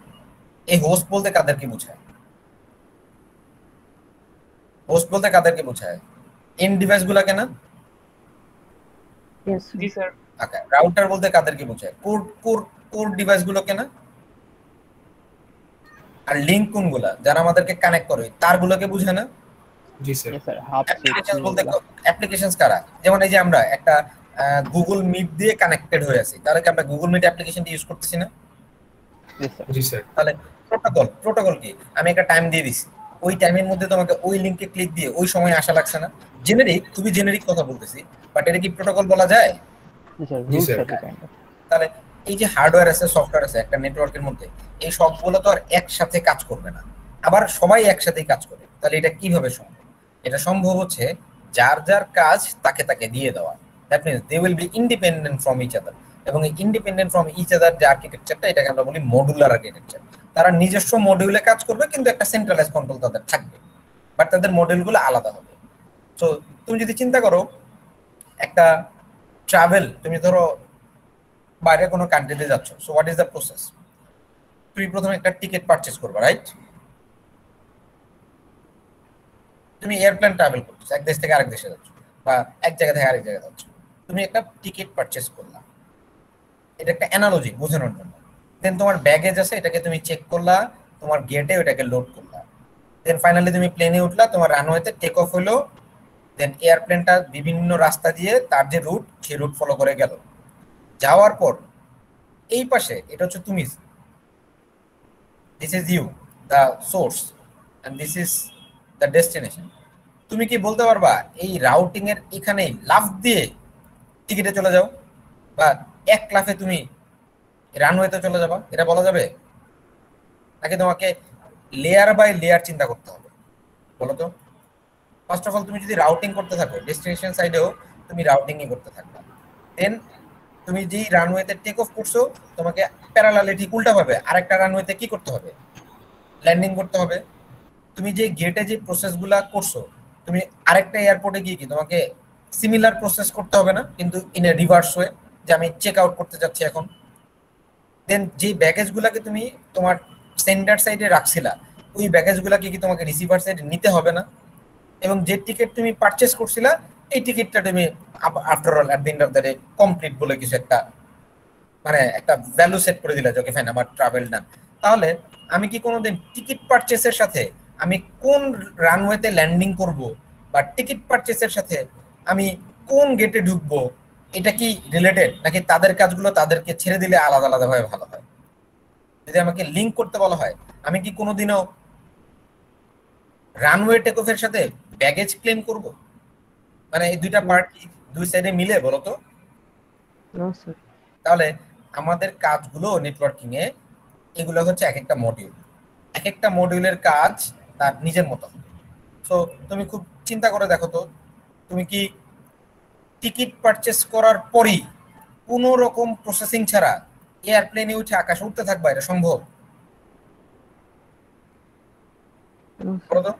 Speaker 2: এই হোস্ট বলতে কাদেরকে বোঝায়? হোস্ট বলতে কাদেরকে বোঝায়? এন্ড ডিভাইস গুলাকে না?
Speaker 5: Yes,
Speaker 6: জি স্যার।
Speaker 2: ওকে। রাউটার বলতে কাদেরকে বোঝায়? কোর ডিভাইস গুলোকে না? আর লিংক কোনগুলা? যারা আমাদেরকে কানেক্ট করে তারগুলোকে বুঝে না?
Speaker 7: জি sir.
Speaker 4: Yes, sir. Half
Speaker 2: application বলতে অ্যাপ্লিকেশনস কারা? যেমন এই যে আমরা একটা গুগল মিট দিয়ে কানেক্টেড হয়ে আছি, তাহলে কি আমরা গুগল মিট অ্যাপ্লিকেশনটি ইউজ করতেছি না?
Speaker 4: Yes, sir.
Speaker 7: জি স্যার।
Speaker 2: তাহলে প্রোটোকল কি? আমি একটা টাইম দিয়ে দিছি, ওই টাইমের মধ্যে তোমাকে ওই লিংকে ক্লিক দিয়ে ওই সময় আসা লাগছে না? জেনারিক, খুবই জেনারিক কথা বলতেছি, বাট এটা কি প্রোটোকল বলা যায়?
Speaker 4: Yes, sir.
Speaker 7: Yes,
Speaker 4: Rules
Speaker 7: sir.
Speaker 4: are kind of.
Speaker 2: তাহলে এই যে হার্ডওয়্যার আছে, সফটওয়্যার আছে একটা নেটওয়ার্কের মধ্যে, এই সবগুলো তো আর একসাথে কাজ করবে না, আবার সবাই একসাথেই কাজ করে। তাহলে এটা কিভাবে সম্ভব? এটা সম্ভব হচ্ছে যার যার কাজ তাকে তাকে দিয়ে দেওয়া। That means they will be independent from each other. এবং এই ইন্ডিপেন্ডেন্ট ফ্রম ইচ আদার যে আর্কিটেকচারটা, এটাকে আমরা বলি মডুলার আর্কিটেকচার। তারা নিজস্ব মডিউলে কাজ করবে, কিন্তু একটা সেন্ট্রালাইজ কন্ট্রোল তাদের থাকবে, বাট তাদের মডিউলগুলো আলাদা হবে। তো তুমি যদি চিন্তা করো একটা ট্রাভেল, তুমি ধরো বাইরে কোনো কান্ট্রিতে যাচ্ছ, so what is the process? তুমি প্রথমে একটা টিকিট পারচেজ করবে, রাইট? তুমি এয়ারপ্লেন ট্রাভেল করছো, এক দেশ থেকে আরেক দেশে যাচ্ছ, বা এক জায়গা থেকে আরেক জায়গায় যাচ্ছ, তুমি একটা টিকিট পারচেজ করলা। এটা একটা অ্যানালজি বোঝানোর জন্য। দেন তোমার ব্যাগেজ আছে, এটাকে তুমি চেক করলা, তোমার গেটে ওটাকে লোড করলা। দেন ফাইনালি তুমি প্লেনে উঠলা, তোমার রানওয়েতে টেক অফ হলো। দেন এয়ারপ্লেনটা বিভিন্ন রাস্তা দিয়ে তার যে রুট, সেই রুট ফলো করে গেল। যাওয়ার পর এই পাশে এটা হচ্ছে তুমি, this is you the source and this is the destination. তুমি কি বলতে পারবা এই রাউটিং এর এখানে লাফ দিয়ে টিকিটে চলে যাও, বা এক লাফে তুমি রানওয়েতে চলে যাবা? এটা বলা যাবে? নাকি তোমাকে লেয়ার বাই লেয়ার চিন্তা করতে হবে? বলো তো। ফার্স্ট অফ অল তুমি যদি রাউটিং করতে থাকো, ডেস্টিনেশন সাইডেও তুমি রাউটিংই করতে থাকবা। দেন তুমি যেই রানওয়েতে টেক অফ করছো, তোমাকে প্যারালালি ঠিক উল্টাভাবে আরেকটা রানওয়েতে কি করতে হবে? ল্যান্ডিং করতে হবে। তুমি যে গেটে যে প্রসেসগুলা করছো, তুমি আরেকটা এয়ারপোর্টে গিয়ে কি তোমাকে সিমিলার প্রসেস করতে হবে না? কিন্তু ইন এ রিভার্স ওয়ে, যে আমি চেক আউট করতে যাচ্ছি এখন। দেন যে ব্যাগেজগুলোকে তুমি তোমার সেন্ডার সাইডে রাখছিলা, ওই ব্যাগেজগুলোকে কি তোমাকে রিসিভার সাইডে নিতে হবে না? এবং যে টিকিট তুমি পারচেস করছিলা, এই টিকিটটা তুমি after all at the end of the day complete বলে কিছু একটা, মানে একটা ভ্যালু সেট করে দিলা যে ওকে ফাইন, আমার ট্রাভেল ডান। তাহলে আমি কি কোনোদিন টিকিট পারচেসের সাথে আমি কোন রানওয়েতে ল্যান্ডিং করব, বা টিকিট পারচেসের সাথে আমি কোন গেটে ঢুকবো, এটা কি রিলেটেড? নাকি তাদের কাজগুলো তাদেরকে ছেড়ে দিলে আলাদা আলাদা ভাবে ভালো হয়? যদি আমাকে লিংক করতে বলা হয়, আমি কি কোনোদিনও রানওয়ে টেক অফের সাথে ব্যাগেজ ক্লেম করব? মানে এই দুইটা পার্ট কি দুই সাইডে মিলে? বলো তো।
Speaker 5: no sir.
Speaker 2: তাহলে আমাদের কাজগুলো নেটওয়ার্কিং এ এগুলো হচ্ছে এক একটা মডিউল, এক একটা মডিউলের কাজ তার নিজের মতো। সো তুমি খুব চিন্তা করে দেখো তো, তুমি কি টিকিট পারচেস করার পরই কোনো রকম প্রসেসিং ছাড়া এয়ারপ্লেনে উঠে আকাশে উঠতে থাকবা? এটা সম্ভব?
Speaker 5: No, sir.
Speaker 2: বলো তো।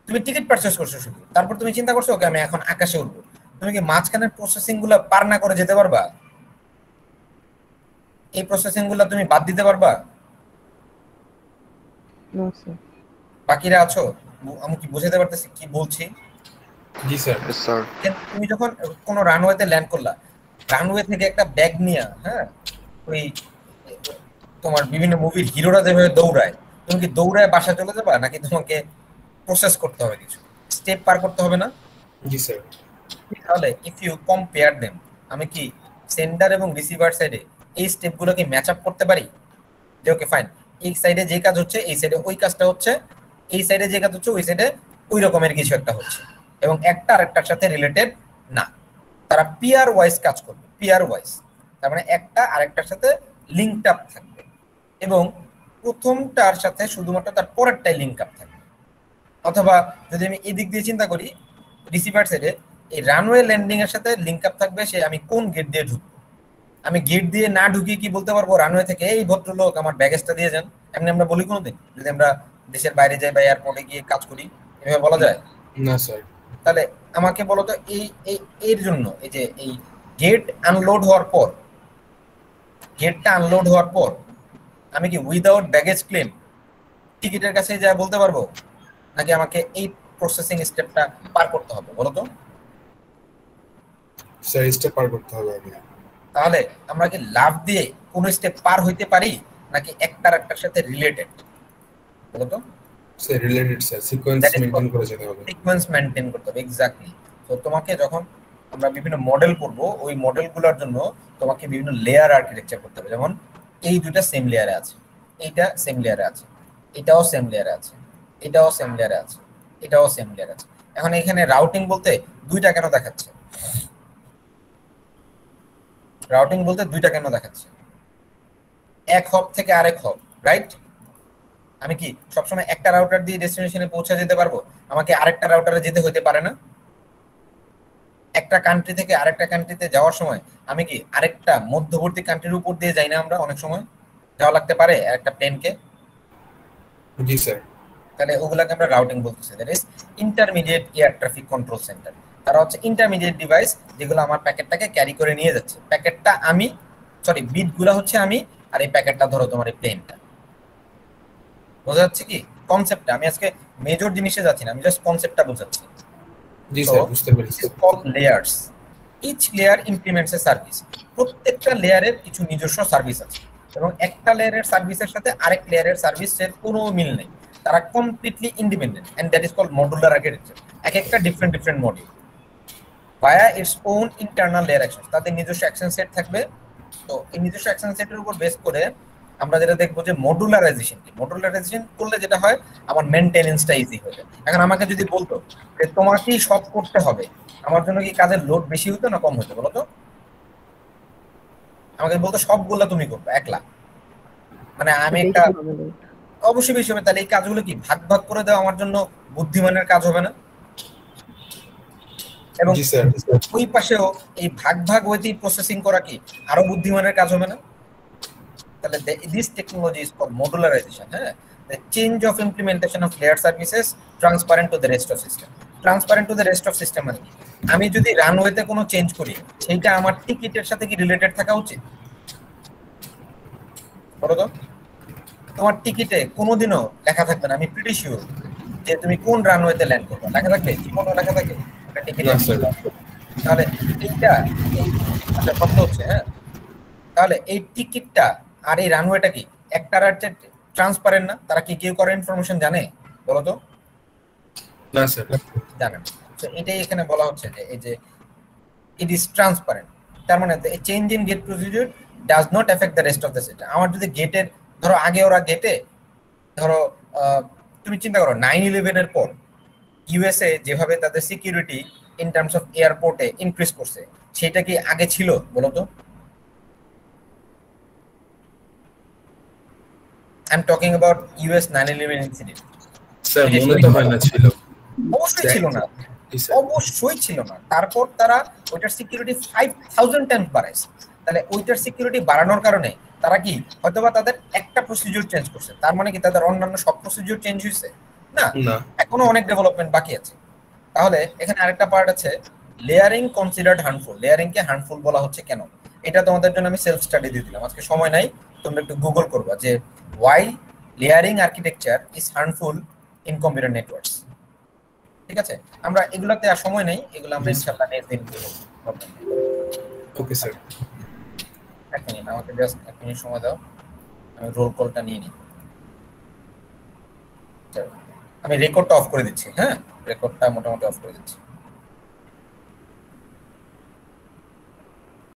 Speaker 2: তুমি টিকিট পারচেস করছো শুধু, তারপর তুমি চিন্তা করছো ওকে আমি এখন আকাশে উঠবো। তুমি কি মাঝখানের প্রসেসিং গুলো পার না করে যেতে পারবা? এই প্রসেসিং গুলো তুমি বাদ দিতে পারবা?
Speaker 5: No sir.
Speaker 2: বাকিরা আছো? আমি কি বুঝাতে পারতেছি কি বলছি?
Speaker 7: জি স্যার।
Speaker 8: স্যার
Speaker 2: তুমি যখন কোনো রানওয়েতে ল্যান্ড করলা, রানওয়ে থেকে একটা ব্যাগ নিয়ে, হ্যাঁ, ওই তোমার বিভিন্ন মুভির হিরোরা যেভাবে দৌড়ায়, তুমি কি দৌড়ায় বাসা চলে যাবা, নাকি তোমাকে প্রসেস করতে হবে, কিছু স্টেপ পার করতে হবে না?
Speaker 7: জি স্যার।
Speaker 2: তাহলে ইফ ইউ কম্পেয়ার দেম, আমি কি সেন্ডার এবং রিসিভার সাইডে এই স্টেপগুলোকে ম্যাচ আপ করতে পারি? যে ওকে ফাইন, এই সাইডে যে কাজ হচ্ছে এই সাইডে ওই কাজটা হচ্ছে, এই সাইডে যে কাজ হচ্ছে ওই সাইডে ওই রকমের কিছু একটা হচ্ছে, এবং একটা আরেকটার সাথে রিলেটেড না, তারা পিয়ার ওয়াইজ কাজ করবে, পিয়ার ওয়াইজ, তার মানে একটা আরেকটার সাথে লিঙ্কড আপ থাকবে, এবং প্রথমটার সাথে শুধুমাত্র তার পরেরটাই লিঙ্ক আপ থাকবে। অথবা যদি আমি এই দিক দিয়ে চিন্তা করি, রিসিভার সাইডে এই রানওয়ে ল্যান্ডিং এর সাথে লিঙ্ক আপ থাকবে সে আমি কোন গেট দিয়ে ঢুকবো। আমি গেট দিয়ে না ঢুকিয়ে কি বলতে পারবো রানওয়ে থেকে এই ভদ্রলোক আমার ব্যাগেজটা দিয়ে যান, এমনি আমরা বলি কোনোদিন যদি আমরা দেশের বাইরে যাই বা এয়ারপোর্টে গিয়ে কাজ করি, এভাবে বলা যায়
Speaker 7: না স্যার।
Speaker 2: তাহলে আমাকে বলো তো এর জন্য এই যে এই গেট আনলোড হওয়ার পর, গেটটা আনলোড হওয়ার পর আমি কি উইদাউট ব্যাগেজ ক্লেম টিকিটের কাছে যা বলতে পারবো, নাকি আমাকে এই প্রসেসিং স্টেপটা পার করতে হবে বলো তো?
Speaker 7: স্যার স্টেপ পার করতে হবে আগে।
Speaker 2: তাহলে আমরা কি লাভ দিয়ে কোন স্টেপ পার হইতে পারি, নাকি একটার একটার সাথে রিলেটেড বলো তো?
Speaker 7: Sir related sir, sequence maintain করে যেতে হবে,
Speaker 2: সিকোয়েন্স মেইনটেইন করতে হবে, এক্স্যাক্টলি। তো তোমাকে যখন আমরা বিভিন্ন মডেল করব, ওই মডেলগুলোর জন্য তোমাকে বিভিন্ন লেয়ার আর্কিটেকচার করতে হবে। যেমন এই দুটো সেম লেয়ারে আছে, এইটা সেম লেয়ারে আছে, এটাও সেম লেয়ারে আছে, এটাও সেম লেয়ারে আছে, এটাও সেম লেয়ারে আছে। এখন এখানে রাউটিং বলতে দুইটা কেন দেখাচ্ছে? রাউটিং বলতে দুইটা কেন দেখাচ্ছে? এক হব থেকে আরেক হব, রাইট? আমি কি সবসময় একটা রাউটার দিয়ে ডেস্টিনেশনে পৌঁছে যেতে পারবো? আমাকে আরেকটা রাউটারে যেতে হতে পারে না? একটা কান্ট্রি থেকে আরেকটা কান্ট্রিতে যাওয়ার সময় আমি কি আরেকটা মধ্যবর্তী কান্ট্রির উপর দিয়ে যাই না? আমরা অনেক সময় যাওয়া লাগতে পারে একটা প্লেনকে।
Speaker 7: জি স্যার।
Speaker 2: তাহলে ওগুলাকে আমরা রাউটিং বলতেছি, that is intermediate air traffic control centre. তারা হচ্ছে ইন্টারমিডিয়েট ডিভাইস যেগুলো আমার প্যাকেটটাকে ক্যারি করে নিয়ে যাচ্ছে। প্যাকেটটা আমি, সরি বিটগুলো হচ্ছে আমি, আর এই প্যাকেটটা ধরো তোমার এই প্লেনটা। বোঝা যাচ্ছে কি কনসেপ্টটা? আমি আজকে মেজর জিনিসে যাচ্ছি না, আমি জাস্ট কনসেপ্টটা বোঝাচ্ছি।
Speaker 7: জি স্যার, বুঝতে পেরেছি।
Speaker 2: Layers, each layer implements a service. প্রত্যেকটা লেয়ারের কিছু নিজস্ব সার্ভিস আছে, এবং একটা লেয়ারের সার্ভিসের সাথে আরেক লেয়ারের সার্ভিসের কোনো মিল নেই। তারা completely independent, and that is called modular architecture. এক একটা different module via its own internal layer action. তাদের নিজস্ব অ্যাকশন সেট থাকবে। তো এই নিজস্ব অ্যাকশন সেটের উপর বেস করে আমরা যেটা দেখবো যে মডুলারাইজেশন কি। মডুলারাইজেশন করলে যেটা হয় আমার মেইনটেনেন্সটা ইজি হয়ে যায়। এখন আমাকে যদি বলতো যে তোমাকেই সব করতে হবে, আমার জন্য কি কাজের লোড বেশি হতো না কম হতো বলো তো? আমাকে বলতো সবগুলো তুমি করবে একলা, মানে আমি একটা, অবশ্যই বেশি হবে। তাহলে এই কাজগুলো কি ভাগ ভাগ করে দেওয়া আমার জন্য বুদ্ধিমানের কাজ হবে না? এবং ওই পাশেও এই ভাগ ভাগ ওইতেই প্রসেসিং করা কি আরো বুদ্ধিমানের কাজ হবে না? তাহলে দিস টেকনোলজি ইজ কল্ড মডুলারাইজেশন। হ্যাঁ, the change of implementation of layered services transparent to the rest of system. Transparent to the rest of system মানে কি? আমি যদি রানওয়েতে কোনো চেঞ্জ করি সেইটা আমার টিকিটের সাথে কি রিলেটেড থাকা উচিত বলো তো? তোমার টিকিটে কোনোদিনও লেখা থাকবে না, আমি প্রিটি শিওর, যে তুমি কোন রানওয়েতে ল্যান্ড করবে। লেখা থাকবে? জীবনও লেখা থাকে একটা টিকিটে? তাহলে এইটা আচ্ছা কথা হচ্ছে, হ্যাঁ, তাহলে এই টিকিটটা আর এই রানওয়েটা কি একটা ট্রান্সপারেন্ট না? তারা কি কেউ করে ইনফরমেশন জানে বলো তো?
Speaker 7: না স্যার,
Speaker 2: জানে না। তো এটাই এখানে বলা হচ্ছে যে এই যে ইট ইজ ট্রান্সপারেন্ট। তার মানে change in gate procedure does not effect the rest of the system. আমার যদি গেটের ধরো আগে ওরা গেটে ধরো তুমি চিন্তা করো 9/11 এর পর ইউএসএ যেভাবে তাদের সিকিউরিটি ইন টার্মস অফ এয়ারপোর্টে ইনক্রিজ করছে, সেটা কি আগে ছিল বলো তো? I'm talking about US 9/11 incident.
Speaker 7: Sir মনে তো হয় না ছিল।
Speaker 2: অবশ্যই ছিল না, অবশ্যই ছিল না। তারপর তারা ওইটার সিকিউরিটি 5000 টাইমস বাড়াইছে। তাহলে ওইটার সিকিউরিটি বাড়ানোর কারণে তারা কি হয়তোবা তাদের একটা প্রসিডিউর চেঞ্জ করছে, তার মানে কি তাদের অন্যান্য সব প্রসিডিউর চেঞ্জ হয়েছে? না, এখনো অনেক ডেভেলপমেন্ট বাকি আছে। তাহলে এখানে আরেকটা পার্ট আছে, লেয়ারিং কনসিডার্ড হার্মফুল। লেয়ারিং কে হার্মফুল বলা হচ্ছে কেন? এটা তোমাদের জন্য আমি সেলফ স্টাডি দিয়ে দিলাম, আজকে সময় নাই, তোমরা একটু গুগল করবা যে why layering architecture is harmful in computer networks. ঠিক আছে, আমরা এগুলাতে আর সময় নেই, এগুলো আমরা ইনশাআল্লাহ নেক্সট দিন করব।
Speaker 7: Okay sir.
Speaker 2: এক মিনিট, আমাকে জাস্ট এক মিনিট সময় দাও, আমি রোল কলটা নিয়ে নিই। আমি রেকর্ডটা অফ করে দিচ্ছি। হ্যাঁ, রেকর্ডটা মোটামুটি অফ করে দিচ্ছি।